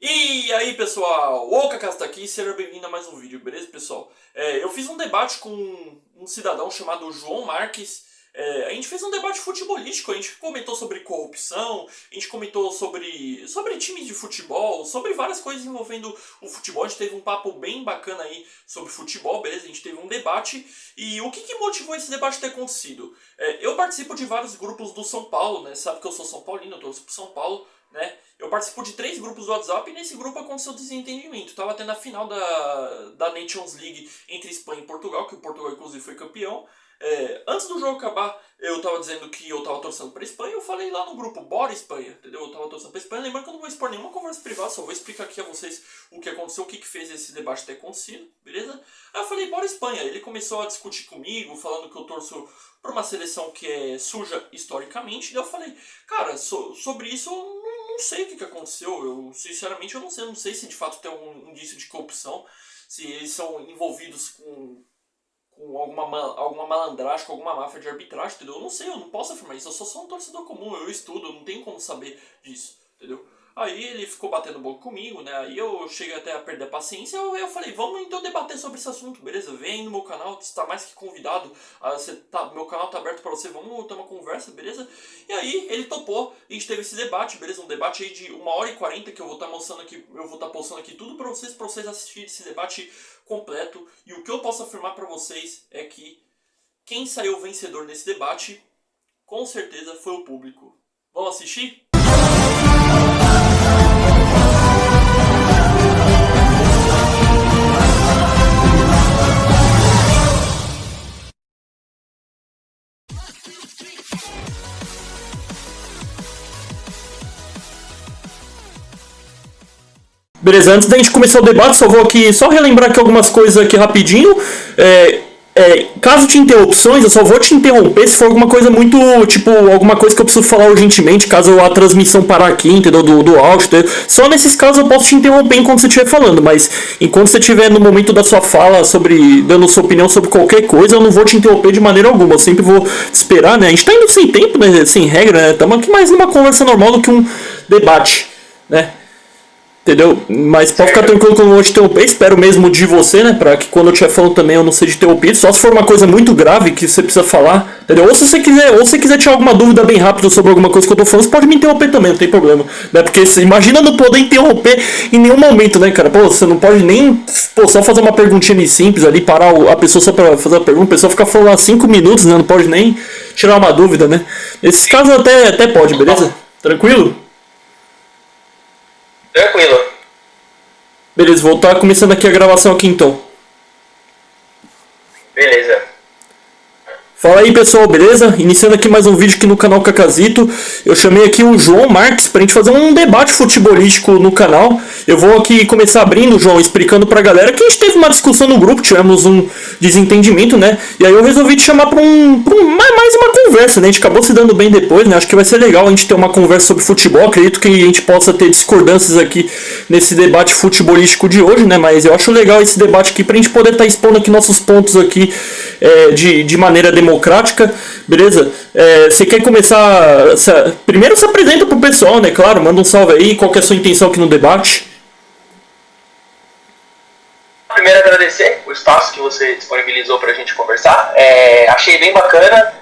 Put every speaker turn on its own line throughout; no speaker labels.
E aí pessoal, o Kaká tá aqui, seja bem-vindo a mais um vídeo, beleza pessoal? Eu fiz um debate com um cidadão chamado João Marques. A gente fez um debate futebolístico, a gente comentou sobre corrupção, a gente comentou sobre times de futebol, sobre várias coisas envolvendo o futebol. A gente teve um papo bem bacana aí sobre futebol, beleza? A gente teve um debate. E o que motivou esse debate ter acontecido? Eu participo de vários grupos do São Paulo, né? Sabe que eu sou São Paulino, eu torço pro São Paulo, né? Eu participo de 3 grupos do WhatsApp e nesse grupo aconteceu desentendimento. Tava tendo a final da Nations League entre Espanha e Portugal, que o Portugal inclusive foi campeão. Antes do jogo acabar, eu tava dizendo que eu tava torcendo pra Espanha. Eu falei lá no grupo, bora Espanha, entendeu? Eu tava torcendo pra Espanha. Lembrando que eu não vou expor nenhuma conversa privada, só vou explicar aqui a vocês o que aconteceu, o que fez esse debate ter acontecido, beleza? Aí eu falei, bora Espanha. Ele começou a discutir comigo, falando que eu torço pra uma seleção que é suja historicamente. Daí eu falei, cara, sobre isso eu não sei o que aconteceu. Eu, sinceramente, eu não sei se de fato tem um indício de corrupção, se eles são envolvidos com alguma malandragem, com alguma máfia de arbitragem, entendeu? Eu não sei, eu não posso afirmar isso, eu só sou um torcedor comum, eu estudo, eu não tenho como saber disso, entendeu? Aí ele ficou batendo boca comigo, né? Aí eu cheguei até a perder a paciência. Eu falei, vamos então debater sobre esse assunto, beleza? Vem aí no meu canal, você está mais que convidado. Meu canal tá aberto para você, vamos ter uma conversa, beleza? E aí ele topou, a gente teve esse debate, beleza? Um debate aí de 1h40 que eu vou estar mostrando aqui, eu vou estar postando aqui tudo para vocês assistirem esse debate completo. E o que eu posso afirmar para vocês é que quem saiu vencedor nesse debate, com certeza foi o público. Vamos assistir? Beleza, antes da gente começar o debate, só vou aqui só relembrar aqui algumas coisas aqui rapidinho. Caso te interrupções, eu só vou te interromper se for alguma coisa muito, tipo, alguma coisa que eu preciso falar urgentemente, caso a transmissão parar aqui, entendeu, do áudio, entendeu? Só nesses casos eu posso te interromper enquanto você estiver falando, mas enquanto você estiver no momento da sua fala, dando sua opinião sobre qualquer coisa, eu não vou te interromper de maneira alguma, eu sempre vou esperar, né? A gente tá indo sem tempo, né, sem regra, né? Estamos aqui mais numa conversa normal do que um debate, né? Entendeu? Mas pode ficar tranquilo que eu não vou te interromper. Espero mesmo de você, né? Pra que quando eu estiver falando também eu não seja interrompido. Só se for uma coisa muito grave que você precisa falar, entendeu? Ou se você quiser tirar alguma dúvida bem rápido sobre alguma coisa que eu tô falando, você pode me interromper também, não tem problema. Né? Porque imagina não poder interromper em nenhum momento, né, cara? Pô, você não pode nem só fazer uma perguntinha ali simples ali, parar a pessoa só pra fazer a pergunta, a pessoa ficar falando lá 5 minutos, né? Não pode nem tirar uma dúvida, né? Nesses casos até pode, beleza? Tranquilo?
Tranquilo.
Beleza, vou estar começando aqui a gravação aqui então.
Beleza.
Fala aí pessoal, beleza? Iniciando aqui mais um vídeo aqui no canal Cacazito. Eu chamei aqui o João Marques pra gente fazer um debate futebolístico no canal. Eu vou aqui começar abrindo, João, explicando pra galera que a gente teve uma discussão no grupo, tivemos um desentendimento, né? E aí eu resolvi te chamar pra mais uma conversa, né? A gente acabou se dando bem depois, né? Acho que vai ser legal a gente ter uma conversa sobre futebol. Acredito que a gente possa ter discordâncias aqui nesse debate futebolístico de hoje, né? Mas eu acho legal esse debate aqui pra gente poder estar expondo aqui nossos pontos aqui de maneira democrática, beleza? Você quer começar... Primeiro se apresenta pro pessoal, né? Claro, manda um salve aí. Qual que é a sua intenção aqui no debate?
Primeiro agradecer o espaço que você disponibilizou pra gente conversar. Achei bem bacana.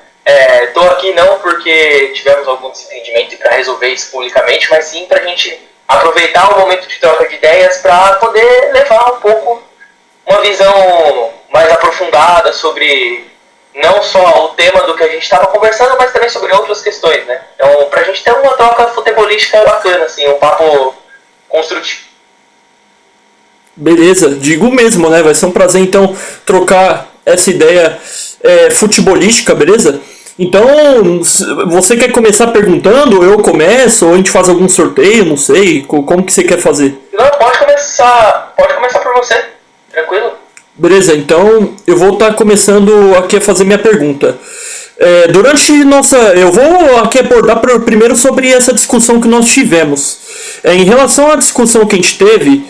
Tô aqui não porque tivemos algum desentendimento para resolver isso publicamente, mas sim pra gente aproveitar o momento de troca de ideias para poder levar um pouco uma visão mais aprofundada sobre não só o tema do que a gente estava conversando, mas também sobre outras questões, né? Então, pra gente ter uma troca futebolística bacana, assim, um papo construtivo.
Beleza, digo mesmo, né? Vai ser um prazer então trocar essa ideia futebolística, beleza? Então, você quer começar perguntando, ou eu começo, ou a gente faz algum sorteio, não sei, como que você quer fazer?
Não, pode começar por você, tranquilo?
Beleza, então eu vou estar começando aqui a fazer minha pergunta. Eu vou aqui abordar primeiro sobre essa discussão que nós tivemos. Em relação à discussão que a gente teve,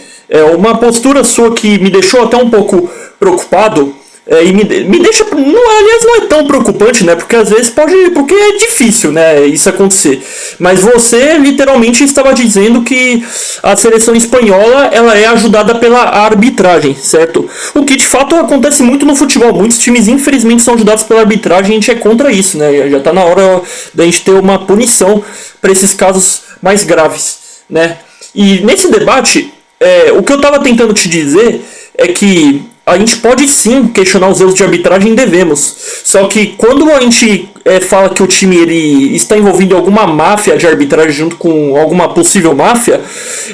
uma postura sua que me deixou até um pouco preocupado E me deixa. Não, aliás, não é tão preocupante, né? Porque às vezes pode. Porque é difícil, né? Isso acontecer. Mas você literalmente estava dizendo que a seleção espanhola ela é ajudada pela arbitragem, certo? O que de fato acontece muito no futebol. Muitos times, infelizmente, são ajudados pela arbitragem e a gente é contra isso, né? Já tá na hora da gente ter uma punição para esses casos mais graves, né? E nesse debate, o que eu estava tentando te dizer é que a gente pode sim questionar os erros de arbitragem, devemos. Só que quando a gente fala que o time ele está envolvido em alguma máfia de arbitragem junto com alguma possível máfia,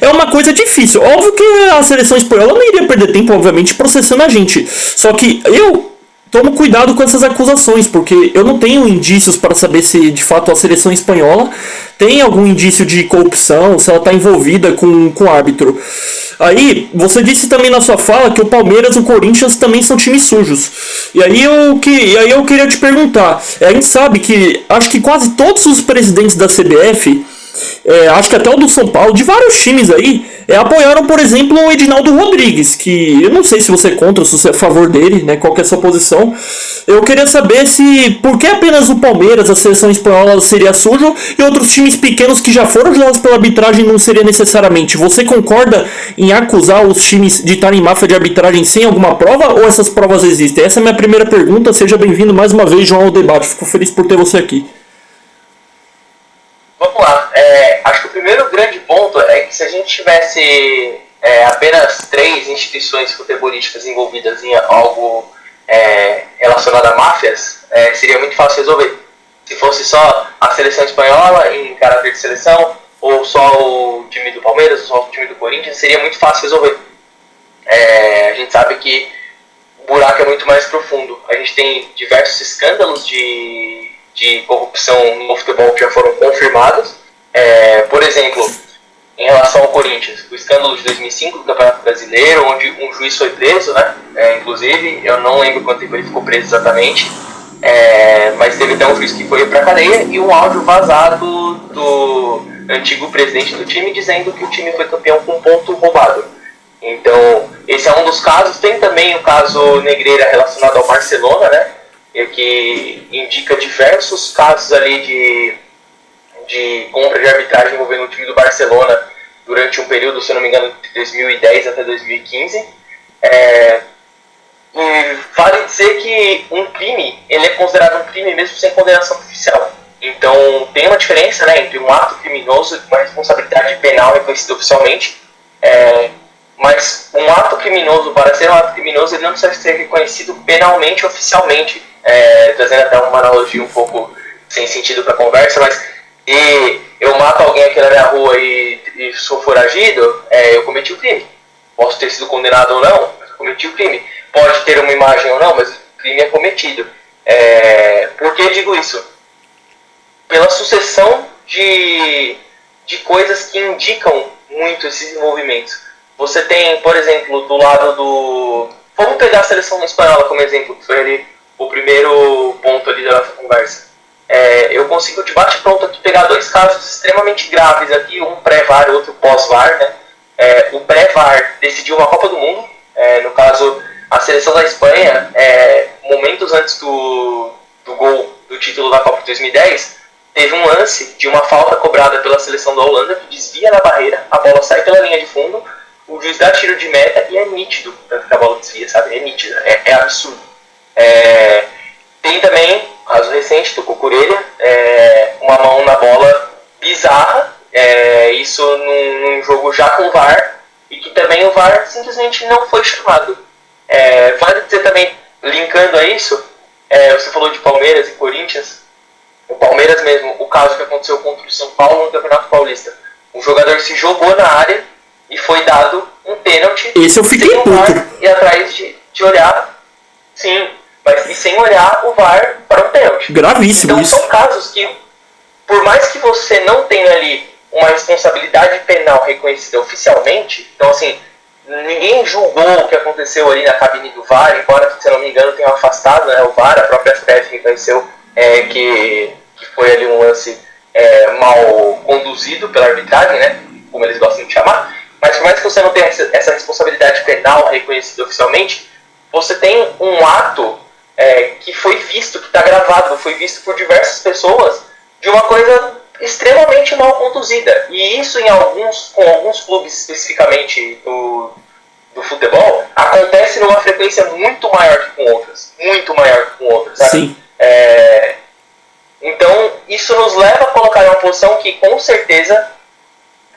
é uma coisa difícil. Óbvio que a seleção espanhola não iria perder tempo, obviamente, processando a gente. Só que eu tomo cuidado com essas acusações, porque eu não tenho indícios para saber se de fato a seleção espanhola tem algum indício de corrupção, se ela está envolvida com o árbitro. Aí, você disse também na sua fala que o Palmeiras e o Corinthians também são times sujos. E aí eu queria te perguntar, a gente sabe que acho que quase todos os presidentes da CBF, acho que até o do São Paulo, de vários times aí, apoiaram, por exemplo, o Edinaldo Rodrigues, que eu não sei se você é contra ou se você é a favor dele, né, qual que é a sua posição. Eu queria saber se, por que apenas o Palmeiras, a seleção espanhola, seria sujo e outros times pequenos que já foram ajudados pela arbitragem não seria necessariamente. Você concorda em acusar os times de estarem em máfia de arbitragem sem alguma prova ou essas provas existem? Essa é a minha primeira pergunta. Seja bem-vindo mais uma vez, João, ao debate. Fico feliz por ter você aqui.
Vamos lá. Acho que o primeiro grande ponto é que se a gente tivesse apenas 3 instituições futebolísticas envolvidas em algo relacionado a máfias, seria muito fácil resolver. Se fosse só a seleção espanhola em caráter de seleção, ou só o time do Palmeiras, ou só o time do Corinthians, seria muito fácil resolver. A gente sabe que o buraco é muito mais profundo. A gente tem diversos escândalos de corrupção no futebol que já foram confirmados. Por exemplo, em relação ao Corinthians, o escândalo de 2005 do Campeonato Brasileiro, onde um juiz foi preso, né? Inclusive, eu não lembro quanto tempo ele ficou preso exatamente, mas teve até um juiz que foi pra cadeia, e um áudio vazado do antigo presidente do time dizendo que o time foi campeão com ponto roubado. Então, esse é um dos casos. Tem também o caso Negreira relacionado ao Barcelona, né? Que indica diversos casos ali de compra de arbitragem envolvendo o time do Barcelona durante um período, se eu não me engano, de 2010 até 2015. E vale dizer que um crime, ele é considerado um crime mesmo sem condenação oficial. Então tem uma diferença, né, entre um ato criminoso e uma responsabilidade penal reconhecida oficialmente. Mas um ato criminoso, para ser um ato criminoso, ele não precisa ser reconhecido penalmente oficialmente. Trazendo até uma analogia um pouco sem sentido para a conversa, mas eu mato alguém aqui na minha rua e sou foragido, eu cometi o crime. Posso ter sido condenado ou não, mas eu cometi o crime. Pode ter uma imagem ou não, mas o crime é cometido. Por que eu digo isso? Pela sucessão de coisas que indicam muito esses envolvimentos. Você tem, por exemplo, do lado do... Vamos pegar a seleção espanhola como exemplo, que foi ali o primeiro ponto ali da nossa conversa. Eu consigo de bate-pronto aqui pegar 2 casos extremamente graves aqui, um pré-VAR e outro pós-VAR, né? O pré-VAR decidiu uma Copa do Mundo, no caso a seleção da Espanha, momentos antes do gol do título da Copa de 2010, teve um lance de uma falta cobrada pela seleção da Holanda que desvia na barreira, a bola sai pela linha de fundo, o juiz dá tiro de meta e é nítido, tanto que a bola desvia, sabe? É nítido, é absurdo. Tem também, caso recente do Cucurella, uma mão na bola bizarra, isso num jogo já com VAR, e que também o VAR simplesmente não foi chamado. Vale dizer também, linkando a isso, você falou de Palmeiras e Corinthians, o Palmeiras mesmo, o caso que aconteceu contra o São Paulo no Campeonato Paulista. O jogador se jogou na área e foi dado um pênalti.
Esse eu fiquei puto.
E atrás de olhar, sim, mas e sem olhar o VAR para um pênalti.
Gravíssimo
então,
isso.
São casos que, por mais que você não tenha ali uma responsabilidade penal reconhecida oficialmente, então assim, ninguém julgou o que aconteceu ali na cabine do VAR, embora, se eu não me engano, tenha afastado, né, o VAR, a própria SPF reconheceu que foi ali um lance mal conduzido pela arbitragem, né, como eles gostam de chamar, mas por mais que você não tenha essa responsabilidade penal reconhecida oficialmente, você tem um ato que foi visto, que está gravado, foi visto por diversas pessoas, de uma coisa extremamente mal conduzida. E isso com alguns clubes especificamente do futebol, acontece numa frequência muito maior que com outras. Muito maior que com outras, sabe?
Sim.
Então, isso nos leva a colocar em uma posição que, com certeza,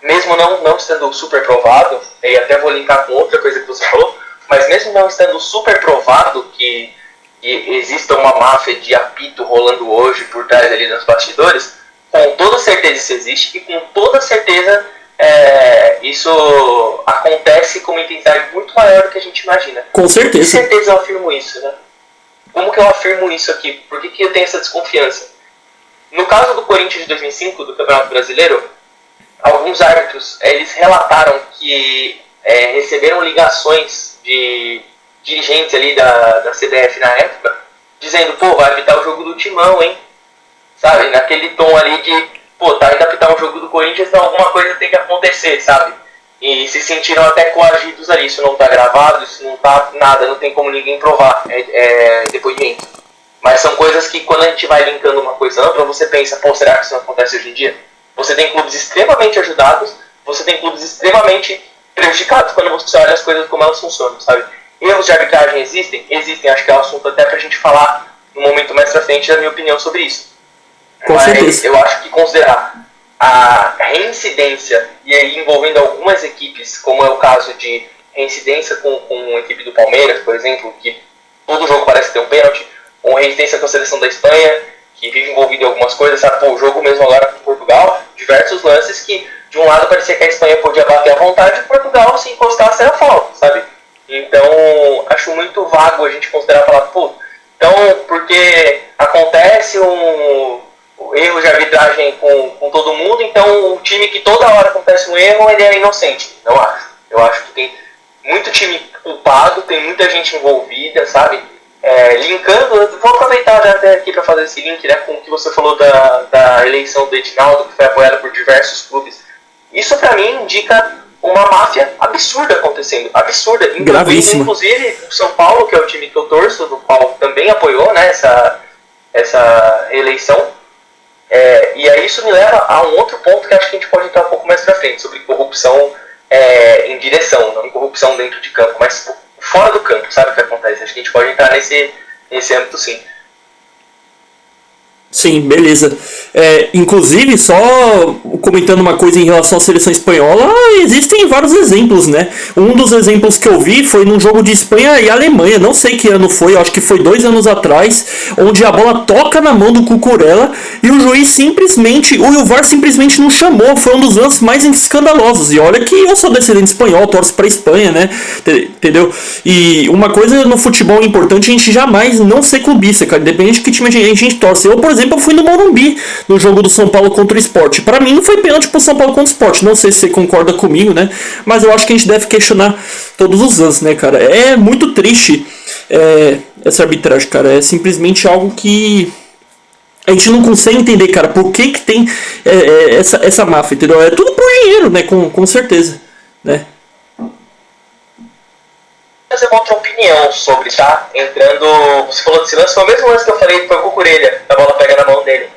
mesmo não estando super provado, e até vou linkar com outra coisa que você falou, mas mesmo não estando super provado que exista uma máfia de apito rolando hoje por trás ali nos bastidores, com toda certeza isso existe, e com toda certeza isso acontece com uma intensidade muito maior do que a gente imagina.
Com certeza.
Com certeza eu afirmo isso, né? Como que eu afirmo isso aqui? Por que eu tenho essa desconfiança? No caso do Corinthians de 2005, do Campeonato Brasileiro, alguns árbitros eles relataram que receberam ligações de dirigentes ali da CBF na época, dizendo, pô, vai apitar o jogo do Timão, hein? Sabe? Naquele tom ali de, pô, tá indo apitar um jogo do Corinthians, então alguma coisa tem que acontecer, sabe? E se sentiram até coagidos ali. Isso não tá gravado, isso não tá nada, não tem como ninguém provar depoimento. Mas são coisas que quando a gente vai linkando uma coisa na outra, você pensa, pô, será que isso não acontece hoje em dia? Você tem clubes extremamente ajudados, você tem clubes extremamente prejudicados quando você olha as coisas como elas funcionam, sabe? Erros de arbitragem existem? Existem, acho que é um assunto até pra gente falar no momento mais pra frente da minha opinião sobre isso.
Com certeza.
Eu acho que considerar a reincidência, e aí envolvendo algumas equipes, como é o caso de reincidência com a equipe do Palmeiras, por exemplo, que todo jogo parece ter um pênalti, ou reincidência com a seleção da Espanha, que vive envolvido em algumas coisas, sabe? Pô, o jogo mesmo agora com Portugal, diversos lances que, de um lado, parecia que a Espanha podia bater à vontade, e Portugal, se encostasse, era falta, sabe? Então, acho muito vago a gente considerar falar, pô, então, porque acontece um erro de arbitragem com todo mundo, então o time que toda hora acontece um erro, ele é inocente. Não acho. Eu acho que tem muito time culpado, tem muita gente envolvida, sabe? Linkando, vou aproveitar já até aqui para fazer esse link, né, com o que você falou da eleição do Edinaldo, que foi apoiada por diversos clubes. Isso para mim indica uma máfia absurda acontecendo, absurda.
Gravíssima.
Inclusive o São Paulo, que é o time que eu torço, no qual também apoiou, né, essa eleição. E aí isso me leva a um outro ponto que acho que a gente pode entrar um pouco mais pra frente, sobre corrupção em direção, não corrupção dentro de campo, mas fora do campo, sabe o que acontece? Acho que a gente pode entrar nesse âmbito sim.
Sim, beleza. Inclusive, só comentando uma coisa em relação à seleção espanhola, existem vários exemplos, né? Um dos exemplos que eu vi foi num jogo de Espanha e Alemanha, não sei que ano foi, acho que foi 2 anos atrás, onde a bola toca na mão do Cucurella e o juiz simplesmente, o VAR simplesmente não chamou, foi um dos lances mais escandalosos. E olha que eu sou descendente espanhol, torço pra Espanha, né? Entendeu? E uma coisa no futebol importante, a gente jamais não ser clubista, cara, independente de que time a gente torce. Eu, por exemplo, eu fui no Morumbi no jogo do São Paulo contra o Sport. Pra mim não foi pênalti pro São Paulo contra o Sport. Não sei se você concorda comigo, né? Mas eu acho que a gente deve questionar todos os anos, né, cara? É muito triste essa arbitragem, cara. É simplesmente algo que a gente não consegue entender, cara. Por que tem essa máfia, entendeu? É tudo por dinheiro, né? Com certeza, né?
Fazer uma outra opinião sobre, tá? Você falou desse lance, foi o mesmo lance que eu falei que foi com o Cucurella, a bola pega na mão dele.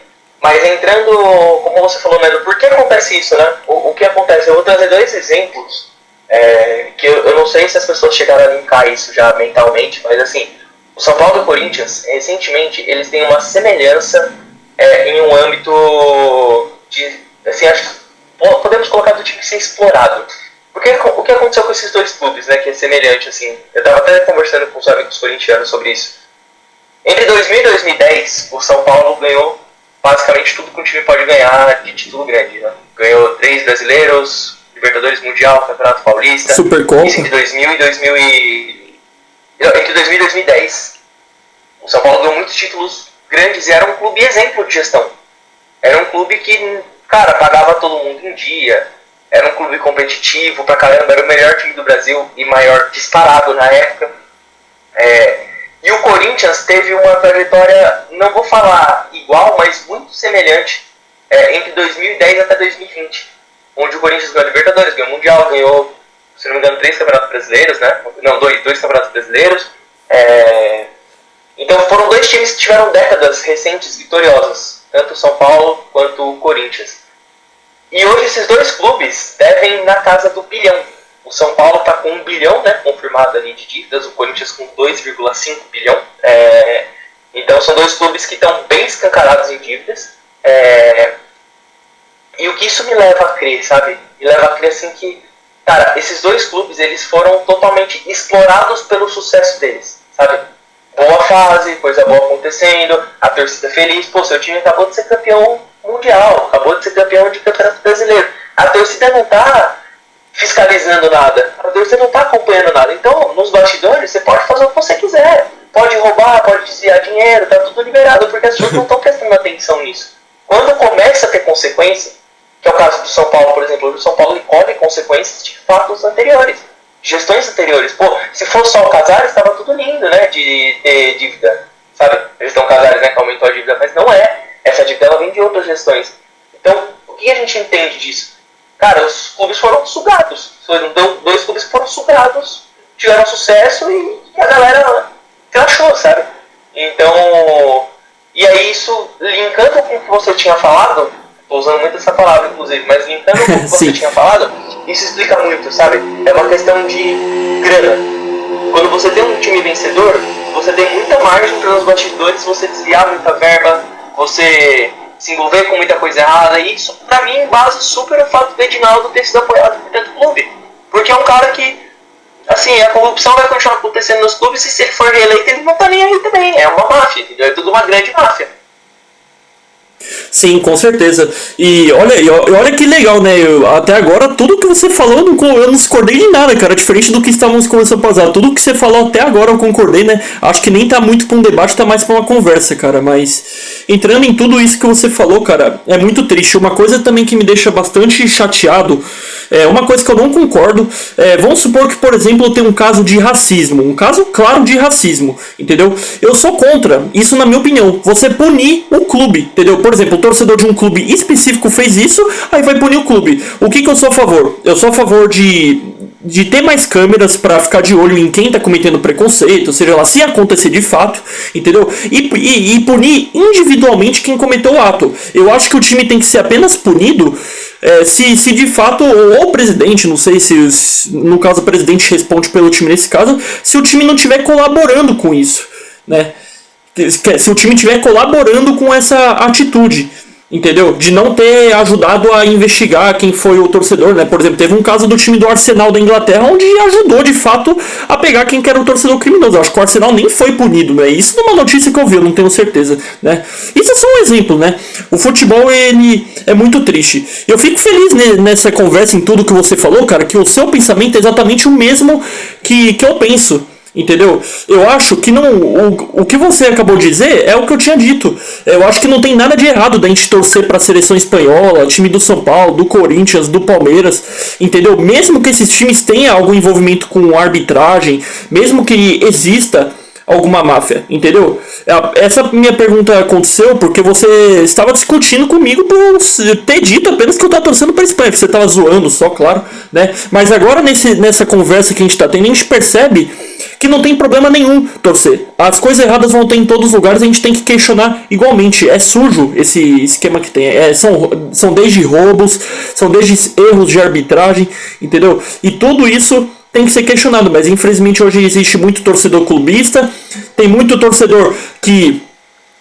Mas entrando, como você falou, né, por que acontece isso, né? O que acontece? Eu vou trazer 2 exemplos, que eu não sei se as pessoas chegaram a linkar isso já mentalmente, mas assim, o São Paulo e o Corinthians, recentemente, eles têm uma semelhança em um âmbito de, assim, acho que podemos colocar do tipo ser explorado. Porque o que aconteceu com esses 2 clubes, né, que é semelhante, assim, eu estava até conversando com os amigos corintianos sobre isso. Entre 2000 e 2010, o São Paulo ganhou basicamente tudo que um time pode ganhar de título grande, né? Ganhou 3 brasileiros, Libertadores Mundial, Campeonato Paulista.
Supercopa.
Isso entre 2000 e 2010. O São Paulo ganhou muitos títulos grandes e era um clube exemplo de gestão. Era um clube que, cara, pagava todo mundo em dia. Era um clube competitivo pra caramba, era o melhor time do Brasil e maior disparado na época. E o Corinthians teve uma trajetória, não vou falar igual, mas muito semelhante, entre 2010 até 2020. Onde o Corinthians ganhou a Libertadores, ganhou o Mundial, ganhou, se não me engano, 3 campeonatos brasileiros, né? Não, dois campeonatos brasileiros. Então foram dois times que tiveram décadas recentes vitoriosas, tanto o São Paulo quanto o Corinthians. E hoje esses dois clubes devem na casa do bilhão. O São Paulo está com 1 bilhão, né, confirmado ali de dívidas, o Corinthians com 2,5 bilhão. Então são dois clubes que estão bem escancarados em dívidas. E o que isso me leva a crer, sabe? Me leva a crer assim que, cara, esses dois clubes eles foram totalmente explorados pelo sucesso deles, sabe? Boa fase, coisa boa acontecendo, a torcida feliz, pô, seu time acabou de ser campeão mundial, acabou de ser campeão de campeonato brasileiro. A torcida não tá fiscalizando nada, a torcida não tá acompanhando nada. Então, nos bastidores, você pode fazer o que você quiser, pode roubar, pode desviar dinheiro, tá tudo liberado, porque as pessoas não estão prestando atenção nisso. Quando começa a ter consequência, que é o caso do São Paulo, por exemplo, o São Paulo colhe consequências de fatos anteriores, gestões anteriores. Pô, se fosse só o Casares, estava tudo lindo, né, de ter dívida, sabe? Gestão Casares, né, que aumentou a dívida, mas não é. Essa dívida ela vem de outras gestões. Então, o que a gente entende disso? Cara, os clubes foram sugados. Então, dois clubes foram sugados, tiveram sucesso e a galera crashou, sabe? Então, e aí isso, linkando com o que você tinha falado, tô usando muito essa palavra, inclusive, mas linkando com o que você tinha falado, isso explica muito, sabe? É uma questão de grana. Quando você tem um time vencedor, você tem muita margem para os bastidores, você desviar muita verba, você se envolver com muita coisa errada, e isso, pra mim, base super o fato do Edinaldo ter sido apoiado por tanto clube. Porque é um cara que, assim, a corrupção vai continuar acontecendo nos clubes, e se ele for reeleito, ele não tá nem aí também. É uma máfia, entendeu? É tudo uma grande máfia.
Sim, com certeza. E olha que legal, né? Até agora, tudo que você falou, eu não discordei de nada, cara. Diferente do que estávamos conversando passado. Tudo que você falou até agora eu concordei, né? Acho que nem tá muito pra um debate, tá mais pra uma conversa, cara. Mas entrando em tudo isso que você falou, cara, é muito triste. Uma coisa também que me deixa bastante chateado, uma coisa que eu não concordo, vamos supor que, por exemplo, tem um caso de racismo. Um caso claro de racismo, entendeu? Eu sou contra, isso na minha opinião, você punir o clube, entendeu? Por exemplo, o torcedor de um clube específico fez isso, aí vai punir o clube. O que eu sou a favor? Eu sou a favor de ter mais câmeras para ficar de olho em quem está cometendo preconceito, seja lá, se acontecer de fato, entendeu? E punir individualmente quem cometeu o ato. Eu acho que o time tem que ser apenas punido se de fato, ou o presidente, não sei se no caso o presidente responde pelo time nesse caso, se o time não estiver colaborando com isso, né? Se o time estiver colaborando com essa atitude, entendeu? De não ter ajudado a investigar quem foi o torcedor, né? Por exemplo, teve um caso do time do Arsenal da Inglaterra onde ajudou de fato a pegar quem que era o torcedor criminoso. Eu acho que o Arsenal nem foi punido, né? Isso numa notícia que eu vi, eu não tenho certeza, né? Isso é só um exemplo, né? O futebol, ele é muito triste. Eu fico feliz nessa conversa, em tudo que você falou, cara, que o seu pensamento é exatamente o mesmo que eu penso. Entendeu? Eu acho que não. O que você acabou de dizer é o que eu tinha dito. Eu acho que não tem nada de errado da gente torcer para a seleção espanhola, time do São Paulo, do Corinthians, do Palmeiras, entendeu? Mesmo que esses times tenham algum envolvimento com arbitragem, mesmo que exista alguma máfia, entendeu? Essa minha pergunta aconteceu porque você estava discutindo comigo por ter dito apenas que eu estava torcendo para a Espanha, que você estava zoando só, claro, né? Mas agora nessa conversa que a gente está tendo, a gente percebe que não tem problema nenhum torcer. As coisas erradas vão ter em todos os lugares, a gente tem que questionar igualmente. É sujo esse esquema que tem. São desde roubos, são desde erros de arbitragem, entendeu? E tudo isso tem que ser questionado, mas infelizmente hoje existe muito torcedor clubista, tem muito torcedor que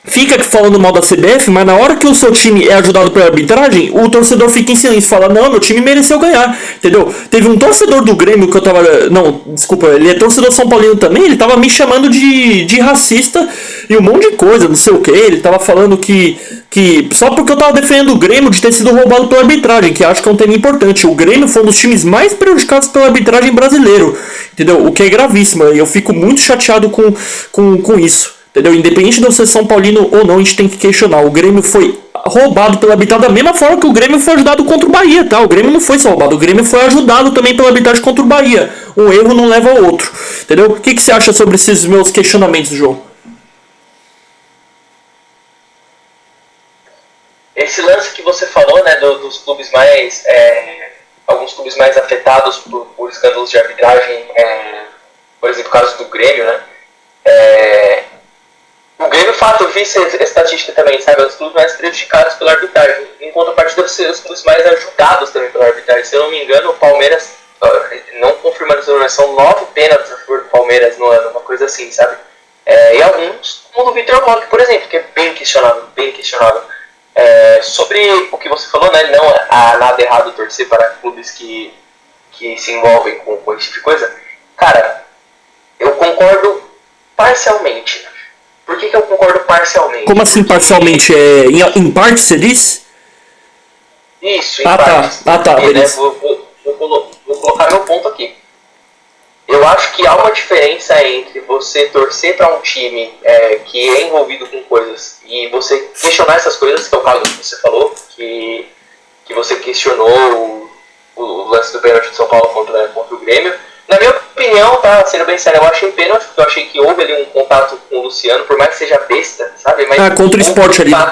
fica falando mal da CBF, mas na hora que o seu time é ajudado pela arbitragem, o torcedor fica em silêncio, fala, não, meu time mereceu ganhar, entendeu? Teve um torcedor do Grêmio que eu tava, não, desculpa, ele é torcedor São Paulino também, ele tava me chamando de racista e um monte de coisa, não sei o que, ele tava falando que só porque eu tava defendendo o Grêmio de ter sido roubado pela arbitragem, que acho que é um tema importante. O Grêmio foi um dos times mais prejudicados pela arbitragem brasileiro, entendeu? O que é gravíssimo, e eu fico muito chateado com isso. Entendeu? Independente de eu ser São Paulino ou não, a gente tem que questionar. O Grêmio foi roubado pela arbitragem da mesma forma que o Grêmio foi ajudado contra o Bahia, tá? O Grêmio não foi só roubado, o Grêmio foi ajudado também pela arbitragem contra o Bahia. Um erro não leva ao outro, entendeu? O que você acha sobre esses meus questionamentos, João?
Esse lance que você falou, né, dos clubes mais... alguns clubes mais afetados por escândalos de arbitragem, por exemplo, o caso do Grêmio, né? O Grêmio, fato, eu vi essa estatística também, sabe? Os clubes mais prejudicados pela arbitragem. Em contrapartida, os clubes mais ajudados também pela arbitragem. Se eu não me engano, o Palmeiras, não confirmando essa informação, são 9 pênaltis a favor do Palmeiras no ano, uma coisa assim, sabe? E alguns, como o Vitor Roque, por exemplo, que é bem questionável, bem questionável. Sobre o que você falou, né? Não há nada errado torcer para clubes que se envolvem com esse tipo de coisa. Cara, eu concordo parcialmente. Por que eu concordo parcialmente?
Como assim parcialmente? Em parte você diz?
Isso, em partes.
Tá, beleza.
Vou colocar meu ponto aqui. Eu acho que há uma diferença entre você torcer para um time que é envolvido com coisas e você questionar essas coisas, que é o caso que você falou, que você questionou o lance do pênalti de São Paulo contra o Grêmio. Na minha opinião, tá, sendo bem sério, eu achei pênalti, porque eu achei que houve ali um contato com o Luciano, por mais que seja besta, sabe? Mas
contra o Sport ali.
Não,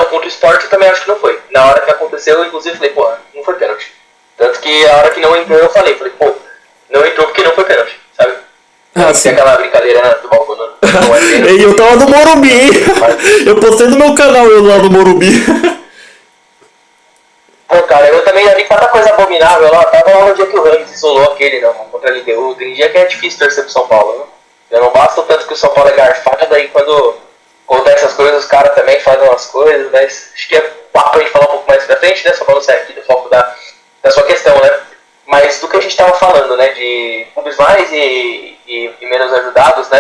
contra o Sport eu também acho que não foi. Na hora que aconteceu, eu inclusive falei, pô, não foi pênalti. Tanto que a hora que não entrou, eu falei, pô, não entrou porque não foi pênalti, sabe?
Sim.
Aquela brincadeira do balcão, não é pênalti.
E eu tava no Morumbi, hein? Eu postei no meu canal eu lá no Morumbi.
Pô, cara, eu também já vi tanta coisa abominável lá. Tava lá no dia que o Rams isolou aquele, não, contra a LDU. Tem dia que é difícil torcer pro São Paulo, né? Já não basta o tanto que o São Paulo é garfado, aí quando acontece essas coisas, os caras também fazem umas coisas, mas acho que é papo pra gente falar um pouco mais pra frente, né? Só pra não sair aqui do foco da sua questão, né? Mas do que a gente tava falando, né? De clubes mais e menos ajudados, né?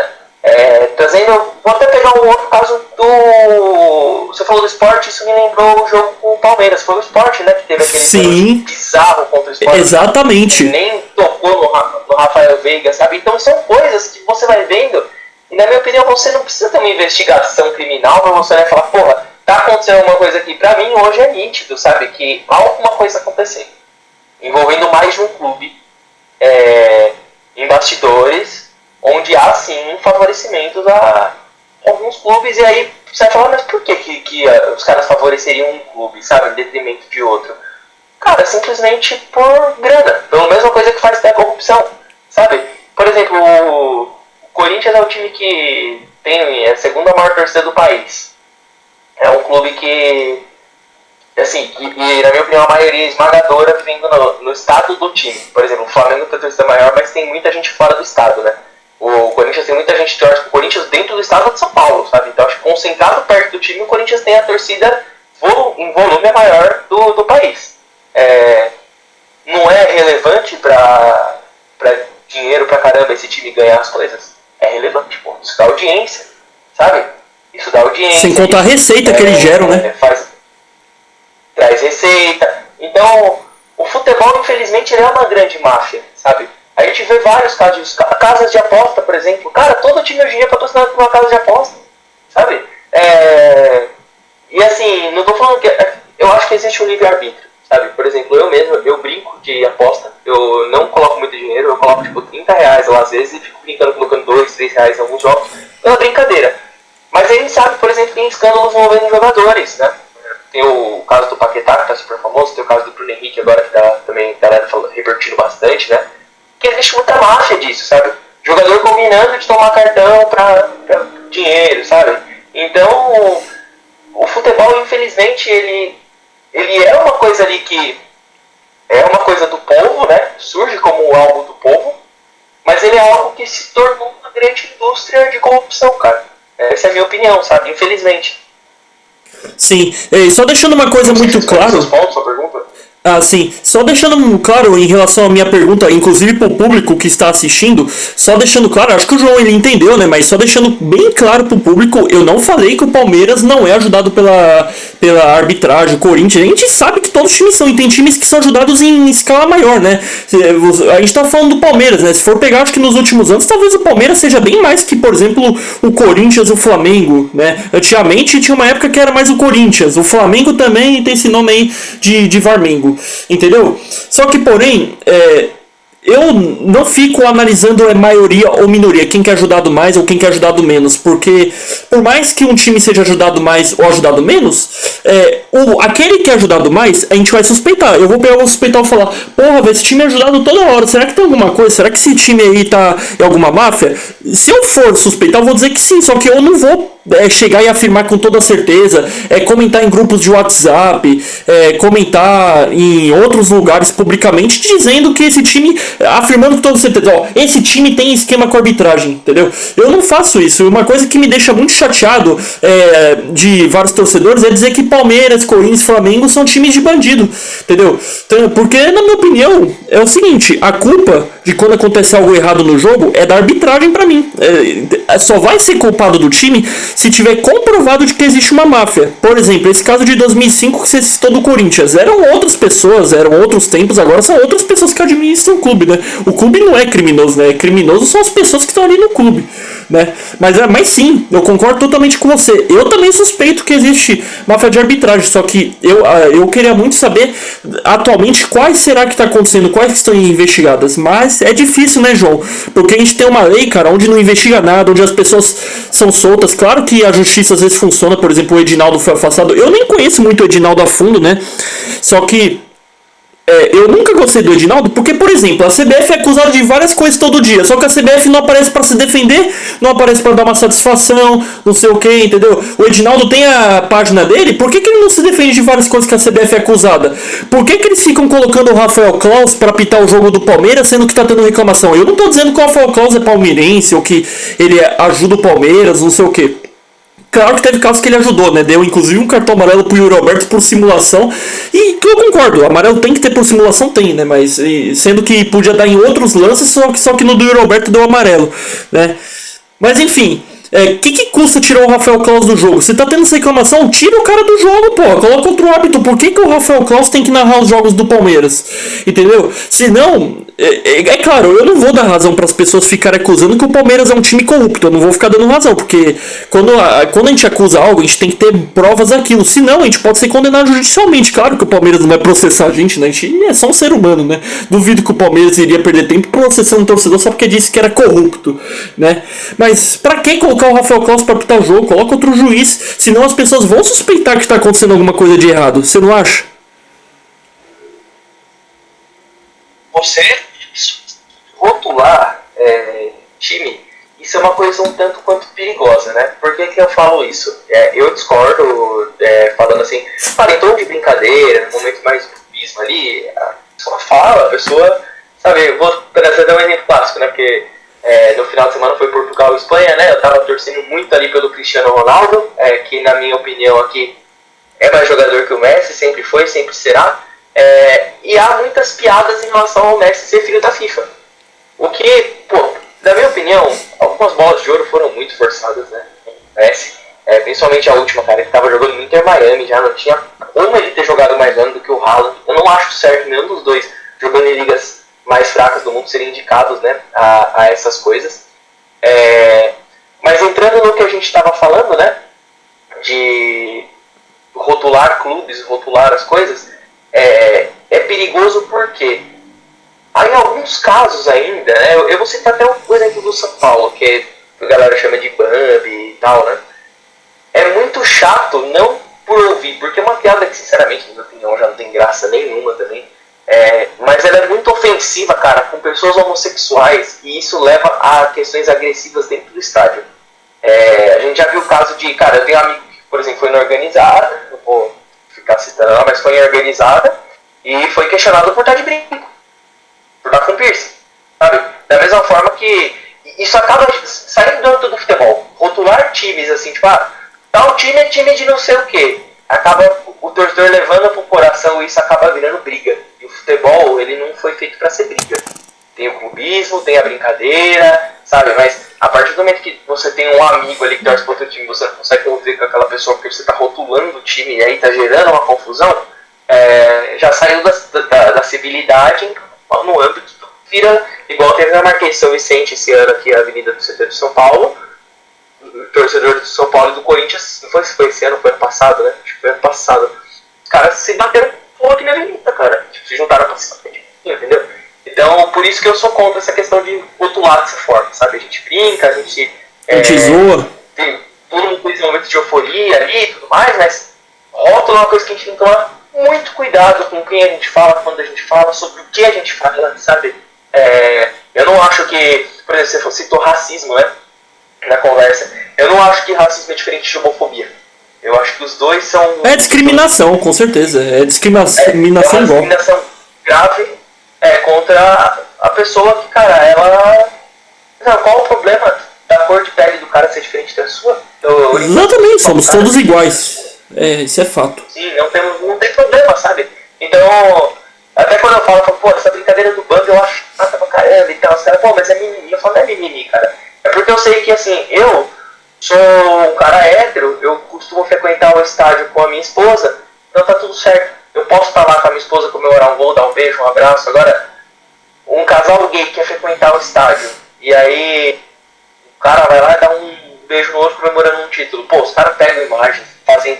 Trazendo, vou até pegar um outro caso do... Você falou do Sport, isso me lembrou o jogo com o Palmeiras. Foi o Sport, né? Que teve aquele bizarro contra o Sport.
Exatamente.
Nem tocou no Rafael Veiga, sabe? Então são coisas que você vai vendo e, na minha opinião, você não precisa ter uma investigação criminal pra você falar, porra, tá acontecendo alguma coisa aqui. Pra mim, hoje é nítido, sabe? Que há alguma coisa acontecendo. Envolvendo mais de um clube, em bastidores, onde há sim favorecimentos a alguns clubes, e aí você vai falar, mas por que os caras favoreceriam um clube, sabe, em detrimento de outro? Cara, simplesmente por grana, pela mesma coisa que faz até corrupção, sabe? Por exemplo, o Corinthians é o time que tem a segunda maior torcida do país. É um clube que, assim, e na minha opinião a maioria esmagadora vindo no estado do time. Por exemplo, o Flamengo tem a torcida maior, mas tem muita gente fora do estado, né? O Corinthians tem muita gente que torce pro Corinthians dentro do estado de São Paulo, sabe? Então acho que concentrado perto do time, o Corinthians tem a torcida em volume maior do país. Não é relevante pra dinheiro pra caramba esse time ganhar as coisas? É relevante, pô. Isso dá audiência, sabe? Isso dá audiência.
Sem contar a receita que eles geram, né?
Traz receita. Então, o futebol, infelizmente, ele é uma grande máfia, sabe? A gente vê vários casos, casas de aposta, por exemplo. Cara, todo time hoje em dia é patrocinado por uma casa de aposta, sabe? E assim, não tô falando que... Eu acho que existe um livre-arbítrio, sabe? Por exemplo, eu mesmo, eu brinco de aposta. Eu não coloco muito dinheiro, eu coloco tipo 30 reais lá às vezes e fico brincando, colocando 2, 3 reais em alguns jogos. É uma brincadeira. Mas a gente sabe, por exemplo, que tem escândalos envolvendo jogadores, né? Tem o caso do Paquetá, que tá super famoso, tem o caso do Bruno Henrique agora, que tá também a galera revertindo bastante, né? Que existe muita máfia disso, sabe? Jogador combinando de tomar cartão pra dinheiro, sabe? Então, o futebol, infelizmente, ele é uma coisa ali que é uma coisa do povo, né? Surge como algo do povo, mas ele é algo que se tornou uma grande indústria de corrupção, cara. Essa é a minha opinião, sabe? Infelizmente.
Sim, só deixando uma coisa muito clara.
Seus pontos, sua pergunta?
Sim, só deixando claro em relação à minha pergunta, inclusive pro público que está assistindo, só deixando claro, acho que o João ele entendeu, né, mas só deixando bem claro pro público, eu não falei que o Palmeiras não é ajudado pela arbitragem, o Corinthians, a gente sabe que todos os times são, e tem times que são ajudados em escala maior, né, a gente tá falando do Palmeiras, né, se for pegar, acho que nos últimos anos, talvez o Palmeiras seja bem mais que, por exemplo, o Corinthians e o Flamengo, né, antigamente tinha uma época que era mais o Corinthians, o Flamengo também tem esse nome aí de Varmengo. Entendeu? Só que, porém, eu não fico analisando maioria ou minoria, quem quer ajudado mais ou quem quer ajudado menos, porque por mais que um time seja ajudado mais ou ajudado menos, aquele que é ajudado mais, a gente vai suspeitar. Eu vou pegar o suspeitar e falar, porra, esse time é ajudado toda hora, será que tem alguma coisa? Será que esse time aí tá em alguma máfia? Se eu for suspeitar, eu vou dizer que sim, só que eu não vou chegar e afirmar com toda certeza, comentar em grupos de WhatsApp, comentar em outros lugares publicamente, dizendo que esse time, afirmando com toda certeza, ó, esse time tem esquema com arbitragem, entendeu? Eu não faço isso. Uma coisa que me deixa muito chateado de vários torcedores é dizer que Palmeiras, Corinthians e Flamengo são times de bandido, entendeu? Então, porque, na minha opinião, é o seguinte, a culpa de quando acontece algo errado no jogo é da arbitragem pra mim. Só vai ser culpado do time se tiver comprovado de que existe uma máfia. Por exemplo, esse caso de 2005 que você citou do Corinthians, eram outras pessoas, eram outros tempos, agora são outras pessoas que administram o clube, né? O clube não é criminoso, né? Criminoso são as pessoas que estão ali no clube, né? Mas sim, eu concordo totalmente com você. Eu também suspeito que existe máfia de arbitragem, só que eu queria muito saber atualmente quais será que está acontecendo, quais que estão investigadas. Mas é difícil, né, João? Porque a gente tem uma lei, cara, onde não investiga nada, onde as pessoas são soltas. Claro que a justiça às vezes funciona, por exemplo, o Edinaldo foi afastado. Eu nem conheço muito o Edinaldo a fundo, né? Só que eu nunca gostei do Edinaldo porque, por exemplo, a CBF é acusada de várias coisas todo dia, só que a CBF não aparece para se defender, não aparece para dar uma satisfação, não sei o que, entendeu? O Edinaldo tem a página dele, por que ele não se defende de várias coisas que a CBF é acusada? Por que eles ficam colocando o Rafael Claus para apitar o jogo do Palmeiras, sendo que tá tendo reclamação? Eu não tô dizendo que o Rafael Claus é palmeirense ou que ele ajuda o Palmeiras, não sei o que. Claro que teve casos que ele ajudou, né? Deu inclusive um cartão amarelo pro Yuri Alberto por simulação. E eu concordo, o amarelo tem que ter por simulação, tem, né? Mas sendo que podia dar em outros lances, só que no do Yuri Alberto deu amarelo, né? Mas enfim, que custa tirar o Rafael Claus do jogo? Você tá tendo essa reclamação? Tira o cara do jogo, pô. Coloca outro árbitro. Por que o Rafael Claus tem que narrar os jogos do Palmeiras? Entendeu? Se não, claro, eu não vou dar razão para as pessoas ficarem acusando que o Palmeiras é um time corrupto. Eu não vou ficar dando razão, porque quando a gente acusa algo, a gente tem que ter provas daquilo. Senão, a gente pode ser condenado judicialmente. Claro que o Palmeiras não vai processar a gente, né? A gente é só um ser humano, né? Duvido que o Palmeiras iria perder tempo processando um torcedor só porque disse que era corrupto, né? Mas pra que colocar o Rafael Claus para apitar o jogo? Coloca outro juiz, senão as pessoas vão suspeitar que está acontecendo alguma coisa de errado. Você não acha?
Você rotular time, isso é uma coisa um tanto quanto perigosa, né? Por que eu falo isso? Eu discordo, falando assim, em tom de brincadeira, no momento mais clubismo ali, a pessoa fala, a pessoa, sabe, eu vou trazer um exemplo clássico, né? Porque no final de semana foi Portugal e Espanha, né? Eu tava torcendo muito ali pelo Cristiano Ronaldo, que na minha opinião aqui é mais jogador que o Messi, sempre foi, sempre será. E há muitas piadas em relação ao Messi ser filho da FIFA. O que, pô, na minha opinião, algumas bolas de ouro foram muito forçadas, né? Messi, principalmente a última, cara, ele tava jogando no Inter Miami, já não tinha como ele ter jogado mais ano do que o Haaland. Eu não acho certo nenhum dos dois jogando em ligas mais fracas do mundo serem indicados, né, a essas coisas. Mas entrando no que a gente estava falando, né, de rotular clubes, rotular as coisas, é perigoso porque em alguns casos ainda, né, eu vou citar até o exemplo do São Paulo, que a galera chama de Bambi e tal, né, é muito chato, não por ouvir, porque é uma piada que sinceramente, na minha opinião, já não tem graça nenhuma também. Mas ela é muito ofensiva, cara, com pessoas homossexuais, e isso leva a questões agressivas dentro do estádio. A gente já viu o caso de, cara, eu tenho um amigo que, por exemplo, foi na organizada, não vou ficar citando ela, mas foi em organizada e foi questionado por estar de brinco, por estar com piercing, sabe? Da mesma forma que isso acaba saindo do âmbito do futebol, rotular times assim, tipo, tal time é time de não sei o que, acaba o torcedor levando pro coração e isso acaba virando briga. E o futebol, ele não foi feito para ser briga. Tem o clubismo, tem a brincadeira, sabe? Mas a partir do momento que você tem um amigo ali que torce pro outro time, você não consegue conviver com aquela pessoa porque você tá rotulando o time e aí tá gerando uma confusão, já saiu da civilidade no âmbito, vira igual teve na Marquês de São Vicente esse ano aqui, a Avenida do CT de São Paulo. Torcedor do São Paulo e do Corinthians, não foi esse ano, foi ano passado, né? Acho que foi ano passado. Os caras se bateram fogo aqui na avenida, cara. Tipo, se juntaram pra cima, entendeu? Então, Então, por isso que eu sou contra essa questão de rotular dessa forma, sabe? A gente brinca, a gente
zoa.
Tem todo mundo tem esse momento de euforia ali e tudo mais, mas rótulo é uma coisa que a gente tem que tomar muito cuidado com quem a gente fala, quando a gente fala, sobre o que a gente fala, sabe? Eu não acho que, por exemplo, você citou racismo, né, na conversa. Eu não acho que racismo é diferente de homofobia. Eu acho que os dois são...
É discriminação, com certeza. É discriminação
igual. É uma discriminação grave contra a pessoa que, cara, ela... Não, qual o problema da cor de pele do cara ser diferente da sua?
Exatamente, somos todos iguais. Isso é fato.
Sim, não tem problema, sabe? Então, até quando eu falo, pô, essa brincadeira do bando eu acho chata pra caramba e tal, os caras, pô, mas é mimimi. Eu falo, não é mimimi, cara. É porque eu sei que, assim, eu sou um cara hétero, eu costumo frequentar o estádio com a minha esposa, então tá tudo certo. Eu posso estar lá com a minha esposa, comemorar um gol, dar um beijo, um abraço. Agora, um casal gay quer frequentar o estádio, e aí o cara vai lá e dá um beijo no outro comemorando um título. Pô, os caras pegam imagens, fazem...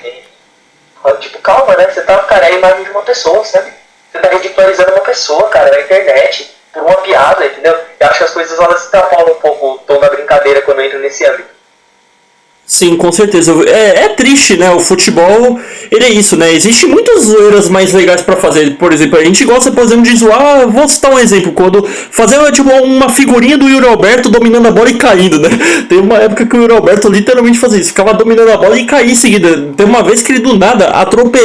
Tipo, calma, né? Você tá, cara, é a imagem de uma pessoa, sabe? Você tá ridicularizando uma pessoa, cara, na internet, por uma piada, entendeu? Eu acho que as coisas, elas se extrapolam um pouco o tom da brincadeira quando entra nesse âmbito.
Sim, com certeza. É triste, né? O futebol, ele é isso, né? Existem muitas zoeiras mais legais pra fazer. Por exemplo, a gente gosta, por exemplo, de zoar. Vou citar um exemplo. Quando fazer tipo, uma figurinha do Yuri Alberto dominando a bola e caindo, né? Tem uma época que o Yuri Alberto literalmente fazia isso. Ficava dominando a bola e caía em seguida. Tem uma vez que ele do nada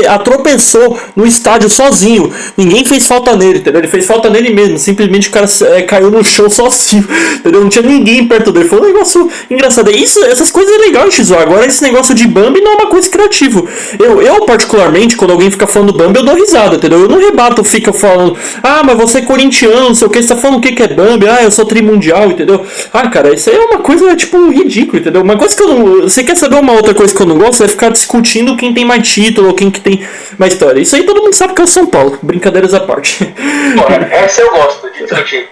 atropeçou no estádio sozinho. Ninguém fez falta nele, entendeu? Ele fez falta nele mesmo. Simplesmente o cara caiu no chão sozinho, entendeu? Não tinha ninguém perto dele. Foi um negócio engraçado. Essas coisas é legal. Agora esse negócio de Bambi não é uma coisa criativa. Eu particularmente, quando alguém fica falando Bambi, eu dou risada, entendeu? Eu não rebato, fica falando, mas você é corintiano, não sei o que, você tá falando o que é Bambi, eu sou trimundial, entendeu? Cara, isso aí é uma coisa, tipo, ridícula, entendeu? Uma coisa que eu não... Você quer saber uma outra coisa que eu não gosto? É ficar discutindo quem tem mais título, ou quem que tem mais história. Isso aí todo mundo sabe que é o São Paulo, brincadeiras à parte.
Porra, essa eu gosto de discutir.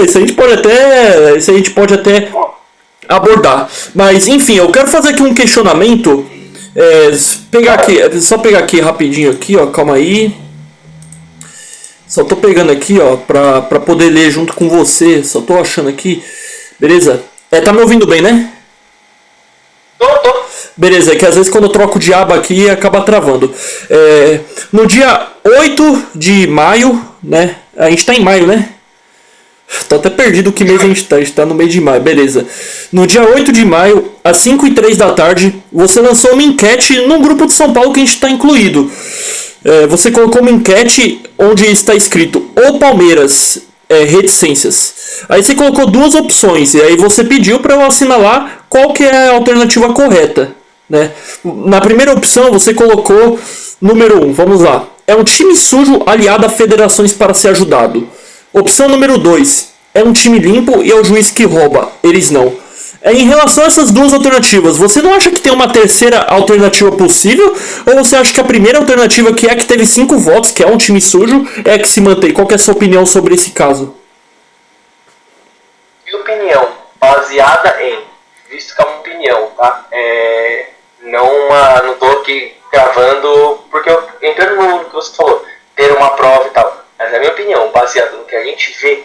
Isso a gente pode até abordar. Mas enfim, eu quero fazer aqui um questionamento. Só pegar aqui rapidinho aqui, ó, calma aí. Só tô pegando aqui, ó, pra poder ler junto com você. Só tô achando aqui. Beleza? Tá me ouvindo bem, né?
Tô.
Beleza, é que às vezes quando eu troco de aba aqui acaba travando. No dia 8 de maio, né? A gente tá em maio, né? Tô até perdido que mês a gente tá no mês de maio, beleza. No dia 8 de maio, às 5h03 da tarde, você lançou uma enquete no grupo de São Paulo que a gente está incluído. Você colocou uma enquete onde está escrito O Palmeiras, reticências. Aí você colocou duas opções, e aí você pediu para eu assinalar qual que é a alternativa correta, né? Na primeira opção você colocou número 1, vamos lá. É um time sujo aliado a federações para ser ajudado. Opção número 2. É um time limpo e é o juiz que rouba. Eles não. Em relação a essas duas alternativas, você não acha que tem uma terceira alternativa possível? Ou você acha que a primeira alternativa, que é a que teve 5 votos, que é um time sujo, é a que se mantém? Qual que é a sua opinião sobre esse caso?
Minha opinião, baseada em... Visto que é uma opinião, tá? Não tô aqui gravando... Porque entrando no que você falou, ter uma prova e tal... Mas na minha opinião, baseado no que a gente vê,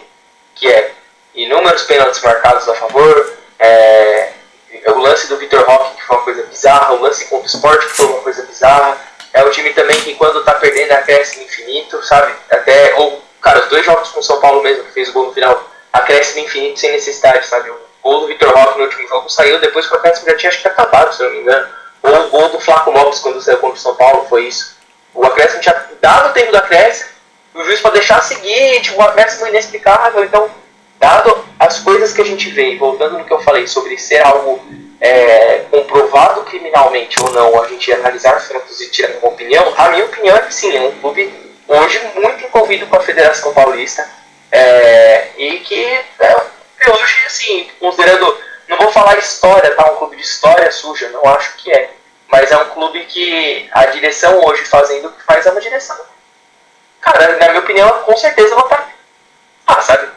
que é inúmeros pênaltis marcados a favor, o lance do Vitor Roque, que foi uma coisa bizarra, o lance contra o Sport, que foi uma coisa bizarra, é um time também que quando tá perdendo acréscimo infinito, sabe? Cara, os 2 jogos com o São Paulo mesmo, que fez o gol no final, acréscimo infinito sem necessidade, sabe? O gol do Vitor Roque no último jogo saiu depois que o acréscimo já tinha acho que acabado, se eu não me engano. Ou o gol do Flaco Lopes quando saiu contra o São Paulo, foi isso. O acréscimo tinha dado o tempo do acréscimo, o juiz para deixar seguir, tipo, um acréscimo inexplicável. Então, dado as coisas que a gente vê, e voltando no que eu falei sobre ser algo comprovado criminalmente ou não, a gente analisar fatos e tirar uma opinião, a minha opinião é que sim, é um clube hoje muito envolvido com a Federação Paulista, e que hoje, assim, considerando, não vou falar história, tá? Um clube de história suja, não acho que é, mas é um clube que a direção hoje fazendo o que faz é uma direção. Cara, na minha opinião, com certeza ela tá. Sabe?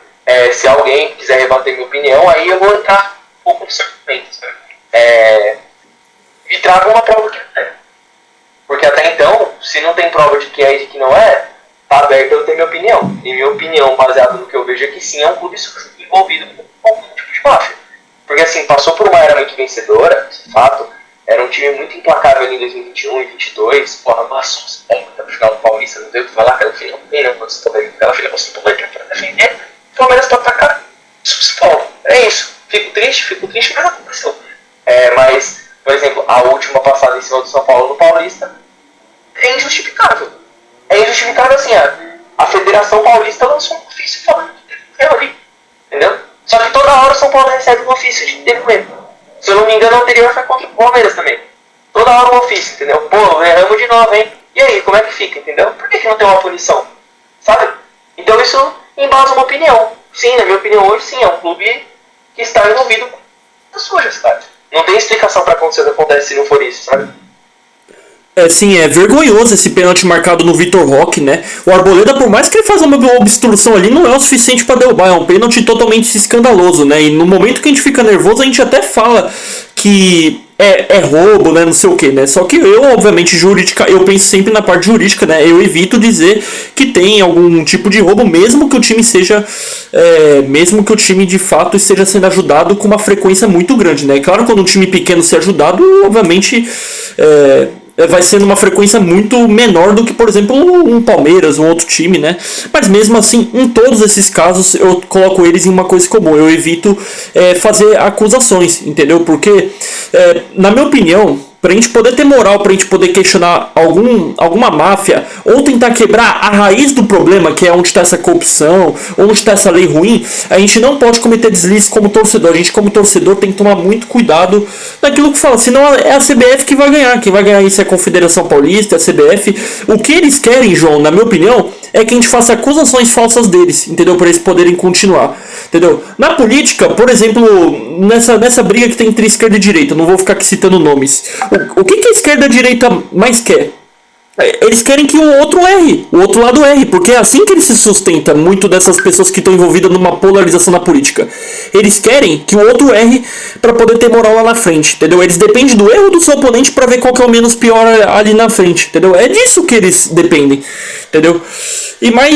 Se alguém quiser rebater minha opinião, aí eu vou entrar um pouco no seu argumento, sabe? E trago uma prova que não é. Porque até então, se não tem prova de que é e de que não é, tá aberto a eu ter minha opinião. E minha opinião, baseada no que eu vejo, é que sim, é um clube envolvido com algum tipo de máfia. Porque assim, passou por uma era muito vencedora, de fato, era um time muito implacável ali em 2021 e 2022, porra, nossa, no final do Paulista, não deu o que falar, aquela filha não tem, não, você também, aquela filha você também pra defender, o Palmeiras pra atacar, São Paulo, é isso, fico triste, mas aconteceu. Mas, por exemplo, a última passada em cima do São Paulo no Paulista é injustificável. É injustificável assim, a Federação Paulista lançou um ofício falando que erro ali, entendeu? Só que toda hora o São Paulo recebe um ofício de depoimento. Se eu não me engano, o anterior foi contra o Palmeiras também. Toda hora um ofício, entendeu? Pô, erramos de novo, hein? E aí, como é que fica, entendeu? Por que não tem uma punição? Sabe? Então isso embasa uma opinião. Sim, na minha opinião, hoje sim, é um clube que está envolvido com as sujas, cara. Não tem explicação pra acontecer o que acontece se não for isso, sabe?
Sim, é vergonhoso esse pênalti marcado no Vitor Roque, né? O Arboleda, por mais que ele faça uma obstrução ali, não é o suficiente para derrubar. É um pênalti totalmente escandaloso, né? E no momento que a gente fica nervoso, a gente até fala que é roubo, né? Não sei o que, né? Só que eu, obviamente, eu penso sempre na parte jurídica, né? Eu evito dizer que tem algum tipo de roubo, mesmo que o time seja... mesmo que o time de fato esteja sendo ajudado com uma frequência muito grande, né? Claro, quando um time pequeno ser ajudado, obviamente... vai ser numa frequência muito menor do que, por exemplo, um Palmeiras, um outro time, né? Mas mesmo assim, em todos esses casos, eu coloco eles em uma coisa comum. Eu evito fazer acusações, entendeu? Porque, na minha opinião, pra gente poder ter moral, pra gente poder questionar alguma máfia, ou tentar quebrar a raiz do problema, que é onde está essa corrupção, onde está essa lei ruim, a gente não pode cometer deslizes como torcedor. A gente, como torcedor, tem que tomar muito cuidado naquilo que fala, senão é a CBF que vai ganhar. Quem vai ganhar isso é a Confederação Paulista, é a CBF. O que eles querem, João, na minha opinião, é que a gente faça acusações falsas deles, entendeu? Para eles poderem continuar, entendeu? Na política, por exemplo, nessa briga que tem entre esquerda e direita, não vou ficar aqui citando nomes. O que a esquerda e a direita mais quer? Eles querem que o outro erre, o outro lado erre, porque é assim que ele se sustenta, muito dessas pessoas que estão envolvidas numa polarização na política. Eles querem que o outro erre para poder ter moral lá na frente, entendeu? Eles dependem do erro do seu oponente para ver qual que é o menos pior ali na frente, entendeu? É disso que eles dependem, entendeu?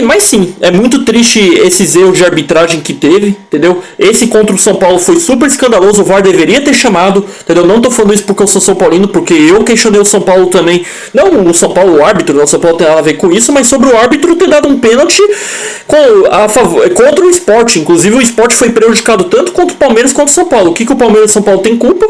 Mas sim, é muito triste esses erros de arbitragem que teve, entendeu? Esse contra o São Paulo foi super escandaloso, o VAR deveria ter chamado, entendeu? Não tô falando isso porque eu sou São Paulino, porque eu questionei o São Paulo também. Não o São Paulo, o árbitro, não, o São Paulo tem nada a ver com isso, mas sobre o árbitro ter dado um pênalti contra o Sport. Inclusive o Sport foi prejudicado tanto contra o Palmeiras quanto o São Paulo. O que o Palmeiras e o São Paulo tem culpa?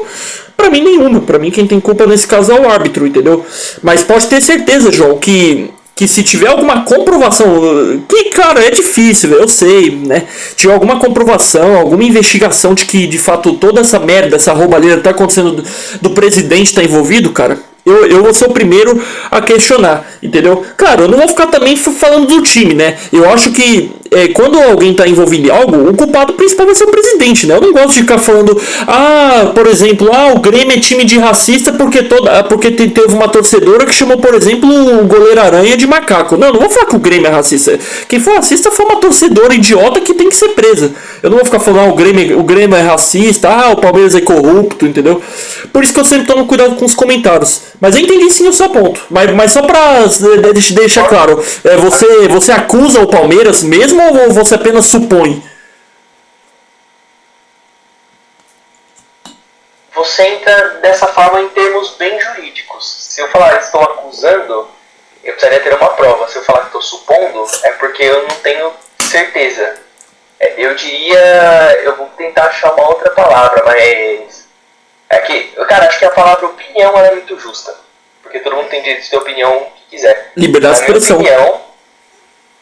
Pra mim nenhuma. Pra mim quem tem culpa nesse caso é o árbitro, entendeu? Mas pode ter certeza, João, que se tiver alguma comprovação, que cara, é difícil, eu sei, né? Tiver alguma comprovação, alguma investigação de que de fato toda essa merda, essa roubalheira tá acontecendo do presidente tá envolvido, cara, eu vou ser o primeiro a questionar, entendeu? Claro, eu não vou ficar também falando do time, né? Eu acho que quando alguém tá envolvido em algo, o culpado principal vai ser o presidente, né? Eu não gosto de ficar falando, por exemplo, o Grêmio é time de racista porque teve uma torcedora que chamou, por exemplo, o goleiro Aranha de macaco. Não vou falar que o Grêmio é racista. Quem for racista foi uma torcedora idiota que tem que ser presa. Eu não vou ficar falando, o Grêmio é racista, o Palmeiras é corrupto, entendeu? Por isso que eu sempre tomo cuidado com os comentários. Mas eu entendi sim o seu ponto. Mas só pra deixar claro, você acusa o Palmeiras mesmo ou você apenas supõe?
Você entra dessa forma em termos bem jurídicos. Se eu falar estou acusando, eu precisaria ter uma prova. Se eu falar que estou supondo, é porque eu não tenho certeza. Eu vou tentar achar uma outra palavra, mas... cara, acho que a palavra opinião é muito justa. Porque todo mundo tem direito de ter opinião que quiser.
Liberdade de expressão.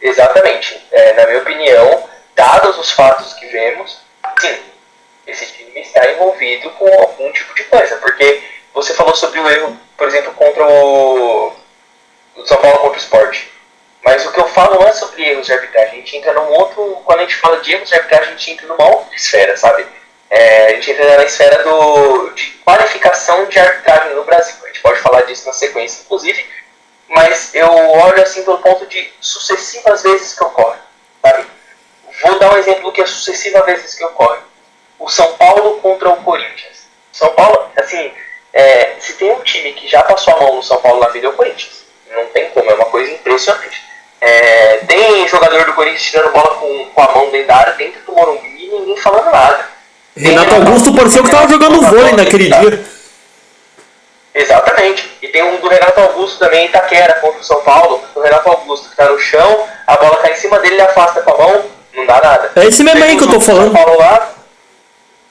Exatamente. Na minha opinião, dados os fatos que vemos, sim, esse time está envolvido com algum tipo de coisa. Porque você falou sobre o erro, por exemplo, contra o São Paulo contra o Sport. Mas o que eu falo não é sobre erros de arbitragem. A gente entra num outro... Quando a gente fala de erros de arbitragem, a gente entra numa outra esfera, sabe? A gente entra na esfera de qualificação de arbitragem no Brasil. A gente pode falar disso na sequência, inclusive. Mas eu olho assim pelo ponto de sucessivas vezes que ocorre, sabe? Vou dar um exemplo do que é sucessivas vezes que ocorre. O São Paulo contra o Corinthians. São Paulo, assim, se tem um time que já passou a mão no São Paulo na vida é o Corinthians. Não tem como, é uma coisa impressionante. Tem jogador do Corinthians tirando bola com a mão dentro da área, dentro do Morumbi, e ninguém falando nada.
Renato Augusto pareceu que tava jogando vôlei naquele dia.
Exatamente. E tem um do Renato Augusto também, Itaquera, contra o São Paulo. O Renato Augusto que tá no chão, a bola cai em cima dele, ele afasta com a mão, não dá nada.
É esse mesmo aí que eu tô falando.
São Paulo lá.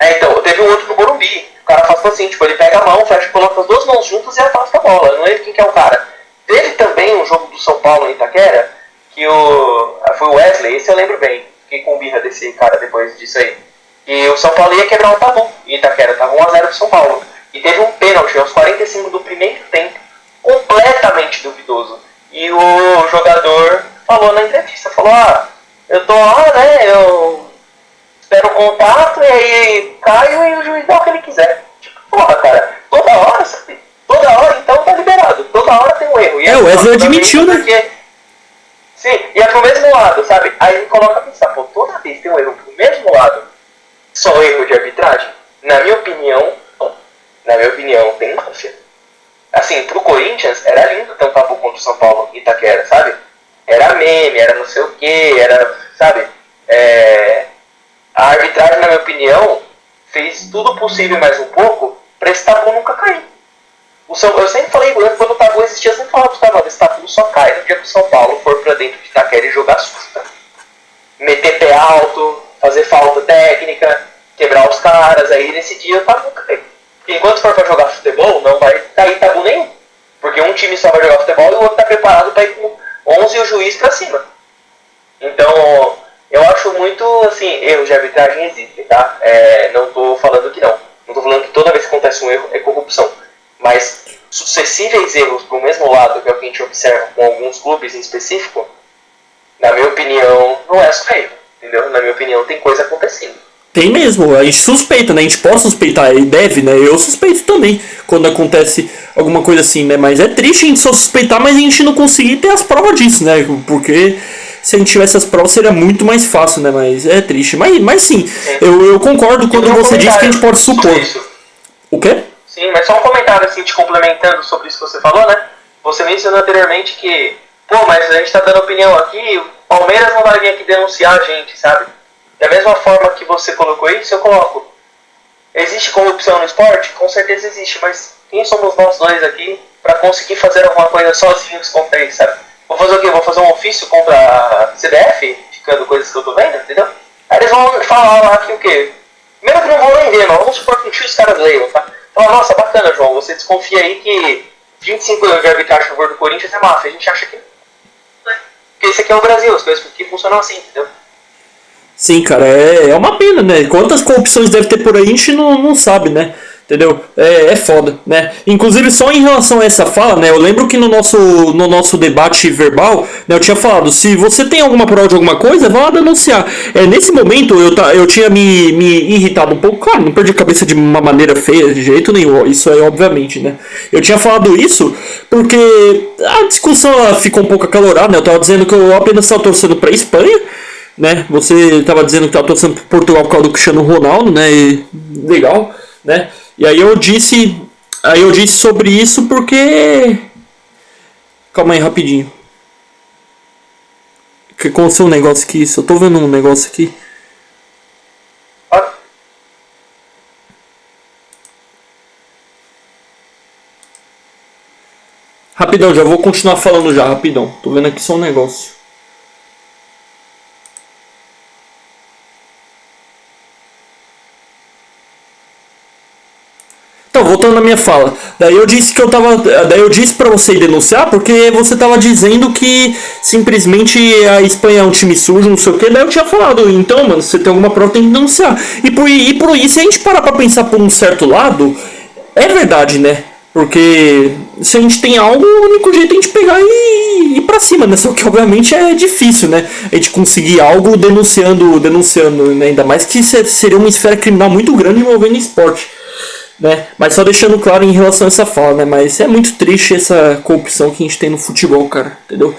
Então, teve um outro no Morumbi. O cara afastou assim, tipo, ele pega a mão, fecha, coloca as duas mãos juntas e afasta a bola. Não lembro quem que é o cara. Teve também um jogo do São Paulo em Itaquera, que foi o Wesley, esse eu lembro bem. Fiquei com birra desse cara depois disso aí. E o São Paulo ia quebrar o tabu em Itaquera, tava 1-0 pro São Paulo. E teve um pênalti aos 45 do primeiro tempo, completamente duvidoso. E o jogador falou na entrevista, falou, eu tô lá, né, eu espero o contato, e aí caio e o juiz dá o que ele quiser. Tipo, porra, cara, toda hora, sabe? Toda hora, então tá liberado. Toda hora tem um erro. E
o Wesley admitiu, né?
Porque, sim, e é pro mesmo lado, sabe? Aí ele coloca a pensar, pô, toda vez tem um erro pro mesmo lado, só erro de arbitragem? Na minha opinião, não. Na minha opinião, tem máfia. Assim, pro Corinthians, era lindo ter um tabu contra o São Paulo em Itaquera, sabe? Era meme, era não sei o que, era, sabe? A arbitragem, na minha opinião, fez tudo possível e mais um pouco pra esse tabu nunca cair. Eu sempre falei, quando o tabu existia, eu sempre falava pros caras, esse tabu só cai no dia que o São Paulo for pra dentro de Itaquera e jogar susta. Meter pé alto, fazer falta técnica, quebrar os caras, aí nesse dia o tabu cai. Porque enquanto for pra jogar futebol, não vai cair tabu nenhum. Porque um time só vai jogar futebol e o outro tá preparado pra ir com 11 e o juiz pra cima. Então, eu acho muito, assim, erros de arbitragem existem, tá? Não tô falando que não. Não tô falando que toda vez que acontece um erro é corrupção. Mas sucessíveis erros pro mesmo lado, que é o que a gente observa com alguns clubes em específico, na minha opinião, não é só erro, entendeu? Na minha opinião, tem coisa acontecendo.
Tem mesmo, a gente suspeita, né? A gente pode suspeitar, e deve, né? Eu suspeito também quando acontece alguma coisa assim, né? Mas é triste a gente só suspeitar, mas a gente não conseguir ter as provas disso, né? Porque se a gente tivesse as provas seria muito mais fácil, né? Mas é triste. Mas sim, eu concordo quando você diz que a gente pode supor. O quê?
Sim, mas só um comentário assim, te complementando sobre isso que você falou, né? Você mencionou anteriormente que, mas a gente tá dando opinião aqui, o Palmeiras não vai vir aqui denunciar a gente, sabe? Da mesma forma que você colocou isso, eu coloco. Existe corrupção no esporte? Com certeza existe, mas quem somos nós dois aqui para conseguir fazer alguma coisa sozinhos contra isso, sabe? Vou fazer o quê? Vou fazer um ofício contra a CBF, ficando coisas que eu tô vendo, entendeu? Aí eles vão falar lá que o quê? Mesmo que não vão nem ver, mas vamos supor que um tio os caras leiam, tá? Falar, nossa, bacana, João, você desconfia aí que 25 anos de arbitragem a favor do Corinthians é máfia. A gente acha que não é. Porque esse aqui é o Brasil, as coisas que funcionam assim, entendeu?
Sim, cara, é uma pena, né? Quantas corrupções deve ter por aí, a gente não sabe, né? Entendeu? É foda, né? Inclusive, só em relação a essa fala, né? Eu lembro que no nosso debate verbal, né, eu tinha falado, se você tem alguma prova de alguma coisa, vá lá denunciar. Nesse momento, eu tinha me irritado um pouco. Claro, não perdi a cabeça de uma maneira feia, de jeito nenhum. Isso é obviamente, né? Eu tinha falado isso porque a discussão ela ficou um pouco acalorada, né? Eu tava dizendo que eu apenas estava torcendo pra Espanha, né? Você estava dizendo que estava torcendo por Portugal por causa do Cristiano Ronaldo, né? E, legal, né? E aí eu disse sobre isso porque... Calma aí, rapidinho. Que aconteceu um negócio aqui, eu tô vendo um negócio aqui. Rapidão, já vou continuar falando já, rapidão. Tô vendo aqui só um negócio. Então, voltando na minha fala, daí eu disse pra você ir denunciar porque você tava dizendo que simplesmente a Espanha é um time sujo, não sei o que, daí eu tinha falado, então, mano, se você tem alguma prova tem que denunciar. E por isso, se a gente parar pra pensar por um certo lado, é verdade, né? Porque se a gente tem algo, o único jeito é a gente pegar e ir pra cima, né? Só que obviamente é difícil, né? A gente conseguir algo denunciando, né? Ainda mais que seria uma esfera criminal muito grande envolvendo esporte. Né? Mas só deixando claro em relação a essa fala, né? Mas é muito triste essa corrupção que a gente tem no futebol, cara, entendeu?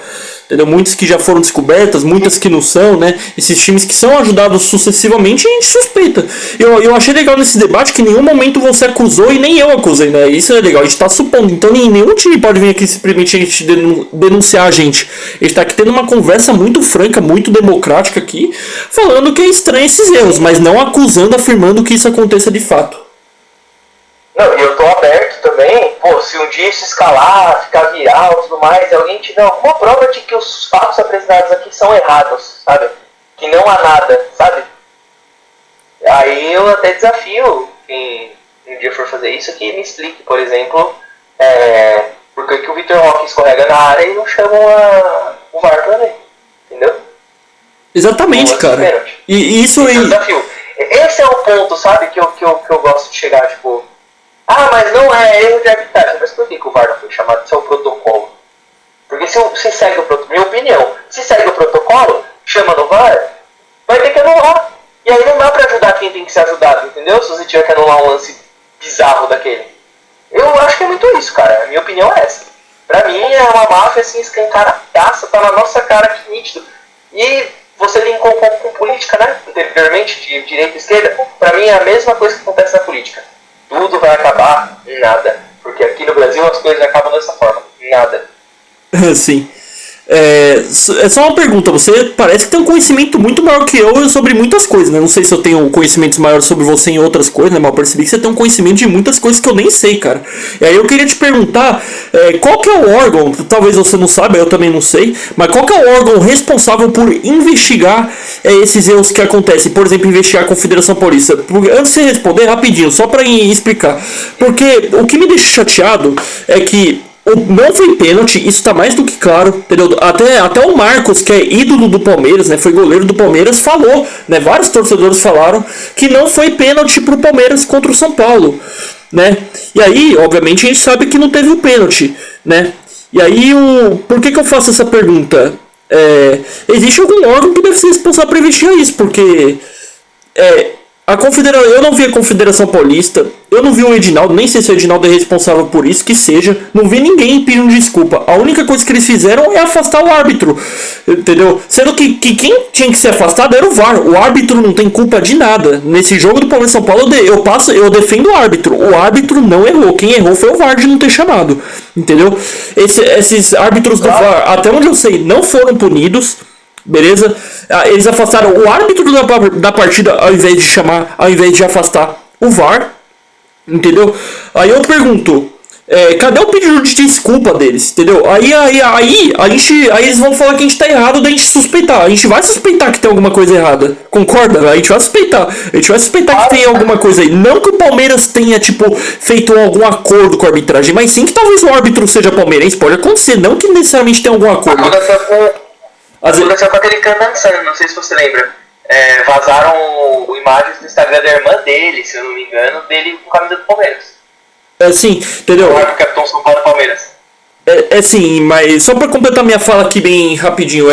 entendeu? Muitas que já foram descobertas, muitas que não são, né? Esses times que são ajudados sucessivamente, a gente suspeita. Eu achei legal nesse debate que em nenhum momento você acusou e nem eu acusei, né? Isso é legal, a gente tá supondo. Então nenhum time pode vir aqui simplesmente a gente denunciar a gente. A gente tá aqui tendo uma conversa muito franca, muito democrática aqui, falando que é estranho esses erros, mas não acusando, afirmando que isso aconteça de fato.
Não, e eu tô aberto também, pô, se um dia isso escalar, ficar viral e tudo mais, e alguém tiver alguma prova de que os fatos apresentados aqui são errados, sabe? Que não há nada, sabe? Aí eu até desafio quem um dia for fazer isso, que me explique, por exemplo, por que o Vitor Roque escorrega na área e não chamam o VAR pra ver, entendeu?
Exatamente, cara. E isso aí...
Desafio. Esse é o ponto, sabe, que eu gosto de chegar, tipo... Ah, mas não é erro de arbitragem. Mas por que o VAR não foi chamado? Isso é o protocolo. Porque se segue o protocolo, minha opinião, se segue o protocolo, chama no VAR, vai ter que anular. E aí não dá pra ajudar quem tem que ser ajudado, entendeu? Se você tiver que anular um lance bizarro daquele. Eu acho que é muito isso, cara. A minha opinião é essa. Pra mim é uma máfia assim, escancaradaça, tá na nossa cara que nítido. E você linkou com política, né? Anteriormente, de direita e esquerda. Pra mim é a mesma coisa que acontece na política. Tudo vai acabar em nada. Porque aqui no Brasil as coisas acabam dessa forma. Em nada.
Sim. É só uma pergunta, você parece que tem um conhecimento muito maior que eu sobre muitas coisas, né? Não sei se eu tenho conhecimentos maiores sobre você em outras coisas, né? Mas eu percebi que você tem um conhecimento de muitas coisas que eu nem sei, cara. E aí eu queria te perguntar, qual que é o órgão, talvez você não saiba, eu também não sei, mas qual que é o órgão responsável por investigar esses erros que acontecem? Por exemplo, investigar a Confederação Paulista. Antes de você responder, rapidinho, só pra explicar. Porque o que me deixa chateado é que não foi pênalti, isso tá mais do que claro, entendeu? Até o Marcos, que é ídolo do Palmeiras, né, foi goleiro do Palmeiras, falou, né, vários torcedores falaram que não foi pênalti pro Palmeiras contra o São Paulo, né? E aí, obviamente, a gente sabe que não teve o pênalti, né? E aí, por que eu faço essa pergunta? Existe algum órgão que deve ser responsável por investigar isso, porque eu não vi a Confederação Paulista, eu não vi o Edinaldo, nem sei se o Edinaldo é responsável por isso, que seja, não vi ninguém pedindo desculpa. A única coisa que eles fizeram é afastar o árbitro, entendeu? Sendo que quem tinha que ser afastado era o VAR, o árbitro não tem culpa de nada. Nesse jogo do Palmeiras São Paulo eu defendo o árbitro não errou, quem errou foi o VAR de não ter chamado, entendeu? Esses árbitros do VAR, até onde eu sei, não foram punidos. Beleza? Eles afastaram o árbitro da partida ao invés de afastar o VAR. Entendeu? Aí eu pergunto, cadê o pedido de desculpa deles? Entendeu? Aí eles vão falar que a gente tá errado, daí a gente suspeitar. A gente vai suspeitar que tem alguma coisa errada. Concorda? A gente vai suspeitar. A gente vai suspeitar que tem alguma coisa aí. Não que o Palmeiras tenha, feito algum acordo com a arbitragem, mas sim que talvez o árbitro seja palmeirense. Pode acontecer, não que necessariamente tenha algum acordo.
Aconteceu com aquele Candançano, não sei se você lembra. Vazaram imagens do Instagram da irmã dele, se eu não me engano, dele com a camisa do Palmeiras.
Sim, entendeu?
O capitão São Paulo Palmeiras.
Sim, mas só pra completar minha fala aqui bem rapidinho,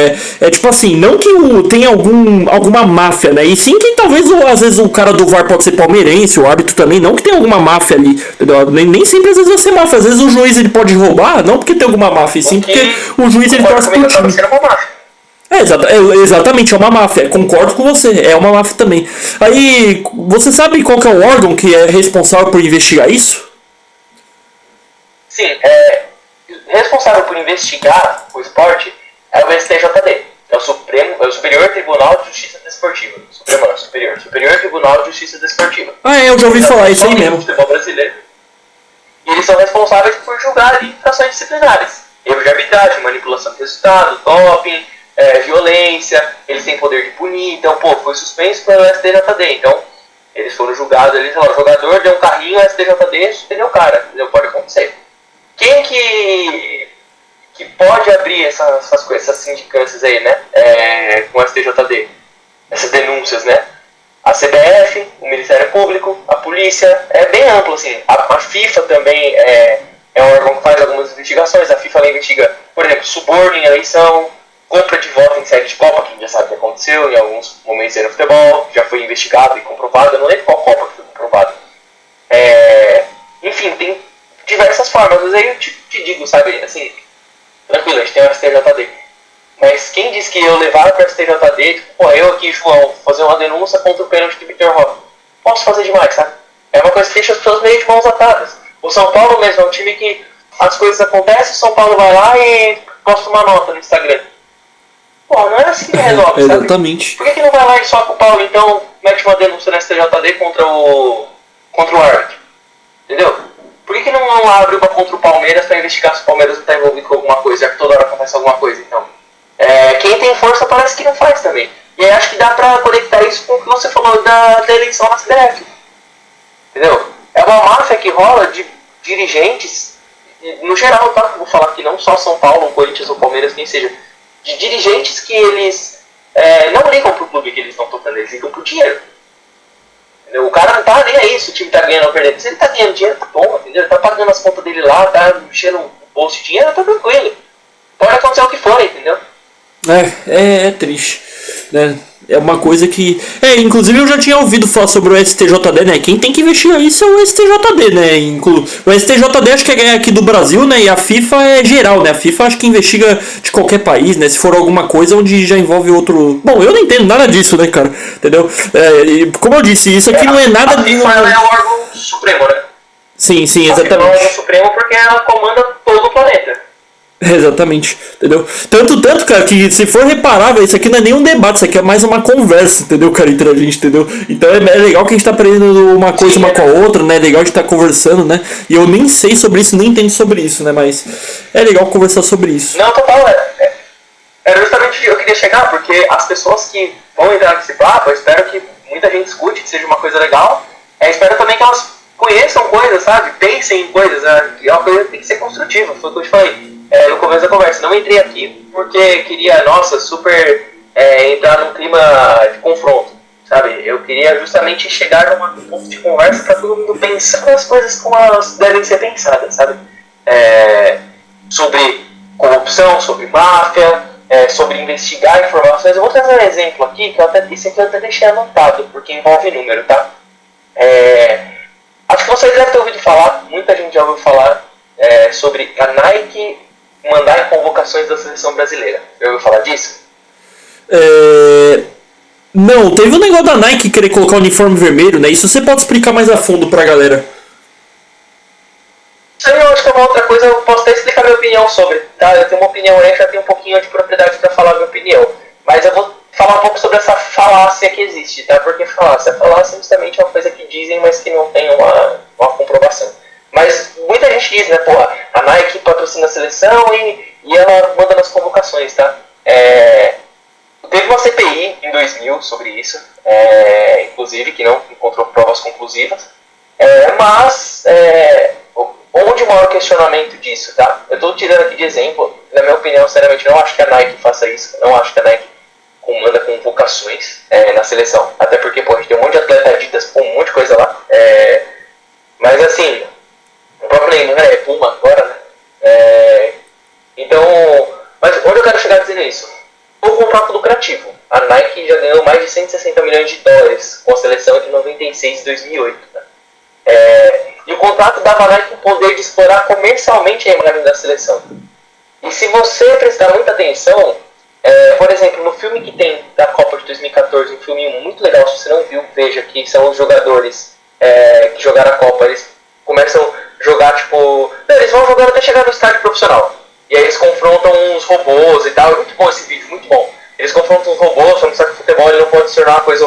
tipo assim, não que tenha alguma máfia, né? E sim que talvez às vezes o cara do VAR pode ser palmeirense, o árbitro também, não que tenha alguma máfia ali, entendeu? Nem sempre às vezes vai ser máfia, às vezes o juiz ele pode roubar, não porque tem alguma máfia, e sim porque o juiz ele torce pro time. Exatamente, é uma máfia, concordo com você, é uma máfia também. Aí, você sabe qual que é o órgão que é responsável por investigar isso?
Sim, responsável por investigar o esporte é o STJD, é o Superior Tribunal de Justiça Desportiva. Superior Tribunal de Justiça Desportiva.
Eu já ouvi falar isso aí mesmo.
Futebol brasileiro. E eles são responsáveis por julgar infrações disciplinares, erro de arbitragem, manipulação de resultado, doping, violência, eles têm poder de punir, então, foi suspenso pelo STJD, então, eles foram julgados, o jogador deu um carrinho, o STJD suspendeu o cara, entendeu? Pode acontecer. Quem que pode abrir essas coisas, essas sindicâncias aí, né, com o STJD? Essas denúncias, né? A CBF, o Ministério Público, a polícia, é bem amplo, assim, a FIFA também é um órgão que faz algumas investigações, a FIFA ela investiga, por exemplo, suborno em eleição, compra de voto em série de Copa, que a gente já sabe o que aconteceu em alguns momentos aí no futebol, já foi investigado e comprovado, eu não lembro qual Copa que foi comprovado. Enfim, tem diversas formas, mas aí eu te digo, sabe, assim, tranquilo, a gente tem o STJD. Mas quem disse que eu levar para o STJD, tipo, pô, eu aqui, João, fazer uma denúncia contra o pênalti de Vitor Roque, posso fazer demais, sabe? É uma coisa que deixa as pessoas meio de mãos atadas. O São Paulo mesmo é um time que as coisas acontecem, o São Paulo vai lá e posta uma nota no Instagram. Pô, não é assim que resolve, sabe?
Exatamente.
Por que não vai lá e soca o Paulo, então mete uma denúncia na STJD contra o árbitro? Entendeu? Por que não abre uma contra o Palmeiras para investigar se o Palmeiras está envolvido com alguma coisa, já que toda hora acontece alguma coisa, então? Quem tem força parece que não faz também. E aí acho que dá pra conectar isso com o que você falou da eleição na CBF. Entendeu? É uma máfia que rola de dirigentes, no geral, tá? Vou falar que não só São Paulo, Corinthians ou Palmeiras, quem seja, de dirigentes que eles não ligam pro clube que eles estão tocando, eles ligam pro dinheiro. Entendeu? O cara não tá nem aí se o time tá ganhando ou perdendo. Se ele tá ganhando dinheiro, tá bom, entendeu? Ele tá pagando as contas dele lá, tá enchendo o bolso de dinheiro, tá tranquilo. Pode acontecer o que for, entendeu?
É triste, né? É uma coisa que... inclusive eu já tinha ouvido falar sobre o STJD, né? Quem tem que investigar isso é o STJD, né? O STJD acho que é aqui do Brasil, né? E a FIFA é geral, né? A FIFA acho que investiga de qualquer país, né? Se for alguma coisa onde já envolve outro... Bom, eu não entendo nada disso, né, cara? Entendeu? E como eu disse, isso aqui não é nada...
A FIFA ela é o órgão supremo, né?
Sim, exatamente.
A FIFA é o órgão supremo porque ela comanda todo o planeta.
Exatamente, entendeu? Tanto, cara, que se for reparar, isso aqui não é nem um debate, isso aqui é mais uma conversa, entendeu, cara, entre a gente, entendeu? Então é legal que a gente tá aprendendo uma coisa uma com a outra, né? É legal de estar conversando, né? E eu nem sei sobre isso, nem entendo sobre isso, né? Mas é legal conversar sobre isso.
Não, total, era justamente o que eu queria chegar, porque as pessoas que vão entrar nesse papo, eu espero que muita gente escute, que seja uma coisa legal, espero também que elas conheçam coisas, sabe? Pensem em coisas, é uma coisa que tem que ser construtiva, foi o que eu te falei. No começo da conversa, não entrei aqui porque queria, super entrar num clima de confronto, sabe? Eu queria justamente chegar num ponto de conversa para todo mundo pensar nas coisas como elas devem ser pensadas, sabe? Sobre corrupção, sobre máfia, sobre investigar informações. Eu vou trazer um exemplo aqui, esse aqui eu até deixei anotado, porque envolve número, tá? Acho que vocês devem ter ouvido falar, muita gente já ouviu falar sobre a Nike mandar em convocações da seleção brasileira. Já ouviu falar disso?
Não, teve um negócio da Nike querer colocar o uniforme vermelho, né? Isso você pode explicar mais a fundo pra galera.
Isso aí eu acho que é uma outra coisa, eu posso até explicar minha opinião sobre, tá? Eu tenho uma opinião aí, já tenho um pouquinho de propriedade pra falar minha opinião. Mas eu vou falar um pouco sobre essa falácia que existe, tá? Porque falácia justamente é uma coisa que dizem, mas que não tem uma comprovação. Mas muita gente diz, né, porra, a Nike patrocina a seleção e ela manda nas convocações, tá? Teve uma CPI em 2000 sobre isso, inclusive, que não encontrou provas conclusivas, mas onde mora o questionamento disso, tá? Eu estou tirando aqui de exemplo, na minha opinião, sinceramente, não acho que a Nike faça isso, não acho que a Nike manda convocações na seleção, até porque, pô, a gente tem um monte de atleta Adidas com um monte de coisa lá, mas assim... O próprio Neymar é Puma agora, né? Então, mas onde eu quero chegar dizendo isso? Um contrato lucrativo. A Nike já ganhou mais de 160 milhões de dólares com a seleção entre 96 e 2008. Né? E o contrato dava a Nike o poder de explorar comercialmente a imagem da seleção. E se você prestar muita atenção, por exemplo, no filme que tem da Copa de 2014, um filme muito legal, se você não viu, veja, que são os jogadores que jogaram a Copa, eles começam a jogar, tipo... Eles vão jogando até chegar no estádio profissional. E aí eles confrontam uns robôs e tal. É muito bom esse vídeo, muito bom. Eles confrontam uns robôs, pra mostrar que o futebol ele não pode se tornar uma coisa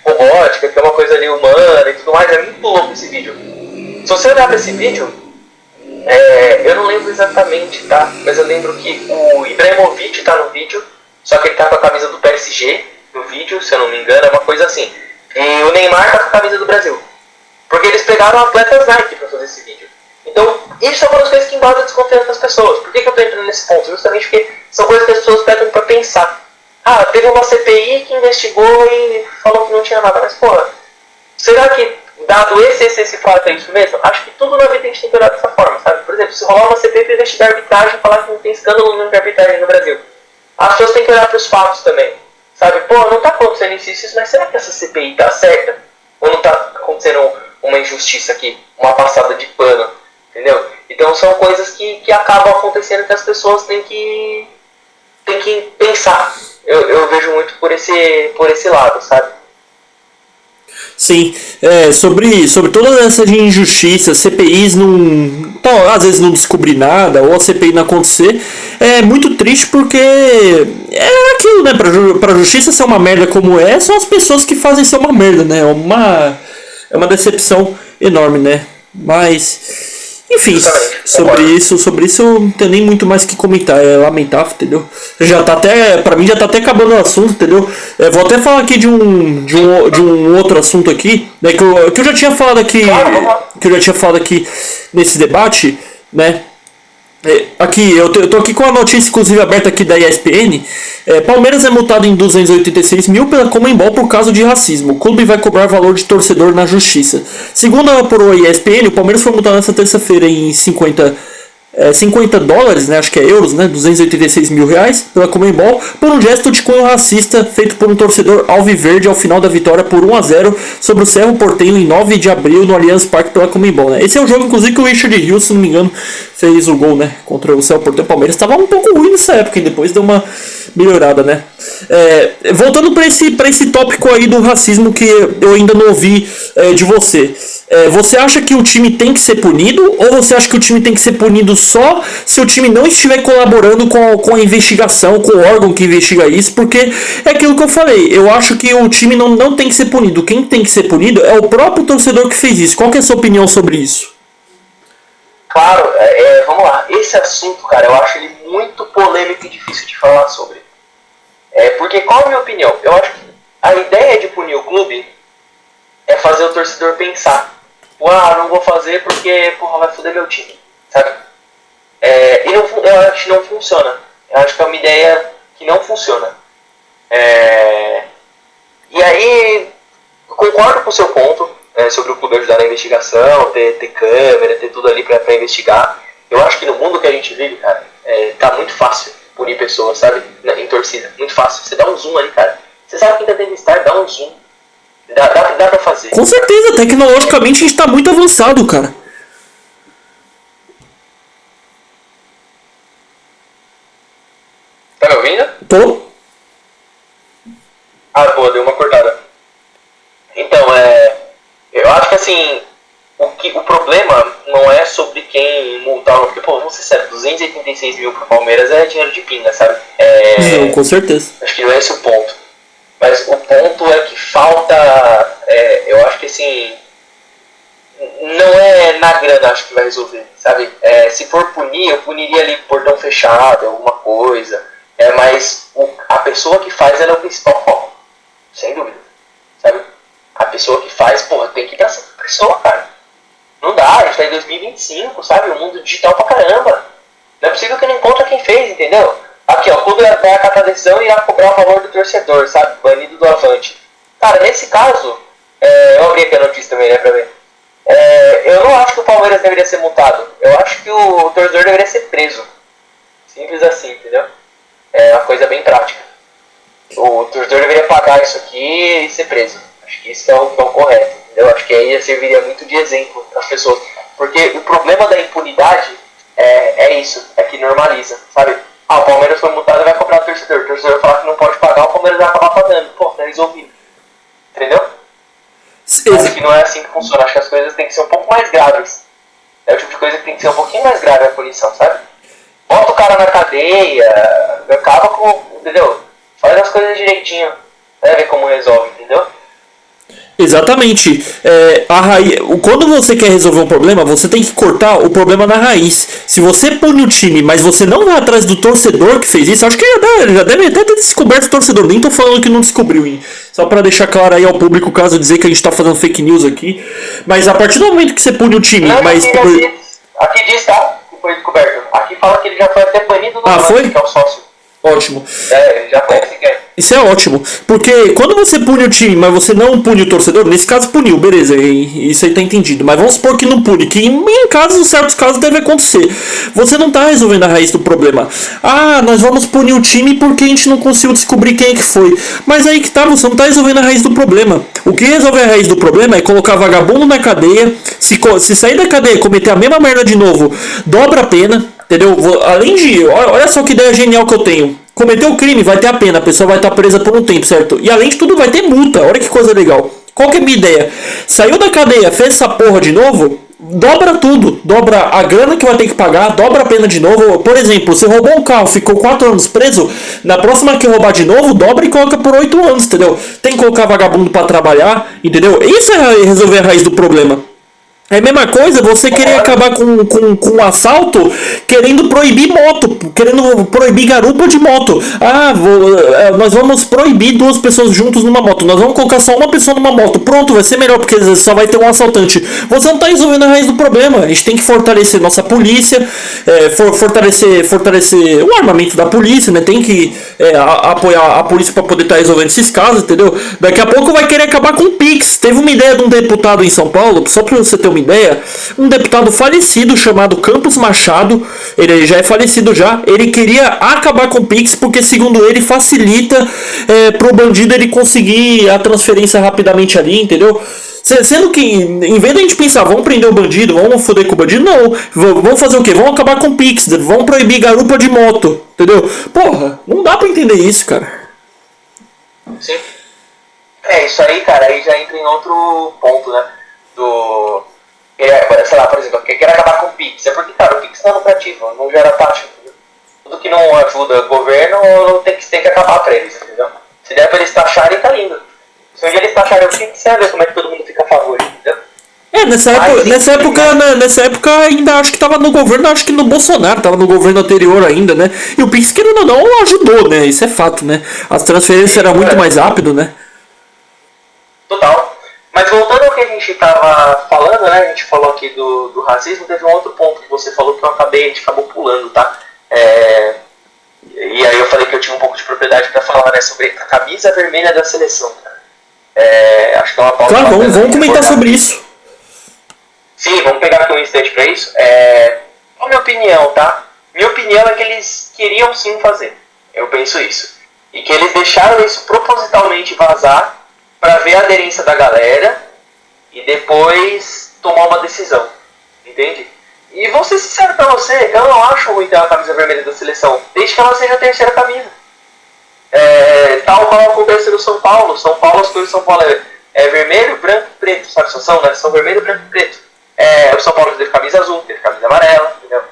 robótica, que é uma coisa ali humana e tudo mais. É muito louco esse vídeo. Se você olhar pra esse vídeo, eu não lembro exatamente, tá? Mas eu lembro que o Ibrahimovic tá no vídeo, só que ele tá com a camisa do PSG no vídeo, se eu não me engano, é uma coisa assim. E o Neymar tá com a camisa do Brasil. Porque eles pegaram atletas Nike pra fazer esse vídeo. Então, isso é uma das coisas que embasa a desconfiança das pessoas. Por que eu tô entrando nesse ponto? Justamente porque são coisas que as pessoas pegam pra pensar. Teve uma CPI que investigou e falou que não tinha nada. Mas, porra, será que, dado esse fato, é isso mesmo? Acho que tudo na vida a gente tem que olhar dessa forma, sabe? Por exemplo, se rolar uma CPI pra investigar a arbitragem e falar que não tem escândalo nenhum de arbitragem no Brasil, as pessoas têm que olhar pros fatos também. Sabe? Pô, não tá acontecendo isso, mas será que essa CPI tá certa? Ou não tá acontecendo uma injustiça aqui, uma passada de pano, entendeu? Então são coisas que acabam acontecendo que as pessoas têm que tem que pensar. Eu vejo muito por esse lado, sabe?
Sim, sobre toda essa de injustiça, CPIs não. Então, às vezes não descobrir nada, ou a CPI não acontecer, é muito triste porque é aquilo, né? Pra justiça ser uma merda como são as pessoas que fazem ser uma merda, né? É uma decepção enorme, né? Mas. Enfim, sobre isso eu não tenho nem muito mais o que comentar, é lamentável, entendeu? Já tá até, pra mim já tá até acabando o assunto, entendeu? Vou até falar aqui de um outro assunto aqui, né, que eu já tinha falado aqui nesse debate, né? Aqui, eu tô aqui com a notícia inclusive aberta aqui da ESPN. Palmeiras é multado em 286 mil pela Conmebol por caso de racismo. O clube vai cobrar valor de torcedor na justiça. Segundo a ESPN, o Palmeiras foi multado nessa terça-feira em 50 dólares, né, acho que é euros, né, 286 mil reais, pela Conmebol, por um gesto de cunho racista feito por um torcedor alviverde ao final da vitória por 1-0 sobre o Cerro Porteño em 9 de abril no Allianz Parque pela Conmebol, né. Esse é o jogo, inclusive, que o Richard Rios, se não me engano, fez o gol, né, contra o Cerro Porteño. O Palmeiras estava um pouco ruim nessa época e depois deu uma melhorada, né. Voltando para esse tópico aí do racismo que eu ainda não ouvi de você. Você acha que o time tem que ser punido ou você acha que o time tem que ser punido só se o time não estiver colaborando com a investigação, com o órgão que investiga isso? Porque é aquilo que eu falei, eu acho que o time não tem que ser punido. Quem tem que ser punido é o próprio torcedor que fez isso. Qual que é a sua opinião sobre isso?
Claro, vamos lá. Esse assunto, cara, eu acho ele muito polêmico e difícil de falar sobre. Porque qual é a minha opinião? Eu acho que a ideia de punir o clube é fazer o torcedor pensar. Não vou fazer porque, vai foder meu time, sabe? Eu acho que não funciona. Eu acho que é uma ideia que não funciona. E aí, eu concordo com o seu ponto sobre o clube ajudar na investigação, ter câmera, ter tudo ali pra investigar. Eu acho que no mundo que a gente vive, cara, tá muito fácil punir pessoas, sabe? Em torcida, muito fácil. Você dá um zoom ali, cara. Você sabe quem tá deve estar, dá um zoom. Dá pra fazer.
Com certeza, tecnologicamente a gente tá muito avançado, cara.
Tá me ouvindo?
Tô.
Boa, deu uma cortada. Então, eu acho que assim, o problema não é sobre quem multar, porque, vamos ser sérios, 286 mil pro Palmeiras é dinheiro de pinga, sabe?
Não, com certeza.
Acho que não é esse o ponto. Mas o ponto é que falta, eu acho que assim, não é na grana acho que vai resolver, sabe? Se for punir, eu puniria ali portão fechado, alguma coisa, mas a pessoa que faz ela é o principal foco, sem dúvida, sabe? A pessoa que faz, tem que dar essa pessoa, cara. Não dá, a gente tá em 2025, sabe? O mundo digital pra caramba. Não é possível que não encontre quem fez, entendeu? Aqui, ó, o clube vai acatar a decisão e irá cobrar o favor do torcedor, sabe? Banido do Avante. Cara, nesse caso, eu abri aqui a notícia também, né, pra ver. Eu não acho que o Palmeiras deveria ser multado. Eu acho que o torcedor deveria ser preso. Simples assim, entendeu? É uma coisa bem prática. O torcedor deveria pagar isso aqui e ser preso. Acho que isso é o correto, entendeu? Acho que aí serviria muito de exemplo para as pessoas. Porque o problema da impunidade é isso, é que normaliza, sabe? O Palmeiras foi multado e vai cobrar o torcedor. O torcedor falar que não pode pagar, o Palmeiras vai acabar pagando. Tá resolvido. Entendeu? Acho que não é assim que funciona. Acho que as coisas têm que ser um pouco mais graves. É o tipo de coisa que tem que ser um pouquinho mais grave a punição, sabe? Bota o cara na cadeia, acaba com... Entendeu? Faz as coisas direitinho. Vai ver como resolve, entendeu?
Exatamente. Quando você quer resolver um problema, você tem que cortar o problema na raiz. Se você pune o time, mas você não vai atrás do torcedor que fez isso, acho que já deve até ter descoberto o torcedor. Nem tô falando que não descobriu, hein? Só pra deixar claro aí ao público, caso dizer que a gente tá fazendo fake news aqui. Mas a partir do momento que você pune o time,
aqui diz, tá? Que foi descoberto. Aqui fala que ele já foi até banido do
foi?
Que é o sócio.
Ótimo.
Já conhece quem é.
Isso é ótimo, porque quando você pune o time, mas você não pune o torcedor, nesse caso puniu, beleza, isso aí tá entendido, mas vamos supor que não pune, que em certos casos deve acontecer. Você não tá resolvendo a raiz do problema. Nós vamos punir o time porque a gente não conseguiu descobrir quem é que foi. Mas aí que tá, você não tá resolvendo a raiz do problema. O que resolve a raiz do problema é colocar vagabundo na cadeia, se sair da cadeia e cometer a mesma merda de novo, dobra a pena. Entendeu? Além de... Olha só que ideia genial que eu tenho. Cometeu o crime, vai ter a pena, a pessoa vai estar presa por um tempo, certo? E além de tudo vai ter multa, olha que coisa legal. Qual que é a minha ideia? Saiu da cadeia, fez essa porra de novo, dobra tudo. Dobra a grana que vai ter que pagar, dobra a pena de novo. Por exemplo, você roubou um carro, ficou 4 anos preso, na próxima que roubar de novo, dobra e coloca por 8 anos, entendeu? Tem que colocar vagabundo pra trabalhar, entendeu? Isso é resolver a raiz do problema. É a mesma coisa você querer acabar com um assalto querendo proibir moto, querendo proibir garupa de moto. Nós vamos proibir 2 pessoas juntos numa moto, nós vamos colocar só uma pessoa numa moto. Pronto, vai ser melhor porque só vai ter um assaltante. Você não está resolvendo a raiz do problema. A gente tem que fortalecer nossa polícia, fortalecer o armamento da polícia, né? Tem que apoiar a polícia para poder estar resolvendo esses casos, entendeu? Daqui a pouco vai querer acabar com o Pix. Teve uma ideia de um deputado em São Paulo, só para você ter uma ideia, um deputado falecido chamado Campos Machado, ele já é falecido já, ele queria acabar com o Pix porque segundo ele facilita pro bandido ele conseguir a transferência rapidamente ali, entendeu? Sendo que, em vez da gente pensar, vamos prender o bandido, vamos foder com o bandido, não. Vamos fazer o quê? Vamos acabar com o Pix, vamos proibir garupa de moto, entendeu? Porra, não dá pra entender isso, cara.
Sim. Isso aí, cara, aí já entra em outro ponto, né? Sei lá, por exemplo, quer acabar com o Pix. É porque, cara, o Pix não é lucrativo, não gera taxa, entendeu? Tudo que não ajuda o governo tem que acabar pra eles, entendeu? Se der pra eles taxarem, tá lindo. Se um dia eles taxarem o Pix, você vai ver como é que todo mundo fica a favor, entendeu?
Nessa época ainda acho que tava no governo, acho que no Bolsonaro, tava no governo anterior ainda, né? E o Pix, querendo ou não, ajudou, né? Isso é fato, né? As transferências eram muito mais rápido, né?
Total. Mas voltando ao que a gente estava falando, né? A gente falou aqui do racismo, teve um outro ponto que você falou que a gente acabou pulando, tá? E aí eu falei que eu tinha um pouco de propriedade para falar, né? Sobre a camisa vermelha da seleção, cara. Acho que é uma pauta.
Claro, vamos comentar sobre isso.
Sim, vamos pegar aqui um instante para isso. Qual a minha opinião, tá? Minha opinião é que eles queriam sim fazer. Eu penso isso. E que eles deixaram isso propositalmente vazar para ver a aderência da galera e depois tomar uma decisão, entende? E vou ser sincero pra você, eu não acho ruim ter uma camisa vermelha da seleção, desde que ela seja a terceira camisa. Tal qual acontece no São Paulo. As cores do São Paulo é vermelho, branco e preto, sabe? São vermelho, branco e preto. O São Paulo teve camisa azul, teve camisa amarela, entendeu?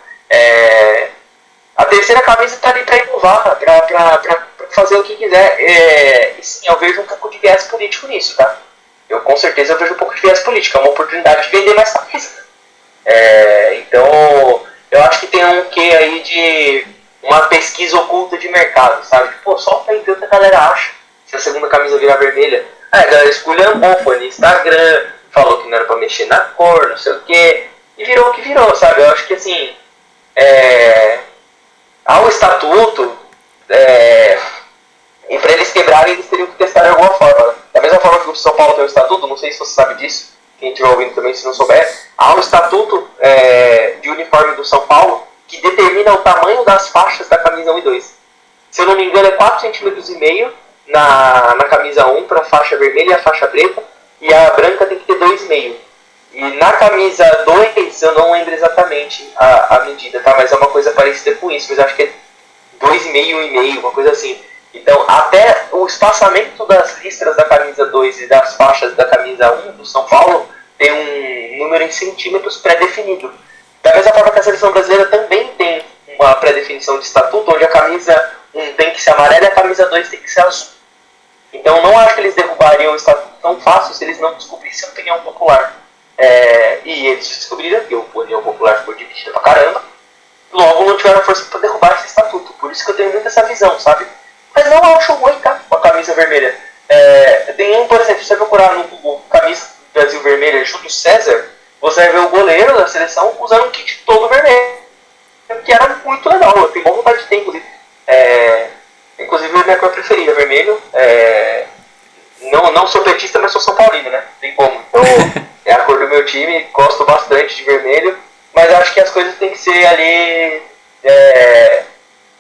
A terceira camisa tá ali pra inovar, pra fazer o que quiser. E sim, eu vejo um pouco de viés político nisso, tá? Com certeza eu vejo um pouco de viés político. É uma oportunidade de vender mais camisa. Então, eu acho que tem um quê aí de uma pesquisa oculta de mercado, sabe? Pô, só pra ver o que a galera acha. Se a segunda camisa virar vermelha. A galera esculhambou, foi no Instagram, falou que não era pra mexer na cor, não sei o quê. E virou o que virou, sabe? Eu acho que assim, ao estatuto, e para eles quebrarem, eles teriam que testar de alguma forma. Né? Da mesma forma que o São Paulo tem o estatuto, não sei se você sabe disso, quem estiver ouvindo também, se não souber, há um estatuto de uniforme do São Paulo que determina o tamanho das faixas da camisa 1 e 2. Se eu não me engano, é 4,5 cm na camisa 1 para a faixa vermelha e a faixa preta, e a branca tem que ter 2,5. E na camisa 2, eu não lembro exatamente a medida, tá? Mas é uma coisa parecida com isso, mas acho que é 2,5, 1,5, uma coisa assim. Então, até o espaçamento das listras da camisa 2 e das faixas da camisa 1 do São Paulo tem um número em centímetros pré-definido. Da mesma forma que a seleção brasileira também tem uma pré-definição de estatuto, onde a camisa 1 tem que ser amarela e a camisa 2 tem que ser azul. Então, não acho que eles derrubariam o estatuto tão fácil se eles não descobrissem a opinião popular. E eles descobriram que a opinião popular ficou dividida pra caramba, logo não tiveram força para derrubar esse estatuto. Por isso que eu tenho muito essa visão, sabe? Mas não acho ruim, tá? Com a camisa vermelha. Tem por exemplo, se você procurar no Google camisa Brasil vermelha Júlio César, você vai ver o goleiro da seleção usando um kit todo vermelho, que era muito legal. Eu tenho boa vontade de ter, inclusive. Inclusive, a minha cor preferida, vermelho. Não sou petista, mas sou São Paulino, né? Tem como. Então, é a cor do meu time, gosto bastante de vermelho, mas acho que as coisas têm que ser ali.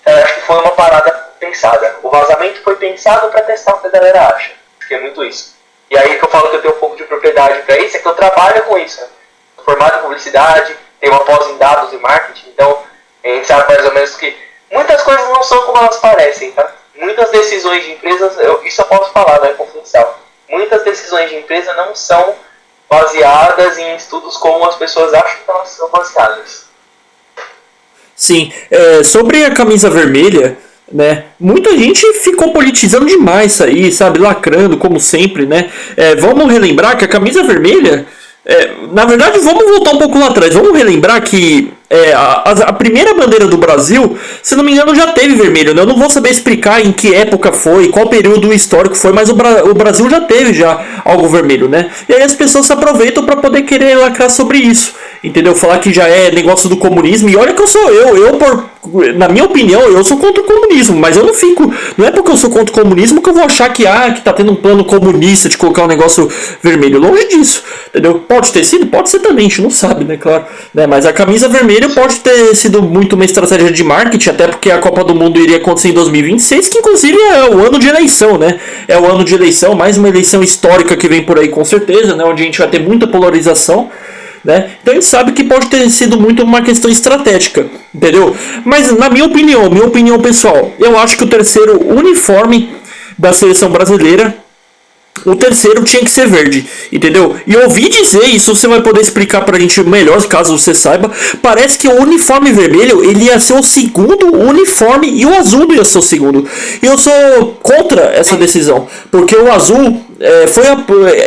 Acho que foi uma parada pensada. O vazamento foi pensado para testar o que a galera acha. Acho que é muito isso. E aí que eu falo que eu tenho um pouco de propriedade para isso, é que eu trabalho com isso. Né? Sou formado em publicidade, tenho uma pós em dados e marketing, então a gente sabe mais ou menos que Muitas coisas não são como elas parecem, tá? Muitas decisões de empresas, isso eu posso falar, não é confidencial. Muitas decisões de empresa não são baseadas em estudos como as pessoas acham que elas são baseadas.
Sim, sobre a camisa vermelha, né? Muita gente ficou politizando demais isso aí, sabe? Lacrando, como sempre, né? Vamos relembrar que a camisa vermelha. Na verdade, vamos voltar um pouco lá atrás. Vamos relembrar que a primeira bandeira do Brasil, se não me engano, já teve vermelho, né? Eu não vou saber explicar em que época foi, qual período histórico foi, mas o Brasil já teve já algo vermelho, né? E aí as pessoas se aproveitam para poder querer lacrar sobre isso, entendeu? Falar que já é negócio do comunismo. E olha que eu sou na minha opinião, eu sou contra o comunismo, mas eu não fico. Não é porque eu sou contra o comunismo que eu vou achar que tá tendo um plano comunista de colocar um negócio vermelho. Longe disso, entendeu? Pode ter sido, pode ser também, a gente não sabe, né? Claro. Né? Mas a camisa vermelha pode ter sido muito uma estratégia de marketing, até porque a Copa do Mundo iria acontecer em 2026, que inclusive é o ano de eleição, né? É o ano de eleição, mais uma eleição histórica que vem por aí com certeza, né? Onde a gente vai ter muita polarização. Né? Então a gente sabe que pode ter sido muito uma questão estratégica, entendeu? Mas na minha opinião pessoal, eu acho que o terceiro uniforme da seleção brasileira, o terceiro tinha que ser verde, entendeu? E eu ouvi dizer, isso você vai poder explicar pra gente melhor, caso você saiba, parece que o uniforme vermelho, ele ia ser o segundo uniforme e o azul ia ser o segundo. E eu sou contra essa decisão, porque o azul foi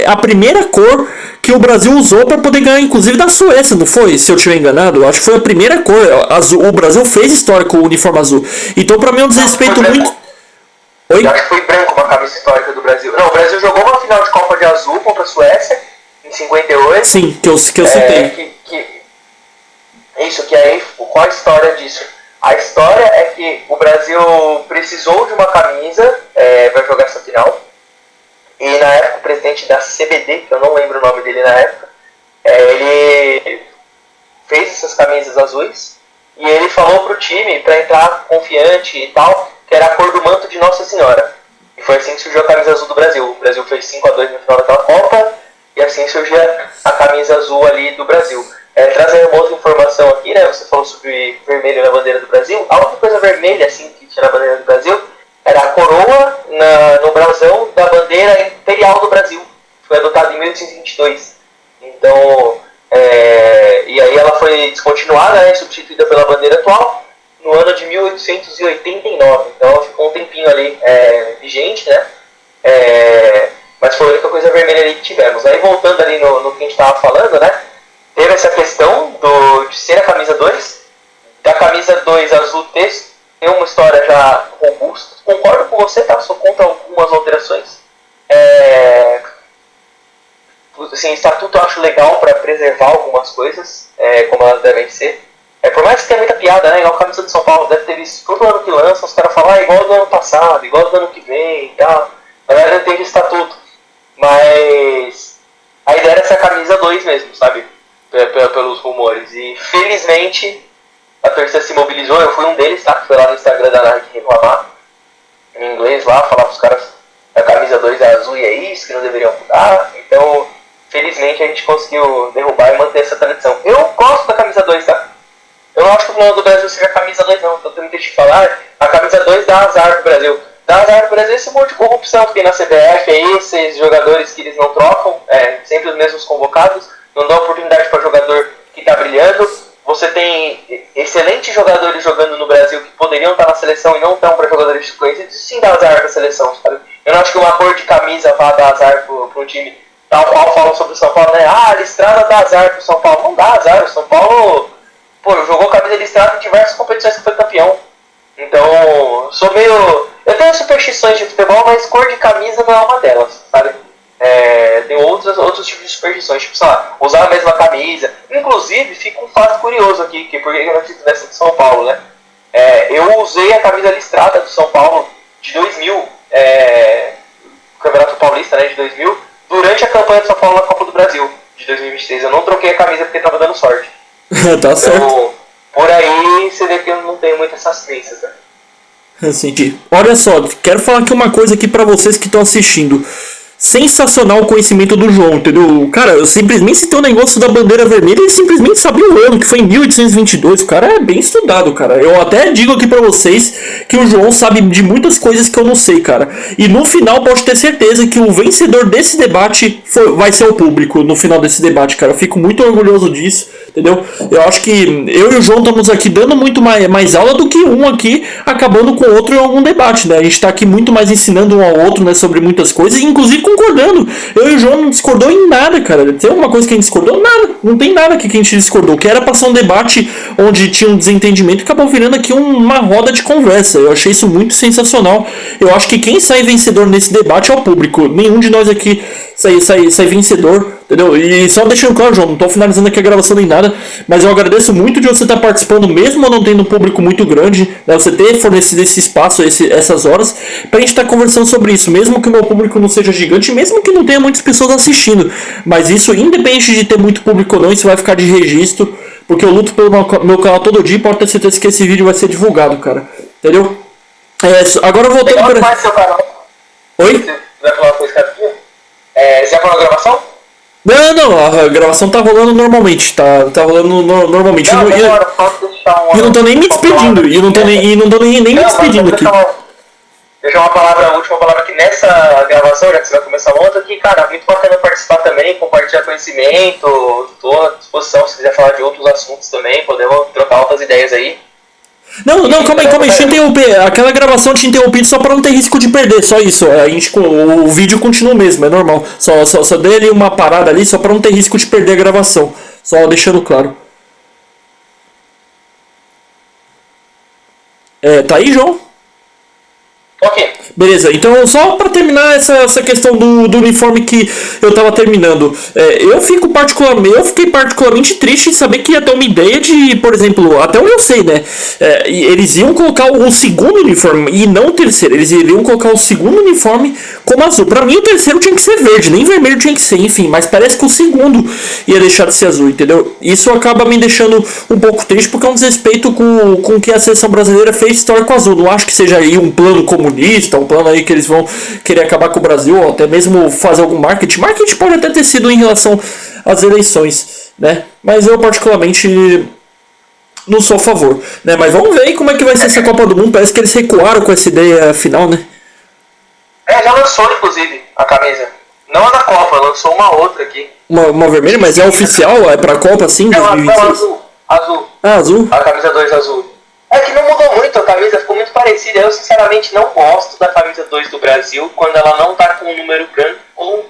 a primeira cor que o Brasil usou para poder ganhar, inclusive da Suécia, não foi? Se eu estiver enganado, acho que foi a primeira cor azul. O Brasil fez história com o uniforme azul. Então, para mim, é um desrespeito muito.
Oi? Eu acho que foi branco uma camisa histórica do Brasil. Não, o Brasil jogou uma final de Copa de azul contra a Suécia em 58.
Sim, que eu citei.
Isso, que aí, qual a história disso? A história é que o Brasil precisou de uma camisa para jogar essa final. E na época o presidente da CBD, que eu não lembro o nome dele na época, ele fez essas camisas azuis e ele falou pro time para entrar confiante e tal, que era a cor do manto de Nossa Senhora. E foi assim que surgiu a camisa azul do Brasil. O Brasil fez 5-2 no final daquela Copa e assim surgia a camisa azul ali do Brasil. Trazendo uma outra informação aqui, né? Você falou sobre vermelho na bandeira do Brasil. A outra coisa vermelha assim que tinha na bandeira do Brasil era a coroa no brasão da bandeira imperial do Brasil. Foi adotada em 1822. Então, e aí ela foi descontinuada, né, substituída pela bandeira atual no ano de 1889. Então ela ficou um tempinho ali vigente, né? Mas foi a única coisa vermelha ali que tivemos. Aí voltando ali no que a gente estava falando, né? Teve essa questão de ser a camisa 2. Da camisa 2 azul texto, tem uma história já robusta. Concordo com você, tá? Sou contra algumas alterações. Assim, estatuto eu acho legal para preservar algumas coisas, como elas devem ser. Por mais que tenha muita piada, né? Igual a camisa de São Paulo, deve ter visto todo ano que lança, os caras falam igual do ano passado, igual do ano que vem e tal. A galera não entende estatuto. Mas a ideia era essa camisa 2 mesmo, sabe? Pelos rumores. E felizmente a torcida se mobilizou, eu fui um deles, tá? Foi lá no Instagram da Nike reclamar em inglês lá, falar pros caras a camisa 2 é azul e é isso, que não deveriam mudar. Então, felizmente a gente conseguiu derrubar e manter essa tradição. Eu gosto da camisa 2, tá? Eu não acho que o plano do Brasil seja a camisa 2 não, eu tenho que te falar, a camisa 2 dá azar pro Brasil. Dá azar pro Brasil esse monte de corrupção que tem na CBF, esses jogadores que eles não trocam, sempre os mesmos convocados, não dão oportunidade para jogador que tá brilhando. Você tem excelentes jogadores jogando no Brasil que poderiam estar na seleção e não estão para jogadores suplentes. Isso sim dá azar pra seleção, sabe? Eu não acho que uma cor de camisa vá dar azar pro time. Tal qual falam sobre o São Paulo, né? A listrada dá azar pro São Paulo. Não dá azar, o São Paulo jogou camisa listrada em diversas competições que foi campeão. Então, eu tenho superstições de futebol, mas cor de camisa não é uma delas, sabe? Tem outros tipos de superstições, tipo, sei lá, usar a mesma camisa. Inclusive, fica um fato curioso aqui, que por que eu não acredito nessa de São Paulo, né? Eu usei a camisa listrada do São Paulo de 2000, o Campeonato Paulista, né, de 2000, durante a campanha do São Paulo na Copa do Brasil, de 2023. Eu não troquei a camisa porque tava dando sorte.
Tá certo.
Então, por aí, você vê que eu não tenho muito essas crenças, né?
Senti. Olha só, quero falar aqui uma coisa aqui pra vocês que estão assistindo. sensacional o conhecimento do João, entendeu? Cara, eu simplesmente citei o negócio da bandeira vermelha e simplesmente sabia o ano, que foi em 1822. O cara é bem estudado, cara. Eu até digo aqui pra vocês que o João sabe de muitas coisas que eu não sei, cara. E no final pode ter certeza que o vencedor desse debate vai ser o público no final desse debate, cara. Eu fico muito orgulhoso disso, entendeu? Eu acho que eu e o João estamos aqui dando muito mais aula do que um aqui acabando com o outro em algum debate, né? A gente tá aqui muito mais ensinando um ao outro, né, sobre muitas coisas, inclusive concordando. Eu e o João não discordou em nada, cara. Tem alguma coisa que a gente discordou? Nada. Não tem nada aqui que a gente discordou. Que era pra ser um debate onde tinha um desentendimento e acabou virando aqui uma roda de conversa. Eu achei isso muito sensacional. Eu acho que quem sai vencedor nesse debate é o público. Nenhum de nós aqui sai vencedor, entendeu? E só deixando claro, João, não tô finalizando aqui a gravação nem nada, mas eu agradeço muito de você estar participando, mesmo não tendo um público muito grande, né? Você ter fornecido esse espaço, essas horas, pra gente estar conversando sobre isso, mesmo que o meu público não seja gigante, mesmo que não tenha muitas pessoas assistindo. Mas isso, independente de ter muito público ou não, isso vai ficar de registro, porque eu luto pelo meu canal todo dia e pode ter certeza que esse vídeo vai ser divulgado, cara. Entendeu? Agora voltando
para... seu canal.
Oi?
Você vai falar uma coisa que você já falou a gravação?
Não, a gravação tá rolando normalmente, tá rolando normalmente.
Não,
eu não tô nem me despedindo, e não tô nem me despedindo aqui.
Deixar uma última palavra aqui nessa gravação, já que você vai começar outra, que, cara, muito bacana participar também, compartilhar conhecimento, tô à disposição se quiser falar de outros assuntos também, podemos trocar outras ideias aí.
Não, calma aí, deixa eu interromper. Aquela gravação te interrompi só pra não ter risco de perder, só isso. O vídeo continua mesmo, é normal. Só dei ali uma parada ali, só pra não ter risco de perder a gravação. Só deixando claro. Tá aí, João?
Ok.
Beleza, então só para terminar essa questão do uniforme que eu tava terminando, eu fiquei particularmente triste de saber que ia ter uma ideia de, por exemplo, até onde eu sei, né, eles iam colocar o segundo uniforme e não o terceiro, eles iriam colocar o segundo uniforme como azul. Pra mim o terceiro tinha que ser verde, nem vermelho tinha que ser, enfim, mas parece que o segundo ia deixar de ser azul, entendeu? Isso acaba me deixando um pouco triste porque é um desrespeito com o que a seleção brasileira fez histórico azul. Não acho que seja aí um plano comunista, um plano aí que eles vão querer acabar com o Brasil, ou até mesmo fazer algum marketing. Marketing pode até ter sido em relação às eleições, né? Mas eu particularmente não sou a favor, né? Mas vamos ver aí como é que vai ser essa Copa do Mundo. Parece que eles recuaram com essa ideia final, né?
Já lançou inclusive a camisa. Não a da Copa, lançou uma outra aqui.
Uma vermelha, mas é oficial? É pra Copa assim?
Não, azul.
Ah, azul?
A camisa 2 azul. É que não mudou muito, a camisa ficou muito parecida. Eu sinceramente não gosto da camisa 2 do Brasil quando ela não tá com o número branco.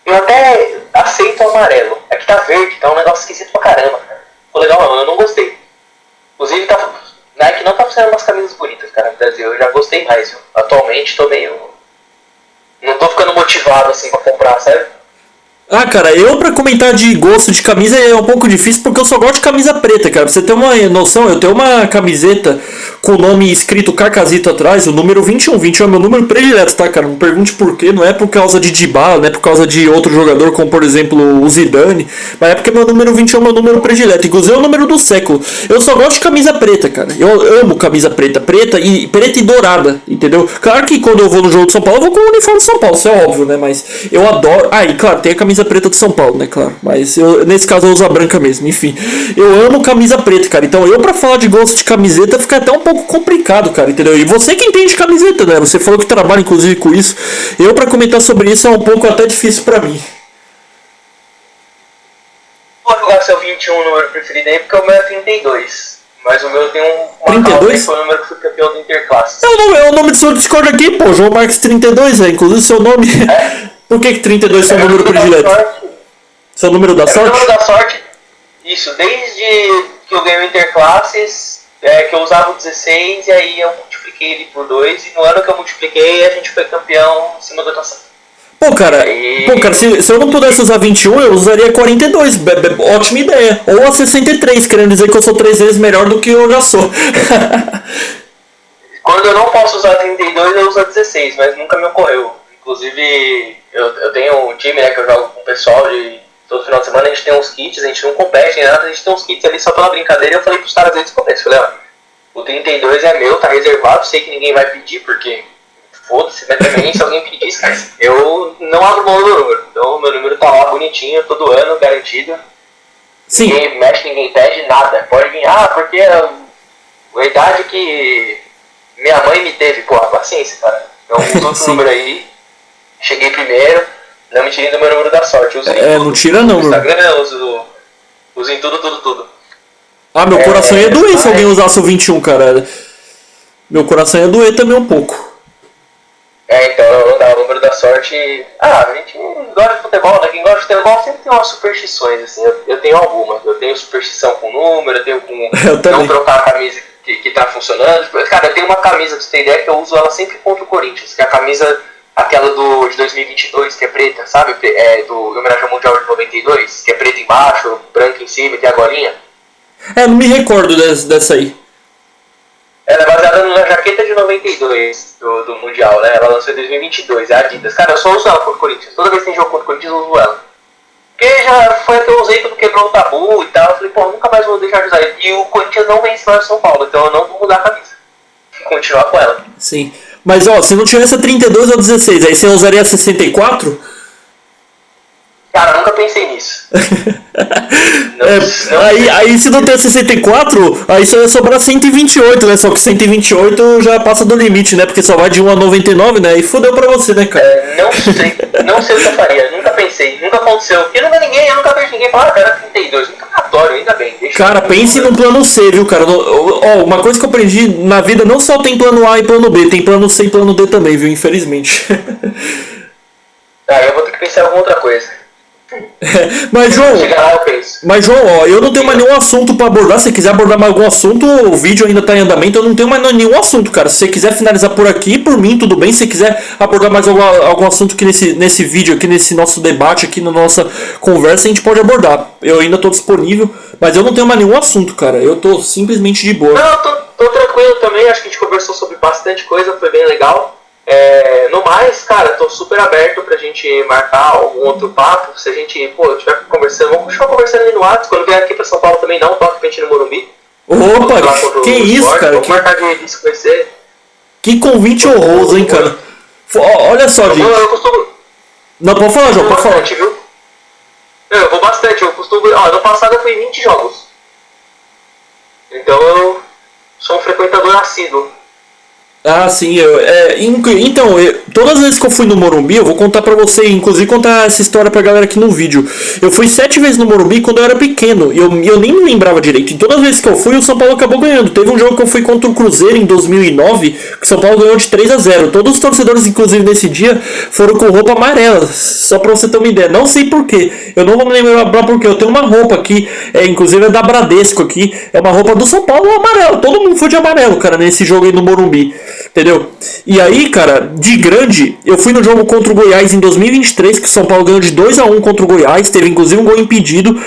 Eu até aceito o amarelo. É que tá verde, tá um negócio esquisito pra caramba, cara. Ficou legal não, eu não gostei. Inclusive, Nike não tá fazendo umas camisas bonitas, cara, no Brasil. Eu já gostei mais, viu? Atualmente tô meio... Não tô ficando motivado assim pra comprar, sabe?
Ah, cara, eu pra comentar de gosto de camisa é um pouco difícil porque eu só gosto de camisa preta, cara. Pra você ter uma noção, eu tenho uma camiseta com o nome escrito Cacazito atrás, o número 21. 21 é meu número predileto, tá, cara? Não pergunte por quê, não é por causa de Dybala, não é por causa de outro jogador como, por exemplo, o Zidane, mas é porque meu número 21 é meu número predileto, inclusive é o número do século. Eu só gosto de camisa preta, cara. Eu amo camisa preta e dourada, entendeu? Claro que quando eu vou no jogo de São Paulo, eu vou com o uniforme de São Paulo, isso é óbvio, né? Mas eu adoro... Ah, e claro, tem a camisa preta de São Paulo, né, claro, mas nesse caso eu uso a branca mesmo, enfim, eu amo camisa preta, cara, então eu pra falar de gosto de camiseta fica até um pouco complicado, cara, entendeu? E você que entende camiseta, né, você falou que trabalha inclusive com isso, eu pra comentar sobre isso é um pouco até difícil pra mim.
Vou jogar seu 21 número preferido aí, porque o meu é 32. Mas o meu tem uma
32?
Foi o número que foi campeão do Interclasse.
É o nome do seu Discord aqui, pô, João Marques 32, inclusive seu nome. Por que 32 é seu número predileto? Seu número da sorte?
O número da sorte, isso, desde que eu ganhei o Interclasses, que eu usava o 16, e aí eu multipliquei ele por 2, e no ano que eu multipliquei, a gente foi campeão em cima do Taça.
Pô, cara, se eu não pudesse usar 21, eu usaria 42, ótima ideia. Ou a 63, querendo dizer que eu sou 3 vezes melhor do que eu já sou.
Quando eu não posso usar 32, eu uso a 16, mas nunca me ocorreu. Inclusive, eu tenho um time, né, que eu jogo com o pessoal de todo final de semana, a gente tem uns kits, a gente não compete nem nada, a gente tem uns kits ali só pela brincadeira, e eu falei pros caras antes do começo, falei, ó, o 32 é meu, tá reservado, sei que ninguém vai pedir, porque foda-se, mas também se alguém pedir, esquece. Eu não abro mão do meu número. Então meu número tá lá bonitinho, todo ano, garantido.
Sim.
Ninguém mexe, ninguém pede nada. Pode vir, porque a idade que minha mãe me teve, porra, paciência, cara. Então uso outro número aí, cheguei primeiro, não me tirem do meu número da sorte. Uso
tudo, não tira não,
no Instagram, uso em tudo.
Ah, meu coração ia doer se alguém usasse o 21, cara. Meu coração ia doer também um pouco.
Então eu dava o número da sorte. A gente gosta de futebol, né? Quem gosta de futebol sempre tem umas superstições, assim. Eu tenho algumas. Eu tenho superstição com número, eu tenho com não trocar a camisa que tá funcionando. Cara, eu tenho uma camisa, pra você ter ideia, que eu uso ela sempre contra o Corinthians, que é a camisa, aquela de 2022, que é preta, sabe? Do homenagem ao Mundial de 92, que é preta embaixo, branca em cima e tem a golinha.
Não me recordo dessa aí.
Ela é baseada na jaqueta de 92 do Mundial, né? Ela lançou em 2022, é a Adidas. Cara, eu só uso ela contra o Corinthians. Toda vez que tem jogo contra o Corinthians, eu uso ela. Porque já foi a que eu usei, tudo quebrou o tabu e tal. Eu falei, nunca mais vou deixar de usar. E o Corinthians não vence mais São Paulo, então eu não vou mudar a camisa. Vou continuar com ela.
Sim. Mas, se não tivesse a 32 ou 16, aí você usaria a 64?
Cara, nunca pensei nisso.
Aí se não tem 64, aí só ia sobrar 128, né? Só que 128 já passa do limite, né? Porque só vai de 1 a 99, né? E fodeu pra você, né, cara?
Não sei o que eu faria, nunca pensei, nunca aconteceu. Porque eu nunca vejo ninguém falar, cara, 32, nunca aleatório, ainda bem.
Cara, pense num plano C, viu, cara? Uma coisa que eu aprendi na vida, não só tem plano A e plano B, tem plano C e plano D também, viu? Infelizmente.
Eu vou ter que pensar em alguma outra coisa.
Mas João, eu não tenho mais nenhum assunto pra abordar. Se você quiser abordar mais algum assunto, o vídeo ainda tá em andamento. Eu não tenho mais nenhum assunto, cara. Se você quiser finalizar por aqui, por mim, tudo bem. Se você quiser abordar mais algum assunto aqui nesse vídeo, aqui nesse nosso debate, aqui na nossa conversa, a gente pode abordar. Eu ainda tô disponível, mas eu não tenho mais nenhum assunto, cara. Eu tô simplesmente de boa.
Não, tô tranquilo também. Acho que a gente conversou sobre bastante coisa, foi bem legal. No mais, cara, tô super aberto pra gente marcar algum outro papo. Se a gente, estiver conversando, vamos continuar conversando ali no WhatsApp. Quando vier aqui pra São Paulo também, dá um toque pra gente no Morumbi.
Opa, que isso, cara?
Vamos marcar de se conhecer.
Que convite honroso, hein, cara? Olha só, gente.
Eu costumo...
Não, pode falar, João, pode falar.
Viu? Eu vou bastante, eu costumo... no passado eu fui em 20 jogos. Então eu sou um frequentador assíduo.
Ah, sim, todas as vezes que eu fui no Morumbi, eu vou contar pra você, inclusive contar essa história pra galera aqui no vídeo. Eu fui 7 vezes no Morumbi quando eu era pequeno, e eu nem me lembrava direito. E todas as vezes que eu fui, o São Paulo acabou ganhando. Teve um jogo que eu fui contra o Cruzeiro em 2009, que o São Paulo ganhou de 3-0. Todos os torcedores, inclusive nesse dia, foram com roupa amarela, só pra você ter uma ideia. Não sei porquê, eu não vou me lembrar porquê. Eu tenho uma roupa aqui, inclusive é da Bradesco aqui, é uma roupa do São Paulo amarelo. Todo mundo foi de amarelo, cara, nesse jogo aí no Morumbi. Entendeu? E aí, cara, de grande, eu fui no jogo contra o Goiás em 2023, que o São Paulo ganhou de 2-1 contra o Goiás, teve inclusive um gol impedido.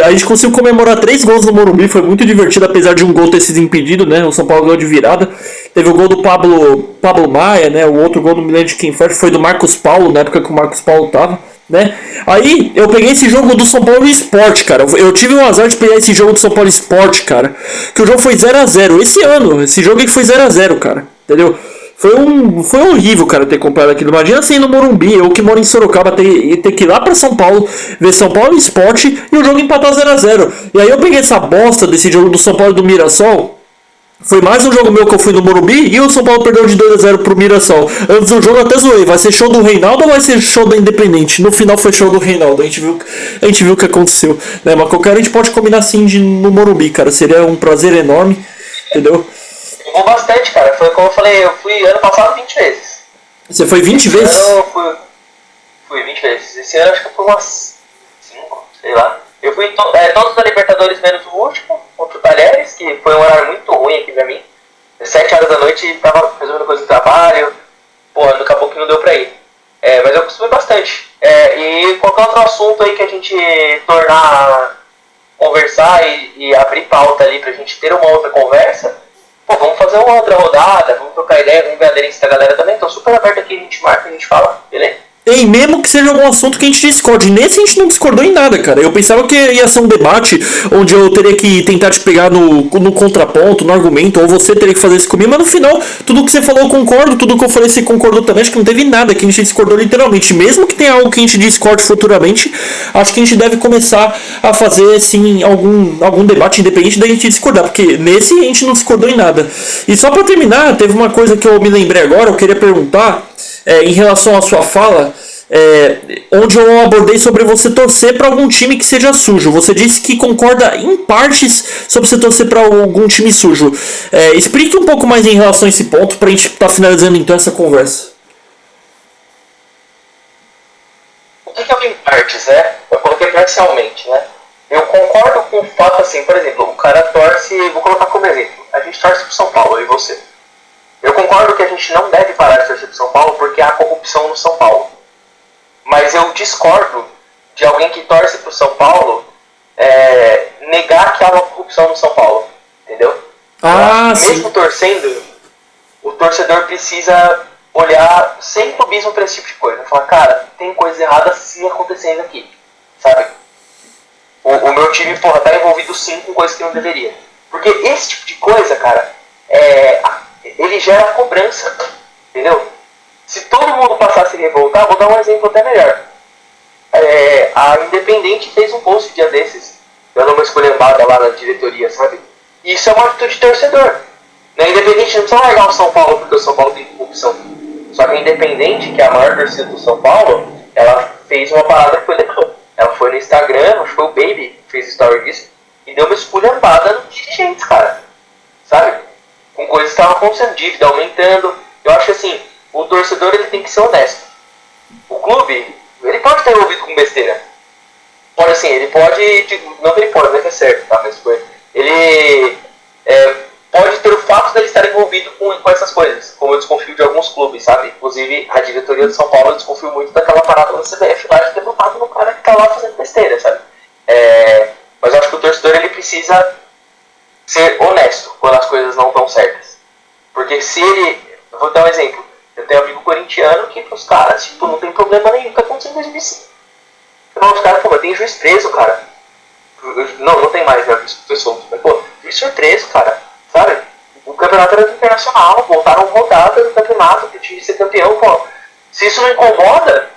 A gente conseguiu comemorar 3 gols no Morumbi, foi muito divertido, apesar de um gol ter sido impedido, né? O São Paulo ganhou de virada. Teve o gol do Pablo Maia, né? O outro gol, não me lembro de quem foi do Marcos Paulo, na época que o Marcos Paulo tava, né? Aí eu peguei esse jogo do São Paulo Sport, cara. Eu tive o azar de pegar esse jogo do São Paulo Sport, cara, que o jogo foi 0-0 esse ano. Esse jogo aqui foi 0-0, cara. Entendeu? Foi horrível, cara, ter comprado aquilo. Imagina assim no Morumbi, eu que moro em Sorocaba, ter que ir lá pra São Paulo, ver São Paulo Sport e o jogo empatar 0-0. E aí eu peguei essa bosta desse jogo do São Paulo e do Mirassol. Foi mais um jogo meu que eu fui no Morumbi e o São Paulo perdeu de 2-0 pro Mirassol. Antes do jogo eu até zoei, vai ser show do Reinaldo ou vai ser show da Independente? No final foi show do Reinaldo, a gente viu o que aconteceu, né? Mas qualquer a gente pode combinar assim no Morumbi, cara, seria um prazer enorme, entendeu?
Eu vou bastante, cara, foi como eu falei, eu fui ano passado 20 vezes.
Você foi 20 vezes?
Esse ano eu fui 20 vezes, esse ano acho que eu fui umas 5, sei lá. Eu fui todos da Libertadores menos o último, contra o Talheres, que foi um horário muito ruim aqui pra mim. 7 horas da noite, tava resolvendo coisa do trabalho, acabou que não deu pra ir. Mas eu costumo ir bastante. E qualquer outro assunto aí que a gente tornar, conversar e abrir pauta ali pra gente ter uma outra conversa, vamos fazer uma outra rodada, vamos trocar ideia, vamos ver a aderência da galera também. Tô super aberto aqui, a gente marca, a gente fala, beleza?
E mesmo que seja algum assunto que a gente discorde. Nesse a gente não discordou em nada, cara. Eu pensava que ia ser um debate onde eu teria que tentar te pegar no contraponto, no argumento, ou você teria que fazer isso comigo, mas no final, tudo que você falou eu concordo, tudo que eu falei você concordou também. Acho que não teve nada que a gente discordou literalmente. Mesmo que tenha algo que a gente discorde futuramente, acho que a gente deve começar a fazer, assim, algum debate independente da gente discordar, porque nesse a gente não discordou em nada. E só pra terminar, teve uma coisa que eu me lembrei agora, eu queria perguntar. Em relação à sua fala, onde eu abordei sobre você torcer para algum time que seja sujo. Você disse que concorda em partes sobre você torcer para algum time sujo. Explique um pouco mais em relação a esse ponto para a gente estar finalizando então essa conversa.
O que é o em partes, né? Eu coloquei parcialmente, né? Eu concordo com o fato assim, por exemplo, o cara torce, vou colocar como exemplo, a gente torce pro São Paulo, eu e você. Eu concordo que a gente não deve parar de torcer pro São Paulo porque há corrupção no São Paulo. Mas eu discordo de alguém que torce pro São Paulo negar que há uma corrupção no São Paulo. Entendeu? Mesmo torcendo, o torcedor precisa olhar sem clubismo para esse tipo de coisa. Falar, cara, tem coisa errada sim acontecendo aqui. Sabe? O meu time, porra, tá envolvido sim com coisas que não deveria. Porque esse tipo de coisa, cara, ele gera cobrança, entendeu? Se todo mundo passasse a se revoltar, vou dar um exemplo até melhor. A Independente fez um post dia desses, dando uma esculhambada lá na diretoria, sabe? E isso é uma atitude de torcedor. Na Independente não precisa largar o São Paulo porque o São Paulo tem corrupção. Só que a Independente, que é a maior torcida do São Paulo, ela fez uma parada que foi legal. Ela foi no Instagram, acho que foi o Baby que fez story disso, e deu uma esculhambada nos dirigentes, cara. Sabe? Com coisas que estavam acontecendo, dívida aumentando. Eu acho que assim, o torcedor ele tem que ser honesto. O clube, ele pode estar envolvido com besteira. Pode assim, ele pode, não que ele pode, não é que é certo, tá? Mas ele pode ter o fato de ele estar envolvido com essas coisas, como eu desconfio de alguns clubes, sabe? Inclusive, a diretoria do São Paulo desconfio muito daquela parada da CBF lá de ter votado no cara que tá lá fazendo besteira, sabe? Mas eu acho que o torcedor ele precisa ser honesto quando as coisas não estão certas. Porque se ele... Eu vou dar um exemplo. Eu tenho um amigo corintiano que pros caras, tipo, não tem problema nenhum que aconteceu em 2005. Então os caras, pô, mas tem juiz preso, cara. Não tem mais, né? O juiz foi solto. Mas, pô, juiz foi preso, cara. Sabe? O campeonato era internacional, voltaram rodada do campeonato pro time ser campeão, pô. Se isso não incomoda,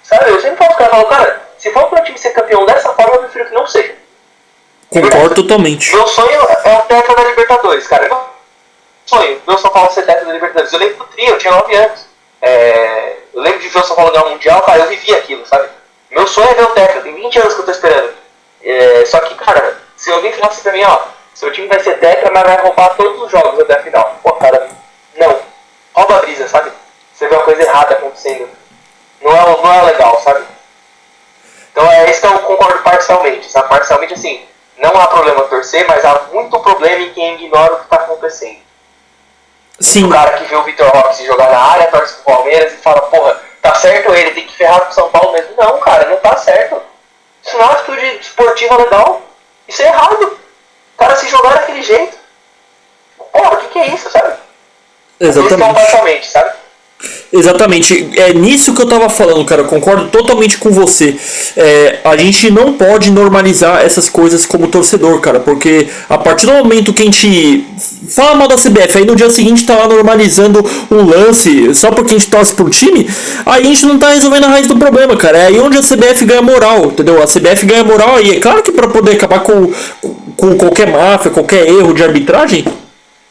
sabe? Eu sempre falo pros caras, cara, se for pro time ser campeão dessa forma, eu prefiro que não seja.
Concordo totalmente.
Meu sonho é o tetra da Libertadores, cara. Meu sonho, ver o São Paulo ser tetra da Libertadores. Eu lembro do trio, eu tinha 9 anos. Eu lembro de ver o São Paulo ganhar um Mundial, cara, eu vivi aquilo, sabe? Meu sonho é ver o tetra, tem 20 anos que eu tô esperando. Só que, cara, se alguém falasse pra mim, ó, seu time vai ser tetra, mas vai roubar todos os jogos até a final. Pô, cara, não. Rouba a brisa, sabe? Você vê uma coisa errada acontecendo. Não é legal, sabe? Então é isso que eu concordo parcialmente, sabe? Parcialmente, assim, não há problema torcer, mas há muito problema em quem ignora o que está acontecendo.
Sim.
O cara que vê o Vitor Roque se jogar na área, torce pro Palmeiras e fala, porra, tá certo ele, tem que ferrar com o São Paulo mesmo. Não, cara, não tá certo. Isso não é uma atitude esportiva legal. Isso é errado. O cara se jogar daquele jeito. Porra, o que é isso, sabe?
Exatamente.
Isso é parcialmente, sabe?
Exatamente, é nisso que eu tava falando, cara, eu concordo totalmente com você. A gente não pode normalizar essas coisas como torcedor, cara, porque a partir do momento que a gente fala mal da CBF, aí no dia seguinte tá lá normalizando um lance só porque a gente torce pro time, aí a gente não tá resolvendo a raiz do problema, cara. É aí onde a CBF ganha moral, entendeu? A CBF ganha moral e é claro que pra poder acabar com qualquer máfia, qualquer erro de arbitragem,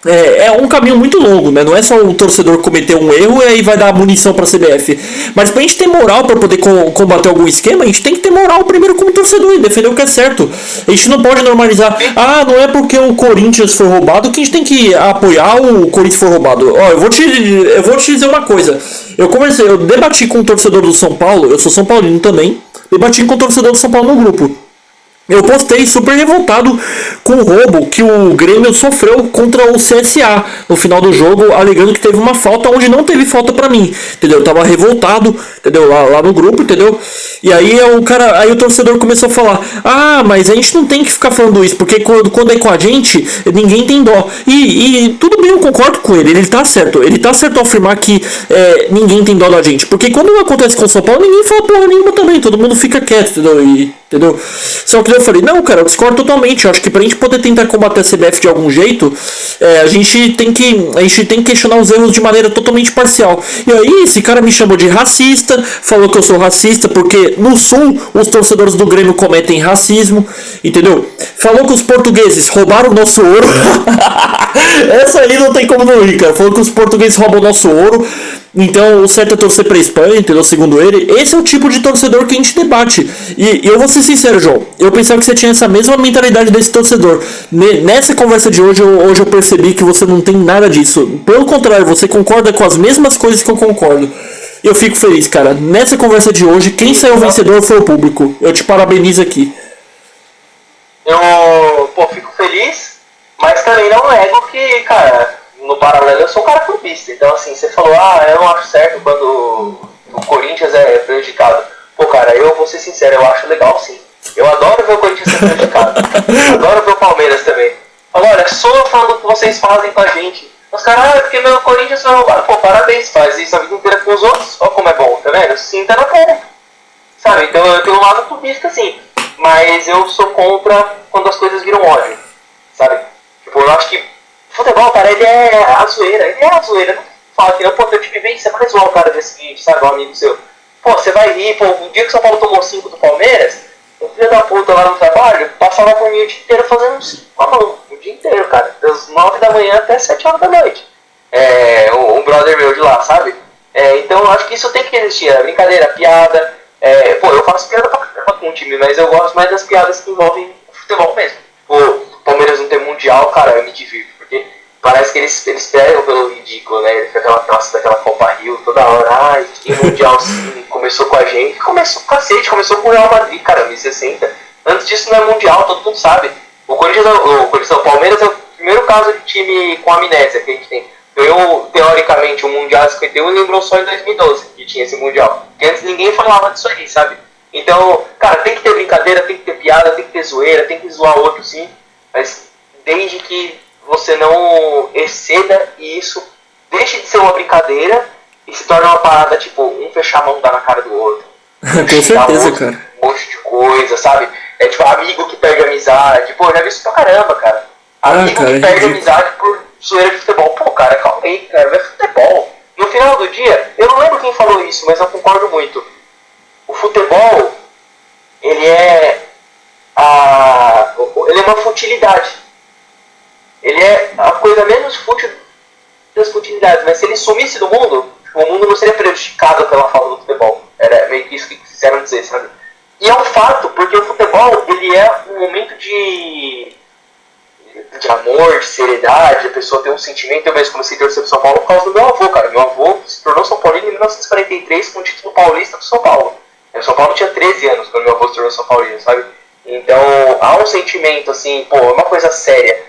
é um caminho muito longo, né? Não é só o torcedor cometer um erro e aí vai dar munição pra CBF. Mas pra gente ter moral pra poder combater algum esquema, a gente tem que ter moral primeiro como torcedor e defender o que é certo. A gente não pode normalizar, não é porque o Corinthians foi roubado que a gente tem que apoiar o Corinthians foi roubado. Ó, eu vou te dizer uma coisa. Eu debati com o torcedor do São Paulo, eu sou São Paulino também, debati com o torcedor do São Paulo no grupo. Eu postei super revoltado com o roubo que o Grêmio sofreu contra o CSA no final do jogo, alegando que teve uma falta onde não teve falta pra mim, entendeu? Eu tava revoltado, entendeu? Lá no grupo, entendeu? E aí aí o torcedor começou a falar: ah, mas a gente não tem que ficar falando isso, porque quando é com a gente, ninguém tem dó. E tudo bem, eu concordo com ele tá certo. Ele tá certo ao afirmar que ninguém tem dó da gente, porque quando acontece com o São Paulo, ninguém fala porra nenhuma também, todo mundo fica quieto, entendeu? Entendeu? Só que eu falei, não, cara, eu discordo totalmente. Eu acho que pra gente poder tentar combater a CBF de algum jeito, a gente tem que questionar os erros de maneira totalmente parcial. E aí, esse cara me chamou de racista, falou que eu sou racista porque no Sul os torcedores do Grêmio cometem racismo, entendeu? Falou que os portugueses roubaram o nosso ouro. Essa aí não tem como não rir, cara. Falou que os portugueses roubam o nosso ouro. Então o certo é torcer pra Espanha, entendeu? Segundo ele, esse é o tipo de torcedor que a gente debate. E eu vou ser sincero, João, eu pensava que você tinha essa mesma mentalidade desse torcedor. Nessa conversa de hoje eu percebi que você não tem nada disso. Pelo contrário, você concorda com as mesmas coisas que eu concordo. E eu fico feliz, cara. Nessa conversa de hoje, quem saiu vencedor foi o público. Eu te parabenizo aqui.
Eu, fico feliz, mas também não nego que, cara, no paralelo eu sou um cara clubista. Então, assim, você falou, eu não acho certo quando o Corinthians é prejudicado. Pô, cara, eu vou ser sincero, eu acho legal sim. Eu adoro ver o Corinthians ser prejudicado. Adoro ver o Palmeiras também. Falo, olha, sofram do que vocês fazem com a gente. Os caras, porque meu Corinthians foi roubado. Pô, parabéns, faz isso a vida inteira com os outros. Olha como é bom, tá vendo? Sinta na cara. Sabe, então eu tenho um lado clubista sim. Mas eu sou contra quando as coisas viram ódio. Sabe? Tipo, eu acho que futebol, cara, ele é a zoeira. Ele é a zoeira. Não fala que não, pô, teu time vem, você vai zoar o cara desse seguinte, sabe, um amigo seu. Pô, você vai rir, pô, o dia que o São Paulo tomou 5 do Palmeiras, o filho da puta lá no trabalho passava por mim o dia inteiro fazendo 5 com a mão. O dia inteiro, cara. Das 9 da manhã até 7 horas da noite. Um brother meu de lá, sabe? Então eu acho que isso tem que existir. Brincadeira, piada. Eu faço piada pra caramba com o time, mas eu gosto mais das piadas que envolvem futebol mesmo. O Palmeiras não tem mundial, cara, eu me divirto. Porque parece que eles pegam pelo ridículo, né? Ele fica aquela classe daquela Copa Rio toda hora. Ai, que mundial sim, começou com a gente. Começou com cacete, começou com o Real Madrid, cara, 1060. Antes disso não é mundial, todo mundo sabe. O Palmeiras é o primeiro caso de time com amnésia que a gente tem. Ganhou, teoricamente, o Mundial 51 e lembrou só em 2012 que tinha esse Mundial. Porque antes ninguém falava disso aí, sabe? Então, cara, tem que ter brincadeira, tem que ter piada, tem que ter zoeira, tem que zoar outro sim. Mas desde que você não exceda isso, deixe de ser uma brincadeira e se torne uma parada, tipo, um fechar a mão, dar na cara do outro.
Com certeza, cara.
Um monte de coisa, sabe? Tipo, amigo que perde amizade. Pô, já vi isso pra caramba, cara. Amigo que perde amizade por zoeira de futebol. Pô, cara, calma aí, cara, vai futebol. No final do dia, eu não lembro quem falou isso, mas eu concordo muito. O futebol, ele é uma futilidade. Ele é a coisa menos fútil das futilidades, mas se ele sumisse do mundo, o mundo não seria prejudicado pela falta do futebol. Era meio que isso que quiseram dizer, sabe? E é um fato, porque o futebol, ele é um momento de amor, de seriedade, a pessoa tem um sentimento. Eu mesmo comecei a torcer pro São Paulo por causa do meu avô, cara. Meu avô se tornou São Paulino em 1943 com o título paulista do São Paulo. O São Paulo tinha 13 anos quando meu avô se tornou São Paulino, sabe? Então, há um sentimento, assim, pô, é uma coisa séria.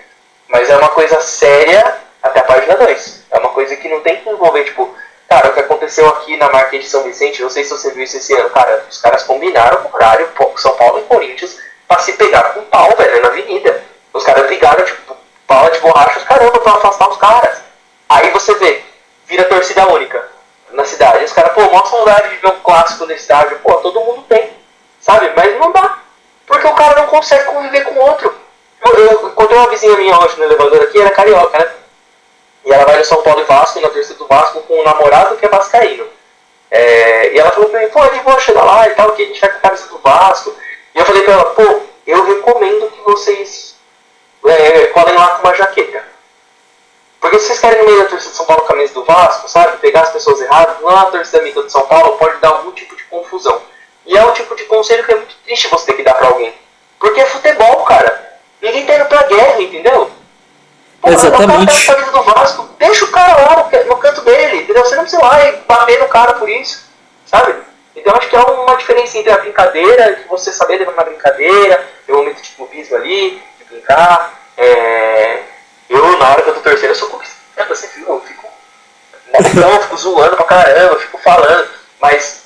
Mas é uma coisa séria até a página 2. É uma coisa que não tem que envolver, tipo... Cara, o que aconteceu aqui na Marquês de São Vicente, não sei se você viu isso esse ano, cara, os caras combinaram o horário, São Paulo e Corinthians, pra se pegar com pau, velho, na avenida. Os caras brigaram, tipo, bala de borracha, os caramba, pra afastar os caras. Aí você vê, vira torcida única na cidade. Os caras, pô, mó saudade de ver um clássico no estádio. Pô, todo mundo tem, sabe? Mas não dá, porque o cara não consegue conviver com o outro. Eu encontrei uma vizinha minha hoje no elevador aqui, era carioca, né? E ela vai no São Paulo e Vasco, na torcida do Vasco, com um namorado que é vascaíno. E ela falou pra mim, pô, de boa chegar lá e tal, que a gente vai com a camisa do Vasco. E eu falei pra ela, pô, eu recomendo que vocês colhem lá com uma jaqueta. Porque se vocês querem no meio da torcida de São Paulo com a camisa do Vasco, sabe, pegar as pessoas erradas, lá na torcida amiga do São Paulo pode dar algum tipo de confusão. E é um tipo de conselho que é muito triste você ter que dar pra alguém. Porque é futebol, cara. Ninguém tá indo pra guerra, entendeu? Pô,
exatamente.
O cara tá com a camisa do Vasco, deixa o cara lá no canto dele, entendeu? Você não precisa ir lá e bater no cara por isso, sabe? Então acho que há uma diferença entre a brincadeira, de você saber levar uma brincadeira, ter um momento de clubismo ali, de brincar. Eu, na hora que eu tô torcendo, eu sou clubista. Você viu? Eu fico malucão, eu fico zoando pra caramba, eu fico falando. Mas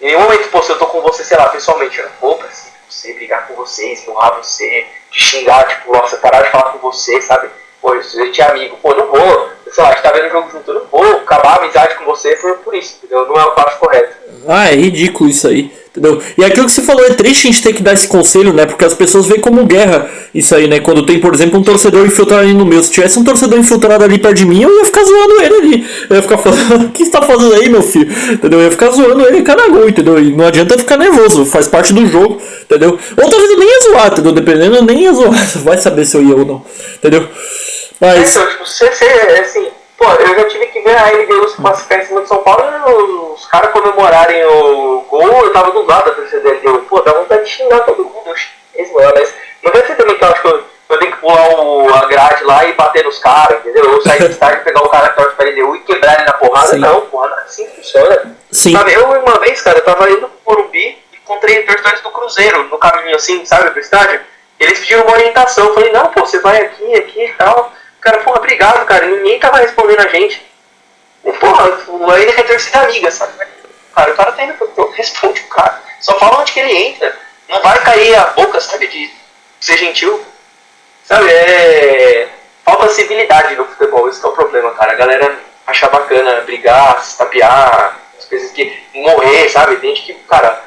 em nenhum momento, pô, se eu tô com você, sei lá, pessoalmente, eu não vou pra cima de você, brigar com você, esmurrar você, te xingar, tipo, nossa, parar de falar com você, sabe? Pô, a gente é amigo, pô, não vou, sei lá, a gente tá vendo o jogo junto, eu não vou acabar a amizade com você por isso, entendeu? Não é o que eu acho correto.
Ah, é ridículo isso aí, entendeu? E aquilo que você falou, é triste a gente ter que dar esse conselho, né? Porque as pessoas veem como guerra isso aí, né? Quando tem, por exemplo, um torcedor infiltrado ali no meu. Se tivesse um torcedor infiltrado ali perto de mim, eu ia ficar zoando ele ali. Eu ia ficar falando, o que você tá fazendo aí, meu filho? Entendeu? Eu ia ficar zoando ele em cada gol, entendeu? E não adianta ficar nervoso, faz parte do jogo, entendeu? Ou talvez eu nem ia zoar, entendeu? Dependendo, eu nem ia zoar. Vai saber se eu ia ou não, entendeu? Mas...
Então, tipo, você, assim... Pô, eu já tive que ver a LDU se classificar em cima de São Paulo e os caras comemorarem o gol, eu tava do lado da torcida da LDU. Pô, dá vontade de xingar todo mundo, eu xinguei, mas não deve ser também que eu acho que eu tenho que pular a grade lá e bater nos caras, entendeu? Ou sair de estádio, pegar o cara que torce pra LDU e quebrar ele na porrada. Sim. Não, porra, não é assim que funciona.
Sim.
Sabe, eu uma vez, cara, eu tava indo pro Morumbi e encontrei torcedores do Cruzeiro no caminho assim, sabe, pro estádio. Eles pediram uma orientação, eu falei, não, pô, você vai aqui e tal. Cara, porra, obrigado, cara. Ninguém tava respondendo a gente. E, porra, ainda quer torcida amiga, sabe? Cara, o cara tá indo pro responde o cara. Só fala onde que ele entra. Não vai cair a boca, sabe, de ser gentil. Sabe, falta civilidade no futebol, esse é o problema, cara. A galera acha bacana brigar, se tapear, as coisas que morrer, sabe? Tem gente que, cara,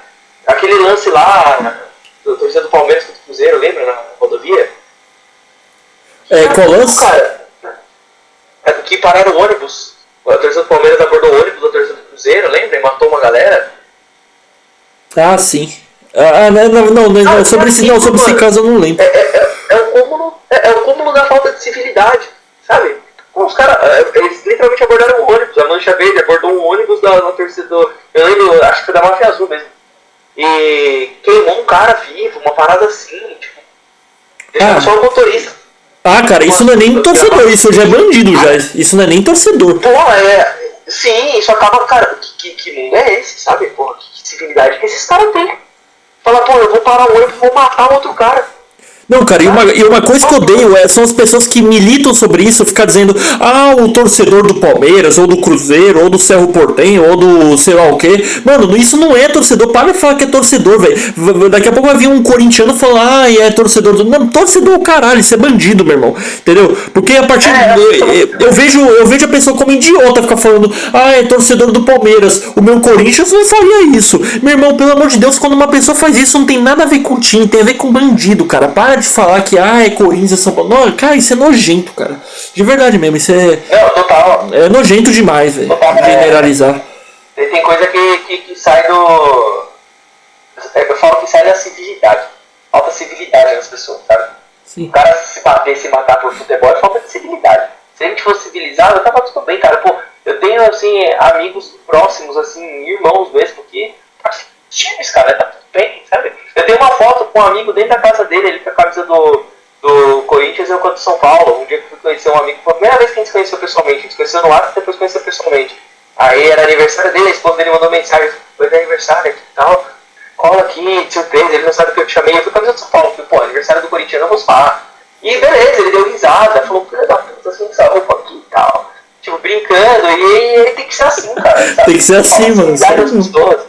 aquele lance lá, do torcedor do Palmeiras contra o Cruzeiro, lembra, na rodovia?
Qual lance?
Cara, que pararam o ônibus. A torcida do Palmeiras abordou o ônibus da torcida do Cruzeiro, lembra? E matou uma galera.
Ah, sim. Não, sobre esse caso eu não lembro.
É o cúmulo da falta de civilidade, sabe? Os caras, eles literalmente abordaram o ônibus. A Mancha Verde abordou um ônibus da torcida do... Eu lembro, acho que foi da Máfia Azul mesmo. E queimou um cara vivo, uma parada assim, tipo... Deixaram só o motorista.
Ah, cara, isso não é nem torcedor, isso já é bandido já. Isso não é nem torcedor.
Pô, sim, isso acaba, cara, que mundo é esse, sabe? Porra, que civilidade que esses caras têm. Fala, pô, eu vou parar o ônibus e vou matar outro cara.
Não, cara, e uma coisa que eu odeio são as pessoas que militam sobre isso, ficar dizendo, o torcedor do Palmeiras, ou do Cruzeiro, ou do Cerro Porteño, ou do sei lá o que. Mano, isso não é torcedor, para de falar que é torcedor, velho. Daqui a pouco vai vir um corintiano falar, é torcedor do... Não, torcedor é o caralho, isso é bandido, meu irmão, entendeu? Porque a partir eu vejo a pessoa como idiota ficar falando, é torcedor do Palmeiras, o meu Corinthians não faria isso. Meu irmão, pelo amor de Deus, quando uma pessoa faz isso, não tem nada a ver com time, tem a ver com bandido, cara. Para de falar que é Corinthians, São Paulo. Não, cara, isso é nojento, cara. De verdade mesmo, isso é...
Não, total.
É nojento demais, velho. Generalizar.
Tem coisa que sai do... Eu falo que sai da civilidade. Falta civilidade nas pessoas, sabe? Sim. O cara se bater, se matar por futebol é falta de civilidade. Se a gente fosse civilizado, tava tudo bem, cara. Pô, eu tenho, assim, amigos próximos, assim, irmãos mesmo, que... times, cara, tá tudo bem, sabe? Eu tenho uma foto com um amigo dentro da casa dele, ele com a camisa do Corinthians e eu contra o São Paulo. Um dia que eu fui conhecer um amigo, foi a primeira vez que a gente se conheceu pessoalmente. A gente se conheceu no WhatsApp e depois conheceu pessoalmente. Aí era aniversário dele, a esposa dele mandou mensagem, foi de aniversário aqui e tal, cola aqui, de surpresa, ele não sabe que eu te chamei, eu fui com a camisa do São Paulo, falei, pô, aniversário do Corinthians, eu vou falar. E beleza, ele deu risada, falou, filho da puta, assim, essa roupa aqui e tal. Tipo, brincando, e ele tem que ser assim, cara. Sabe?
Tem que ser assim, mano.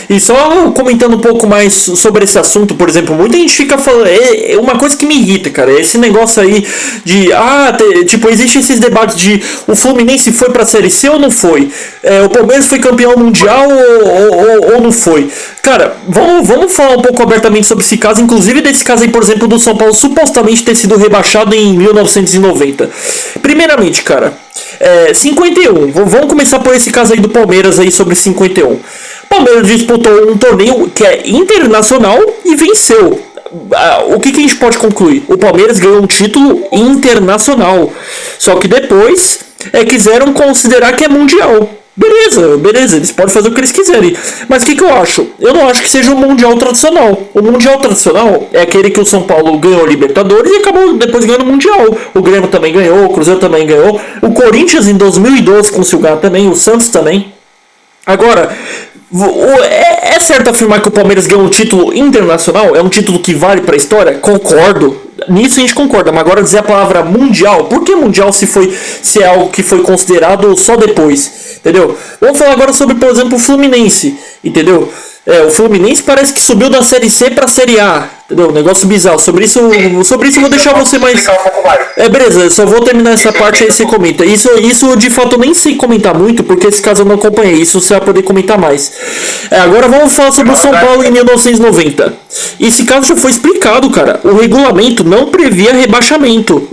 E só comentando um pouco mais sobre esse assunto, por exemplo, muita gente fica falando, uma coisa que me irrita, cara, esse negócio aí de, tipo, existe esses debates de o Fluminense foi pra Série C ou não foi? O Palmeiras foi campeão mundial ou não foi? Cara, vamos falar um pouco abertamente sobre esse caso, inclusive desse caso aí, por exemplo, do São Paulo supostamente ter sido rebaixado em 1990. Primeiramente, cara, 51, vamos começar por esse caso aí do Palmeiras aí sobre 51. Palmeiras disputou um torneio que é internacional e venceu. O que a gente pode concluir? O Palmeiras ganhou um título internacional. Só que depois quiseram considerar que é mundial. Beleza, eles podem fazer o que eles quiserem. Mas o que eu acho? Eu não acho que seja um mundial tradicional. O mundial tradicional é aquele que o São Paulo ganhou a Libertadores e acabou depois ganhando o mundial. O Grêmio também ganhou, o Cruzeiro também ganhou. O Corinthians em 2012 conseguiu ganhar também, o Santos também. Agora, É certo afirmar que o Palmeiras ganhou um título internacional? É um título que vale pra história? Concordo. Nisso a gente concorda, mas agora dizer a palavra mundial, por que mundial se é algo que foi considerado só depois? Entendeu? Vamos falar agora sobre, por exemplo, o Fluminense, entendeu? O Fluminense parece que subiu da Série C pra Série A, entendeu? Negócio bizarro. Sobre isso eu vou deixar você mais... beleza, eu só vou terminar essa parte aí você comenta. Isso de fato eu nem sei comentar muito, porque esse caso eu não acompanhei. Isso você vai poder comentar mais. Agora vamos falar sobre o São Paulo em 1990. Esse caso já foi explicado, cara. O regulamento não previa rebaixamento.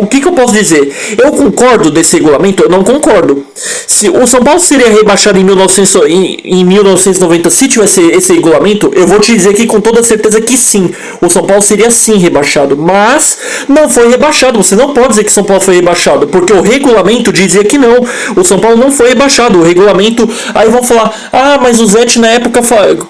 O que eu posso dizer? Eu concordo desse regulamento? Eu não concordo. Se o São Paulo seria rebaixado em 1990 se tivesse esse regulamento, eu vou te dizer aqui com toda certeza que sim. O São Paulo seria sim rebaixado, mas não foi rebaixado. Você não pode dizer que São Paulo foi rebaixado, porque o regulamento dizia que não. O São Paulo não foi rebaixado. O regulamento... Aí vão falar, mas o Zete na época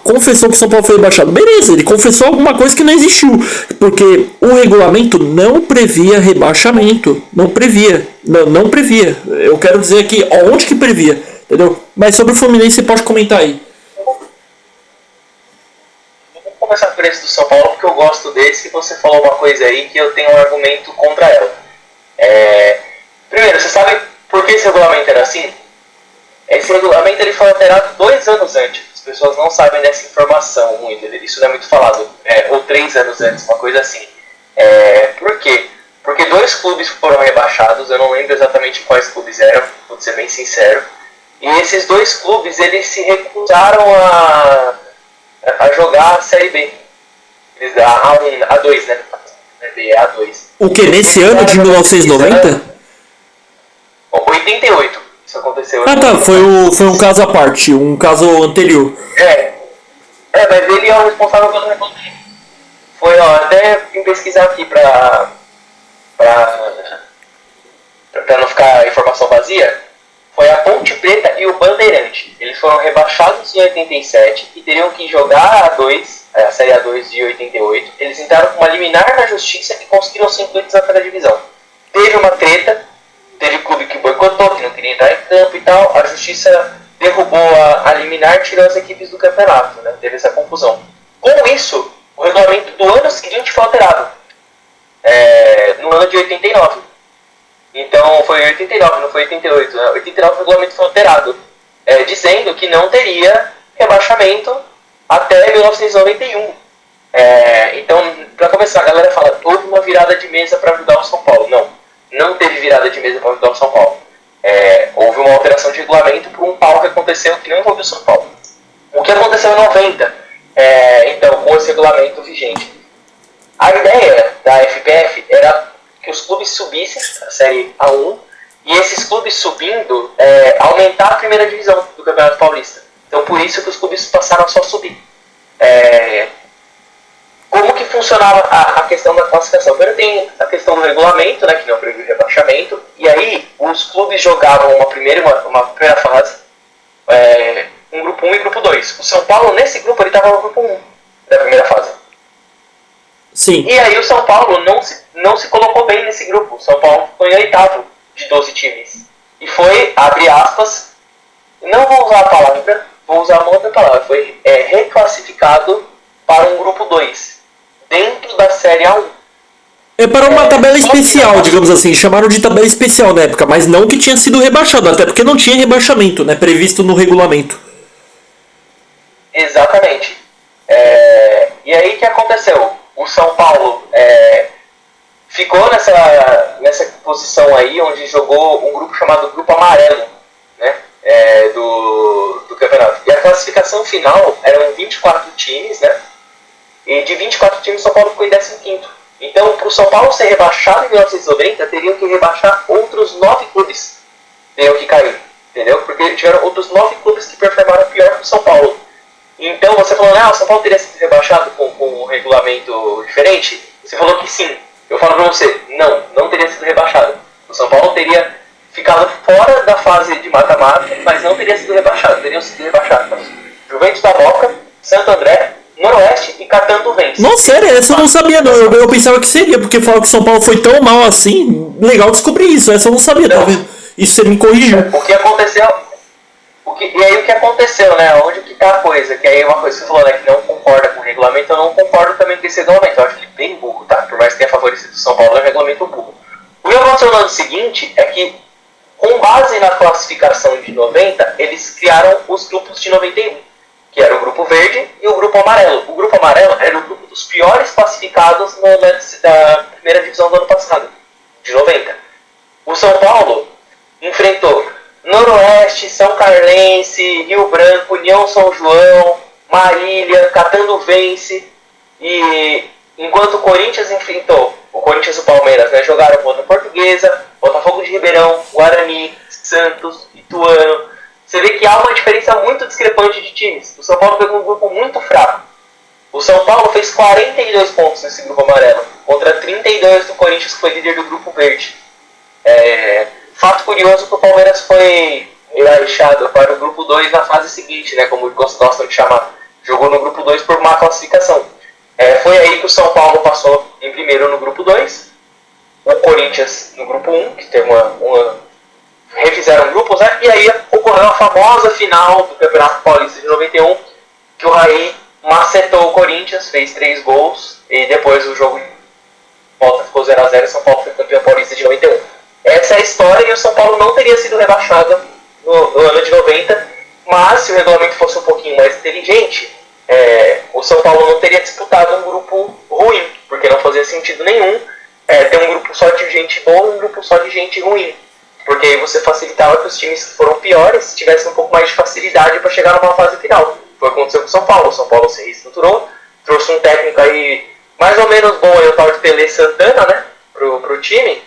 confessou que São Paulo foi rebaixado. Beleza, ele confessou alguma coisa que não existiu, porque o regulamento não previa rebaixamento. Não previa. Não previa. Eu quero dizer aqui, onde que previa, entendeu? Mas sobre o Fluminense você pode comentar aí.
Vou começar por esse do São Paulo, porque eu gosto desse, e você falou uma coisa aí que eu tenho um argumento contra ela. Primeiro, você sabe por que esse regulamento era assim? Esse regulamento ele foi alterado 2 anos antes. As pessoas não sabem dessa informação muito. Isso não é muito falado. Ou 3 anos antes, uma coisa assim. Por quê? Porque 2 clubes foram rebaixados. Eu não lembro exatamente quais clubes eram, vou ser bem sincero. E esses 2 clubes eles se recusaram a jogar a Série B. A A2, né? A2.
O que? Nesse ano de 1990?
88. Isso aconteceu.
Tá. Foi um caso à parte, um caso anterior.
Mas ele é o responsável pelo regulamento. Até vim pesquisar aqui pra não ficar informação vazia. Foi a Ponte Preta e o Bandeirante. Eles foram rebaixados em 87 e teriam que jogar a Série A2 de 88. Eles entraram com uma liminar na justiça e conseguiram ser incluídos na primeira divisão. Teve uma treta, teve clube que boicotou, que não queria entrar em campo e tal. A justiça derrubou a liminar e tirou as equipes do campeonato, né? Teve essa confusão. Com isso, o regulamento do ano seguinte foi alterado. No ano de 89. Então foi 89, não foi 88. 89 o regulamento foi alterado, dizendo que não teria rebaixamento até 1991. Então, para começar, a galera fala, houve uma virada de mesa para ajudar o São Paulo. Não teve virada de mesa para ajudar o São Paulo. Houve uma alteração de regulamento por um pau que aconteceu que não envolveu o São Paulo. O que aconteceu em 90, então, com esse regulamento vigente? A ideia da FPF era que os clubes subissem a Série A1 e esses clubes subindo aumentar a primeira divisão do Campeonato Paulista. Então por isso que os clubes passaram a só subir. Como que funcionava a questão da classificação? Primeiro tem a questão do regulamento, né, que não prevê rebaixamento, e aí os clubes jogavam uma primeira fase, um grupo 1 e grupo 2. O São Paulo nesse grupo ele estava no grupo 1 da primeira fase.
Sim.
E aí o São Paulo não se colocou bem nesse grupo. O São Paulo foi em 8º de 12 times. E foi, abre aspas, não vou usar a palavra, vou usar uma outra palavra. Foi reclassificado para um grupo 2, dentro da Série A1.
Para uma tabela especial, digamos assim. Chamaram de tabela especial na época, mas não que tinha sido rebaixado, até porque não tinha rebaixamento, né, previsto no regulamento.
Exatamente. E aí o que aconteceu? O São Paulo ficou nessa posição aí, onde jogou um grupo chamado Grupo Amarelo, né, do campeonato. E a classificação final eram 24 times, né? E de 24 times, o São Paulo ficou em 15º. Então, para o São Paulo ser rebaixado em 1990, teriam que rebaixar outros 9 clubes. Teriam que cair, entendeu? Porque tiveram outros 9 clubes que performaram pior que o São Paulo. Então, você falou, o São Paulo teria sido rebaixado com um regulamento diferente? Você falou que sim. Eu falo para você, não teria sido rebaixado. O São Paulo teria ficado fora da fase de mata-mata, mas não teria sido rebaixado. Teriam sido rebaixados Juventus da Moca, Santo André, Noroeste e Catanduvense.
Não, sério, essa eu não sabia não. Eu pensava que seria, porque falaram que o São Paulo foi tão mal assim. Legal descobrir isso, essa eu não sabia, tá vendo? Isso você me corrigiu.
O que E aí o que aconteceu, né? Onde que tá a coisa? Que aí uma coisa que você falou, né? Que não concorda com o regulamento, eu não concordo também com esse regulamento. Eu acho ele bem burro, tá? Por mais que tenha favorecido o São Paulo, é um regulamento burro. O que aconteceu no ano seguinte é que, com base na classificação de 90, eles criaram os grupos de 91, que era o grupo verde e o grupo amarelo. O grupo amarelo era o grupo dos piores classificados da primeira divisão do ano passado, de 90. O São Paulo enfrentou Noroeste, São Carlense, Rio Branco, União São João, Marília, Catanduvense, e enquanto o Corinthians enfrentou, o Corinthians e o Palmeiras, né, jogaram contra Portuguesa, Botafogo de Ribeirão, Guarani, Santos, Ituano. Você vê que há uma diferença muito discrepante de times. O São Paulo pegou um grupo muito fraco. O São Paulo fez 42 pontos nesse grupo amarelo, contra 32 do Corinthians, que foi líder do grupo verde. Fato curioso que o Palmeiras foi rebaixado para o grupo 2 na fase seguinte, né, como gostam de chamar. Jogou no grupo 2 por má classificação. Foi aí que o São Paulo passou em primeiro no grupo 2, o Corinthians no grupo 1, que teve refizeram grupos, né? E aí ocorreu a famosa final do Campeonato Paulista de 91, que o Raí macetou o Corinthians, fez 3 gols, e depois o jogo de volta ficou 0x0 e o São Paulo foi campeão paulista de 91. Essa é a história, e o São Paulo não teria sido rebaixado no ano de 90, mas se o regulamento fosse um pouquinho mais inteligente, o São Paulo não teria disputado um grupo ruim, porque não fazia sentido nenhum ter um grupo só de gente boa e um grupo só de gente ruim. Porque aí você facilitava que os times que foram piores tivessem um pouco mais de facilidade para chegar numa fase final. Foi o que aconteceu com o São Paulo. O São Paulo se reestruturou, trouxe um técnico aí mais ou menos bom, o tal de Pelé Santana, né, pro time.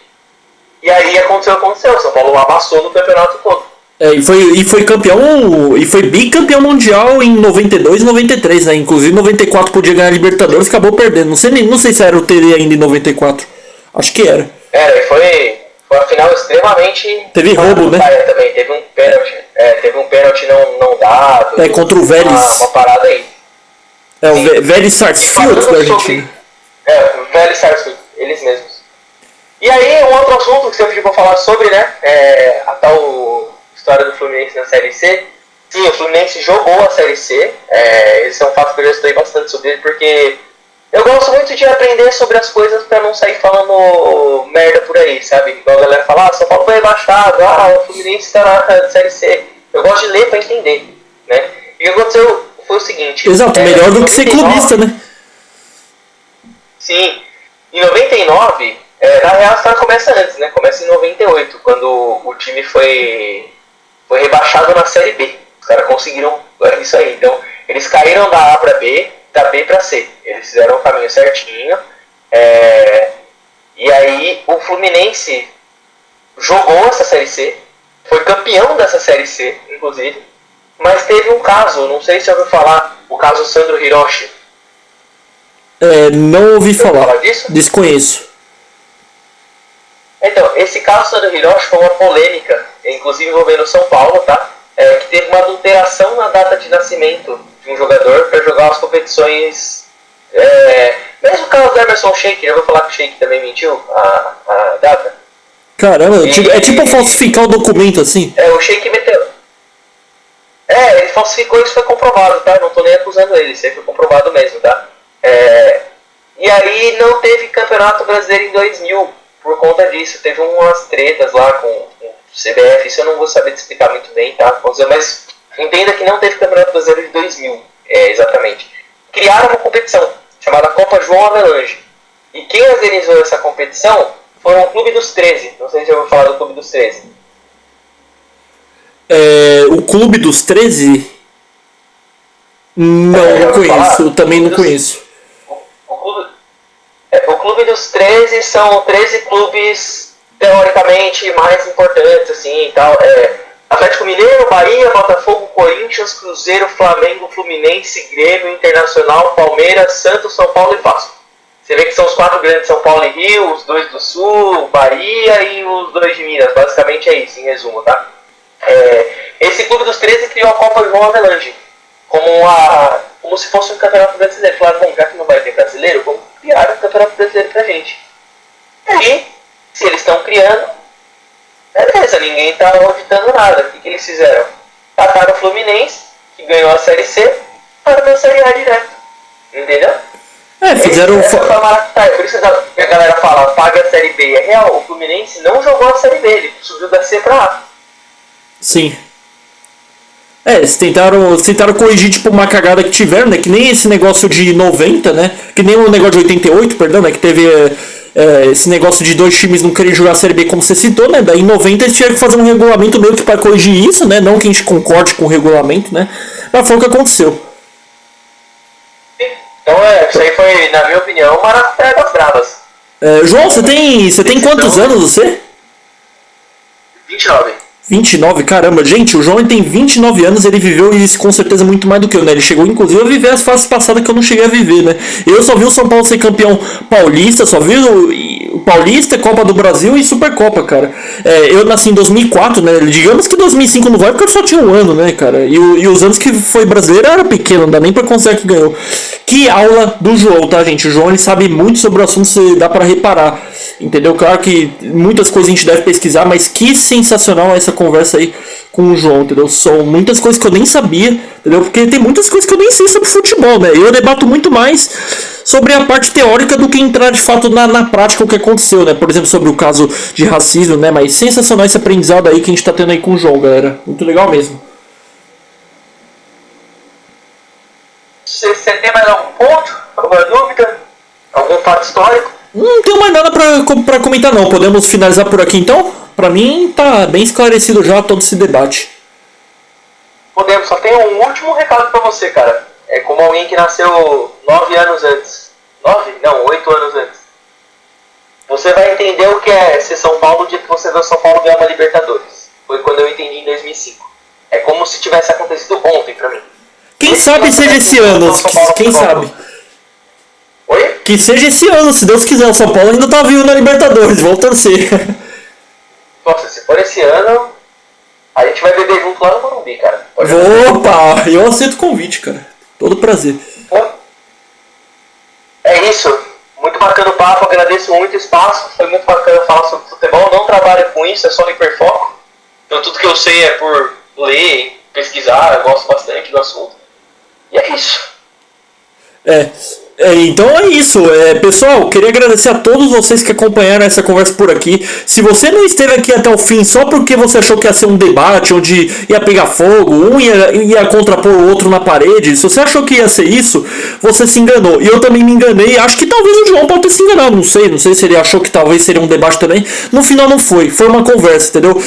E aí aconteceu o que aconteceu. O São Paulo amassou no campeonato todo.
E foi campeão, e foi bicampeão mundial em 92 e 93, né? Inclusive 94 podia ganhar a Libertadores, acabou perdendo. Não sei se era o TD ainda em 94. Acho que era.
E foi uma final extremamente...
Teve roubo, né?
Também. Teve um pênalti não dado.
Contra o Vélez.
Uma parada aí.
O Vélez Sarsfield da Argentina.
O Vélez Sarsfield, eles mesmos. E aí, um outro assunto que você pediu pra falar sobre, né? A tal história do Fluminense na Série C. Sim, o Fluminense jogou a Série C. Esse é um fato que eu já estudei bastante sobre ele, porque eu gosto muito de aprender sobre as coisas pra não sair falando merda por aí, sabe? Igual a galera fala, São Paulo foi rebaixado, o Fluminense tá na Série C. Eu gosto de ler pra entender, né? E o que aconteceu foi o seguinte...
Exato, melhor do que ser clubista, né?
Sim. Em 99, na real a história começa antes, né? Começa em 98, quando o time foi rebaixado na Série B. Os caras conseguiram isso aí. Então, eles caíram da A pra B, da B pra C. Eles fizeram o caminho certinho. E aí, o Fluminense jogou essa Série C. Foi campeão dessa Série C, inclusive. Mas teve um caso, não sei se você ouviu falar, o caso Sandro Hiroshi.
Não ouvi falar
disso?
Desconheço.
Então, esse caso Sandro Hiroshi foi uma polêmica, inclusive envolvendo o São Paulo, tá? Que teve uma adulteração na data de nascimento de um jogador para jogar as competições. Mesmo o caso do Emerson Sheik, já vou falar que o Sheik também mentiu a data.
Caramba, é tipo falsificar o documento assim?
O Sheik meteu. Ele falsificou, isso foi comprovado, tá? Não tô nem acusando ele, isso aí foi comprovado mesmo, tá? E aí não teve Campeonato Brasileiro em 2000 por conta disso. Teve umas tretas lá com o CBF, isso eu não vou saber te explicar muito bem, tá? Mas entenda que não teve Campeonato Brasileiro de 2000, exatamente. Criaram uma competição chamada Copa João Avelange. E quem organizou essa competição foi o Clube dos 13. Não sei se eu vou falar do Clube dos 13.
O Clube dos 13? Não conheço, eu também não conheço.
O Clube dos 13 são 13 clubes teoricamente mais importantes, assim, e tal. Atlético Mineiro, Bahia, Botafogo, Corinthians, Cruzeiro, Flamengo, Fluminense, Grêmio, Internacional, Palmeiras, Santos, São Paulo e Vasco. Você vê que são os 4 grandes, São Paulo e Rio, os 2 do Sul, Bahia e os 2 de Minas. Basicamente é isso, em resumo, tá? Esse Clube dos 13 criou a Copa João Avelange como se fosse um campeonato brasileiro. Falaram, bom, já que não vai ter brasileiro, vamos criar um campeonato brasileiro pra gente. E aí, se eles estão criando, beleza, ninguém tá auditando nada. O que eles fizeram? Cataram o Fluminense, que ganhou a Série C, para na Série A direto. Entendeu?
Fizeram...
Essa foi a maracutaia. Por isso que a galera fala, paga a Série B. É real, o Fluminense não jogou a Série B, ele subiu da C pra A.
Sim. Eles tentaram corrigir tipo uma cagada que tiveram, né? Que nem esse negócio de 90, né? Que nem o negócio de 88, perdão, né? Que teve esse negócio de 2 times não querem jogar a Série B como você citou, né? Daí em 90 eles tiveram que fazer um regulamento meio que para corrigir isso, né? Não que a gente concorde com o regulamento, né? Mas foi o que aconteceu.
Então isso aí foi, na minha opinião, uma maracutaia das bravas.
João, você tem quantos anos você?
29.
29, caramba, gente, o João tem 29 anos, ele viveu isso com certeza muito mais do que eu, né? Ele chegou inclusive a viver as fases passadas que eu não cheguei a viver, né? Eu só vi o São Paulo ser campeão paulista, só vi o Paulista, Copa do Brasil e Supercopa, cara. Eu nasci em 2004, né? Digamos que 2005 não vai porque eu só tinha um ano, né, cara? E os anos que foi brasileiro era pequeno, não dá nem pra considerar que ganhou. Que aula do João, tá, gente? O João ele sabe muito sobre o assunto, você dá pra reparar. Entendeu? Claro que muitas coisas a gente deve pesquisar, mas que sensacional essa conversa aí com o João, entendeu? São muitas coisas que eu nem sabia, entendeu? Porque tem muitas coisas que eu nem sei sobre futebol, né? Eu debato muito mais sobre a parte teórica do que entrar de fato na prática o que aconteceu, né? Por exemplo, sobre o caso de racismo, né? Mas sensacional esse aprendizado aí que a gente tá tendo aí com o João, galera. Muito legal mesmo.
Você tem mais algum ponto? Alguma dúvida? Algum fato histórico?
Não tenho mais nada pra comentar não. Podemos finalizar por aqui então? Pra mim tá bem esclarecido já todo esse debate.
Podemos, só tenho um último recado pra você, cara. É como alguém que nasceu 9 anos antes. 9? Não, 8 anos antes. Você vai entender o que é ser São Paulo o dia que você vê o São Paulo ganhar uma Libertadores. Foi quando eu entendi em 2005. É como se tivesse acontecido ontem pra mim.
Quem sabe seja esse ano, quem sabe?
Oi?
Que seja esse ano, se Deus quiser. O São Paulo ainda tá vivo na Libertadores, vamos torcer.
Nossa, se for esse ano, a gente vai beber junto lá no Morumbi, cara.
Opa, eu aceito o convite, cara. Todo prazer.
É isso. Muito bacana o papo, agradeço muito o espaço. Foi muito bacana falar sobre futebol. Não trabalho com isso, é só hiperfoco. Então tudo que eu sei é por ler, pesquisar, eu gosto bastante do assunto. E é isso.
Então é isso, pessoal, queria agradecer a todos vocês que acompanharam essa conversa por aqui. Se você não esteve aqui até o fim só porque você achou que ia ser um debate onde ia pegar fogo, um ia contrapor o outro na parede, se você achou que ia ser isso, você se enganou. E eu também me enganei, acho que talvez o João pode ter se enganado, não sei se ele achou que talvez seria um debate também. No final não foi uma conversa, entendeu?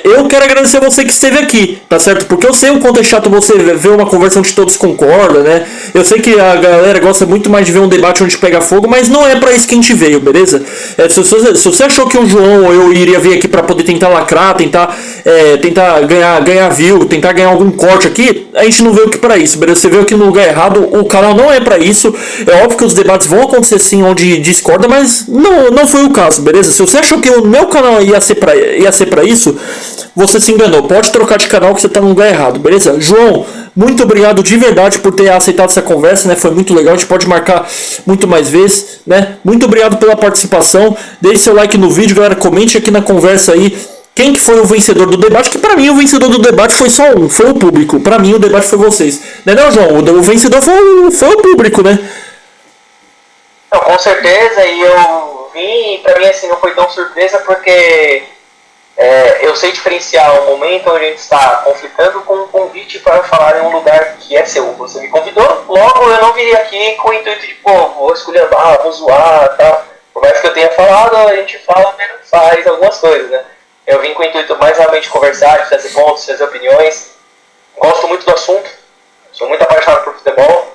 Eu quero agradecer a você que esteve aqui, tá certo? Porque eu sei o quanto é chato você ver uma conversa onde todos concordam, né? Eu sei que a galera gosta muito mais de ver um debate onde pega fogo, mas não é pra isso que a gente veio, beleza? Se você achou que o João ou eu iria vir aqui pra poder tentar lacrar, tentar ganhar view, tentar ganhar algum corte aqui, a gente não veio aqui pra isso, beleza? Você veio aqui no lugar errado, o canal não é pra isso. É óbvio que os debates vão acontecer sim onde discorda, mas não foi o caso, beleza? Se você achou que o meu canal ia ser pra isso, você se enganou. Pode trocar de canal que você tá no lugar errado, beleza? João, muito obrigado de verdade por ter aceitado essa conversa, né? Foi muito legal, a gente pode marcar muito mais vezes, né? Muito obrigado pela participação. Deixe seu like no vídeo, galera, comente aqui na conversa aí quem que foi o vencedor do debate, que pra mim o vencedor do debate foi só um, foi o público. Pra mim o debate foi vocês. Não, João? O vencedor foi o público, né?
Não, com certeza, e eu vim, e pra mim assim, não foi tão surpresa porque eu sei diferenciar o momento onde a gente está conflitando com um convite para falar em um lugar que é seu. Você me convidou, logo eu não viria aqui com o intuito de, vou escolher, vou zoar, tal. Por mais que eu tenha falado, a gente fala, menos faz algumas coisas, né? Eu vim com o intuito mais realmente de conversar, de trazer pontos, trazer opiniões. Gosto muito do assunto, sou muito apaixonado por futebol.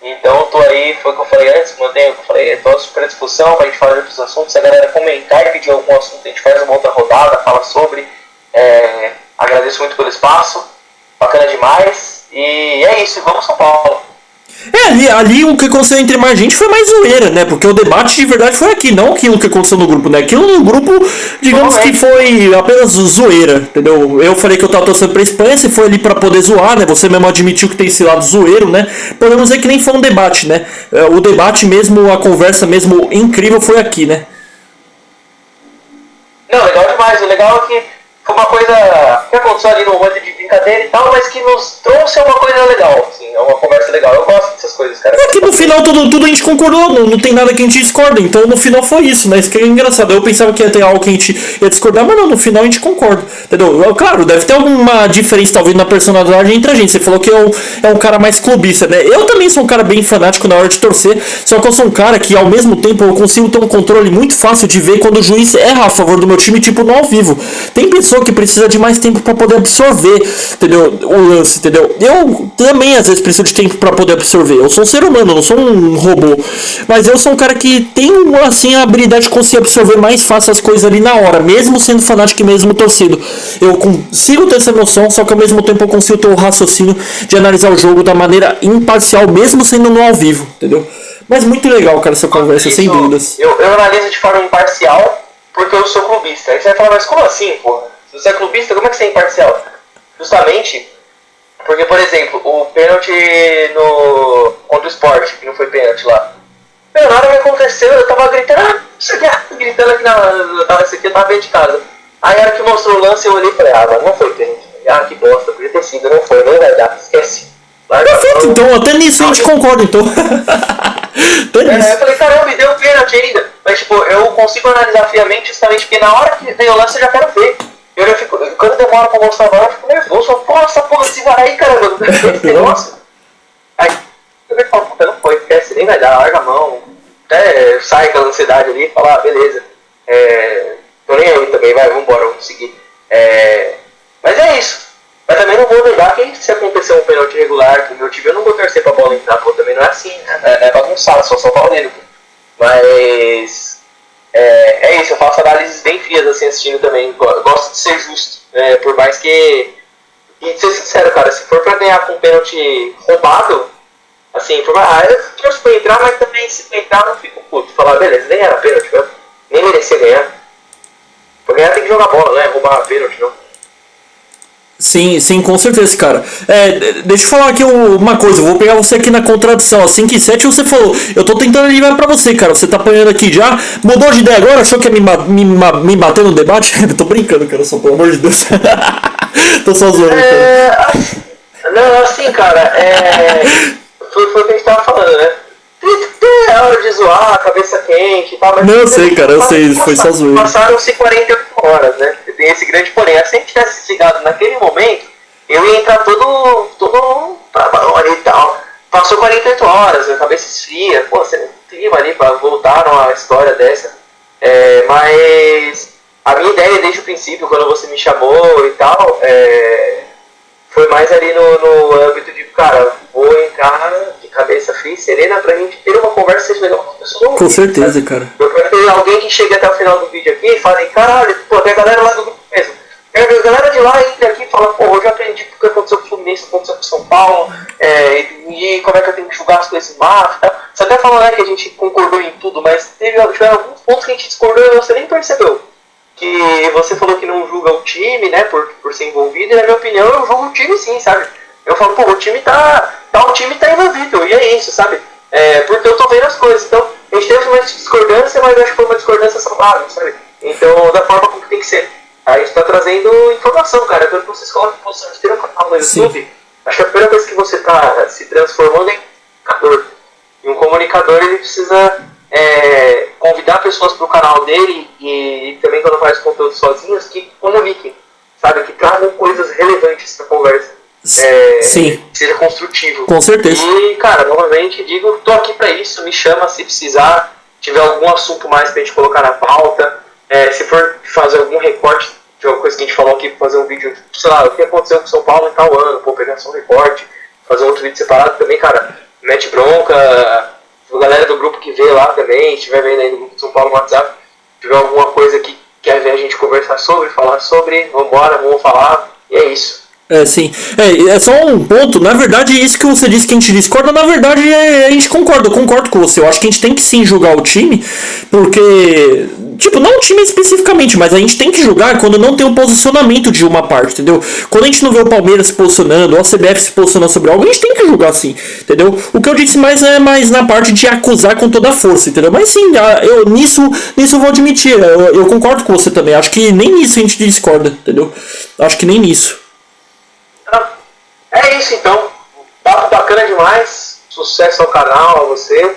Então tô aí, foi o que eu falei antes, mantenho o que eu falei, estou super à disposição para a gente falar de outros assuntos. Se a galera comentar e pedir algum assunto, a gente faz uma outra rodada, fala sobre. Agradeço muito pelo espaço, bacana demais. E é isso, vamos São Paulo.
Ali o que aconteceu entre mais gente foi mais zoeira, né? Porque o debate de verdade foi aqui, não aquilo que aconteceu no grupo, né? Aquilo no grupo, digamos que foi apenas zoeira, entendeu? Eu falei que eu tava torcendo pra Espanha, você foi ali pra poder zoar, né? Você mesmo admitiu que tem esse lado zoeiro, né? Podemos dizer que nem foi um debate, né? O debate mesmo, a conversa mesmo incrível foi aqui, né?
Não, legal demais. O legal é que foi uma coisa que aconteceu ali no momento de brincadeira e tal, mas que nos trouxe uma coisa legal, assim, é uma conversa legal. Eu gosto dessas coisas, cara.
É que no final tudo a gente concordou, não tem nada que a gente discorda, então no final foi isso, né? Isso que é engraçado. Eu pensava que ia ter algo que a gente ia discordar, mas não, no final a gente concorda, entendeu? Claro, deve ter alguma diferença, talvez, na personalidade entre a gente. Você falou que é um cara mais clubista, né? Eu também sou um cara bem fanático na hora de torcer, só que eu sou um cara que, ao mesmo tempo, eu consigo ter um controle muito fácil de ver quando o juiz erra a favor do meu time, tipo, no ao vivo. Tem pessoa que precisa de mais tempo para poder absorver, entendeu? O lance, entendeu? Eu também às vezes preciso de tempo para poder absorver. Eu sou um ser humano, não sou um robô, mas eu sou um cara que tem assim a habilidade de conseguir absorver mais fácil as coisas ali na hora, mesmo sendo fanático e mesmo torcido. Eu consigo ter essa noção, só que ao mesmo tempo eu consigo ter o raciocínio de analisar o jogo da maneira imparcial, mesmo sendo no ao vivo, entendeu? Mas muito legal, cara, essa conversa,
isso,
sem dúvidas.
Eu analiso de forma imparcial porque eu sou clubista. Aí você vai falar, mas como assim, porra? Se você é clubista, como é que você é imparcial? Justamente porque, por exemplo, o pênalti contra o Sport, que não foi pênalti lá. Na hora que aconteceu, eu tava gritando, gritando aqui eu tava dentro de casa. Aí a hora que mostrou o lance, eu olhei e falei, mas não foi pênalti. Que bosta, podia ter sido, não foi, nem vai dar, esquece.
Perfeito, então até nisso a gente concorda, então.
Eu falei, caramba, me deu pênalti ainda. Mas tipo, eu consigo analisar friamente justamente porque na hora que vem o lance eu já quero ver. Quando demora pra mostrar a bola, eu fico nervoso. Eu falo, essa porra, se vai aí, caramba, nossa. Aí eu falo, puta, não foi, esquece, nem vai dar, larga a mão. Até sai aquela ansiedade ali e fala, beleza. Tô nem aí também, vambora, vamos seguir. Mas é isso. Mas também não vou negar que se acontecer um pênalti regular com o meu time, eu não vou torcer pra bola entrar, pô, também não é assim, né? É bagunçado, só São Paulo nele. Mas é isso, eu faço análises bem frias assim assistindo também. Eu gosto de ser justo, por mais que. E de ser sincero, cara, se for pra ganhar com um pênalti roubado, assim, eu torço pra entrar, mas também se entrar eu não fico puto. Falar, beleza, nem era pênalti, nem merecia ganhar. Pra ganhar tem que jogar bola, né? Roubar pênalti, não.
Sim, com certeza, cara. Deixa eu falar aqui uma coisa, eu vou pegar você aqui na contradição. Às 5 e 7 você falou, eu tô tentando ligar pra você, cara. Você tá apanhando aqui já. Mudou de ideia agora? Achou que ia me bater no debate? Tô brincando, cara, só pelo amor de Deus. Tô só zoando, cara.
Não, assim, cara, foi o que a gente tava falando, né? É hora de zoar, cabeça quente e tal, mas.
Não, eu sei, cara, eu sei, foi só zoeira.
Passaram-se 48 horas, né? Tem esse grande porém. Se a gente tivesse chegado naquele momento, eu ia entrar todo trabalhão ali e tal. Passou 48 horas, a cabeça esfria, pô, você não clima ali pra voltar numa história dessa. Mas a minha ideia desde o princípio, quando você me chamou e tal, foi mais ali no âmbito de, cara, vou entrar de cabeça fria e serena pra gente ter uma conversa seja legal com as pessoas.
Com certeza, cara.
Eu quero ter alguém que chegue até o final do vídeo aqui e fale, caralho, pô, tem a galera lá do grupo mesmo. A galera de lá entra aqui e fala, pô, hoje eu aprendi o que aconteceu com o Fluminense, o que aconteceu com o São Paulo, e como é que eu tenho que julgar as coisas máfias e tal. Você até falou, né, que a gente concordou em tudo, mas tiveram alguns pontos que a gente discordou e você nem percebeu. Que você falou que não julga o time, né, por ser envolvido, e na minha opinião eu julgo o time sim, sabe? Eu falo, pô, o time tá envolvido, e é isso, sabe? Porque eu tô vendo as coisas, então a gente teve uma discordância, mas acho que foi uma discordância saudável, sabe? Então, da forma como tem que ser. A gente tá trazendo informação, cara, quando vocês colocam posição de ter um canal no YouTube, acho que a primeira coisa que você tá se transformando é em comunicador. E um comunicador, ele precisa convidar pessoas para o canal dele e também quando faz conteúdo sozinhos que comuniquem, sabe, que tragam coisas relevantes para a conversa,
Sim.
Que seja construtivo.
Com certeza.
E cara, novamente digo, tô aqui para isso, me chama se precisar, tiver algum assunto mais pra gente colocar na pauta, se for fazer algum recorte de alguma coisa que a gente falou aqui, fazer um vídeo, sei lá, o que aconteceu com São Paulo em tal ano, pô, pegar só um recorte, fazer outro vídeo separado também, cara, mete bronca. A galera do grupo que vê lá também, se estiver vendo aí no grupo de São Paulo no WhatsApp, se tiver alguma coisa que quer ver a gente conversar sobre, falar sobre, vambora, vamos falar, e é isso.
Sim. É só um ponto. Na verdade, isso que você disse que a gente discorda, na verdade, a gente concorda. Eu concordo com você. Eu acho que a gente tem que sim julgar o time, porque. Tipo, não o time especificamente, mas a gente tem que julgar quando não tem o posicionamento de uma parte, entendeu? Quando a gente não vê o Palmeiras se posicionando, ou a CBF se posicionando sobre algo, a gente tem que julgar sim, entendeu? O que eu disse mais é mais na parte de acusar com toda a força, entendeu? Mas sim, nisso eu vou admitir. Eu concordo com você também. Acho que nem nisso a gente discorda, entendeu? Acho que nem nisso.
É isso então. Papo bacana demais. Sucesso ao canal, a você.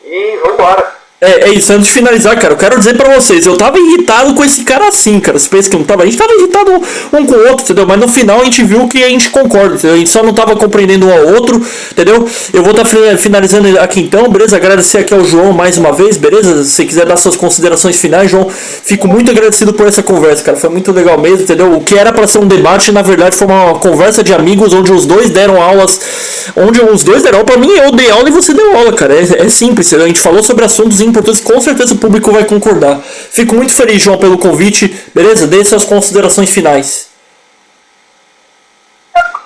E vambora.
É isso, antes de finalizar, cara, eu quero dizer pra vocês, eu tava irritado com esse cara assim, cara. Você pensa que não tava? A gente tava irritado um com o outro, entendeu? Mas no final a gente viu que a gente concorda, entendeu? A gente só não tava compreendendo um ao outro, entendeu? Eu vou estar finalizando aqui então, beleza? Agradecer aqui ao João mais uma vez, beleza? Se você quiser dar suas considerações finais, João, fico muito agradecido por essa conversa, cara. Foi muito legal mesmo, entendeu? O que era pra ser um debate, na verdade, foi uma conversa de amigos onde os dois deram aulas. Onde os dois deram aula pra mim, eu dei aula e você deu aula, cara. É simples, entendeu? A gente falou sobre assuntos importantes, com certeza o público vai concordar. Fico muito feliz, João, pelo convite. Beleza? Dê suas considerações finais.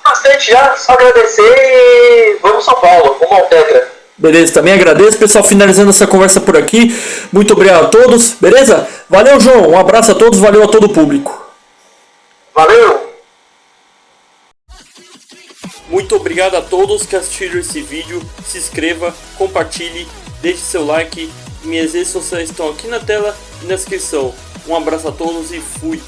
Bastante já, só agradecer e vamos São Paulo, vamos ao Tetra.
Beleza, também agradeço, pessoal, finalizando essa conversa por aqui. Muito obrigado a todos, beleza? Valeu, João, um abraço a todos, valeu a todo o público.
Valeu!
Muito obrigado a todos que assistiram esse vídeo. Se inscreva, compartilhe, deixe seu like. Minhas redes sociais estão aqui na tela e na descrição. Um abraço a todos e fui!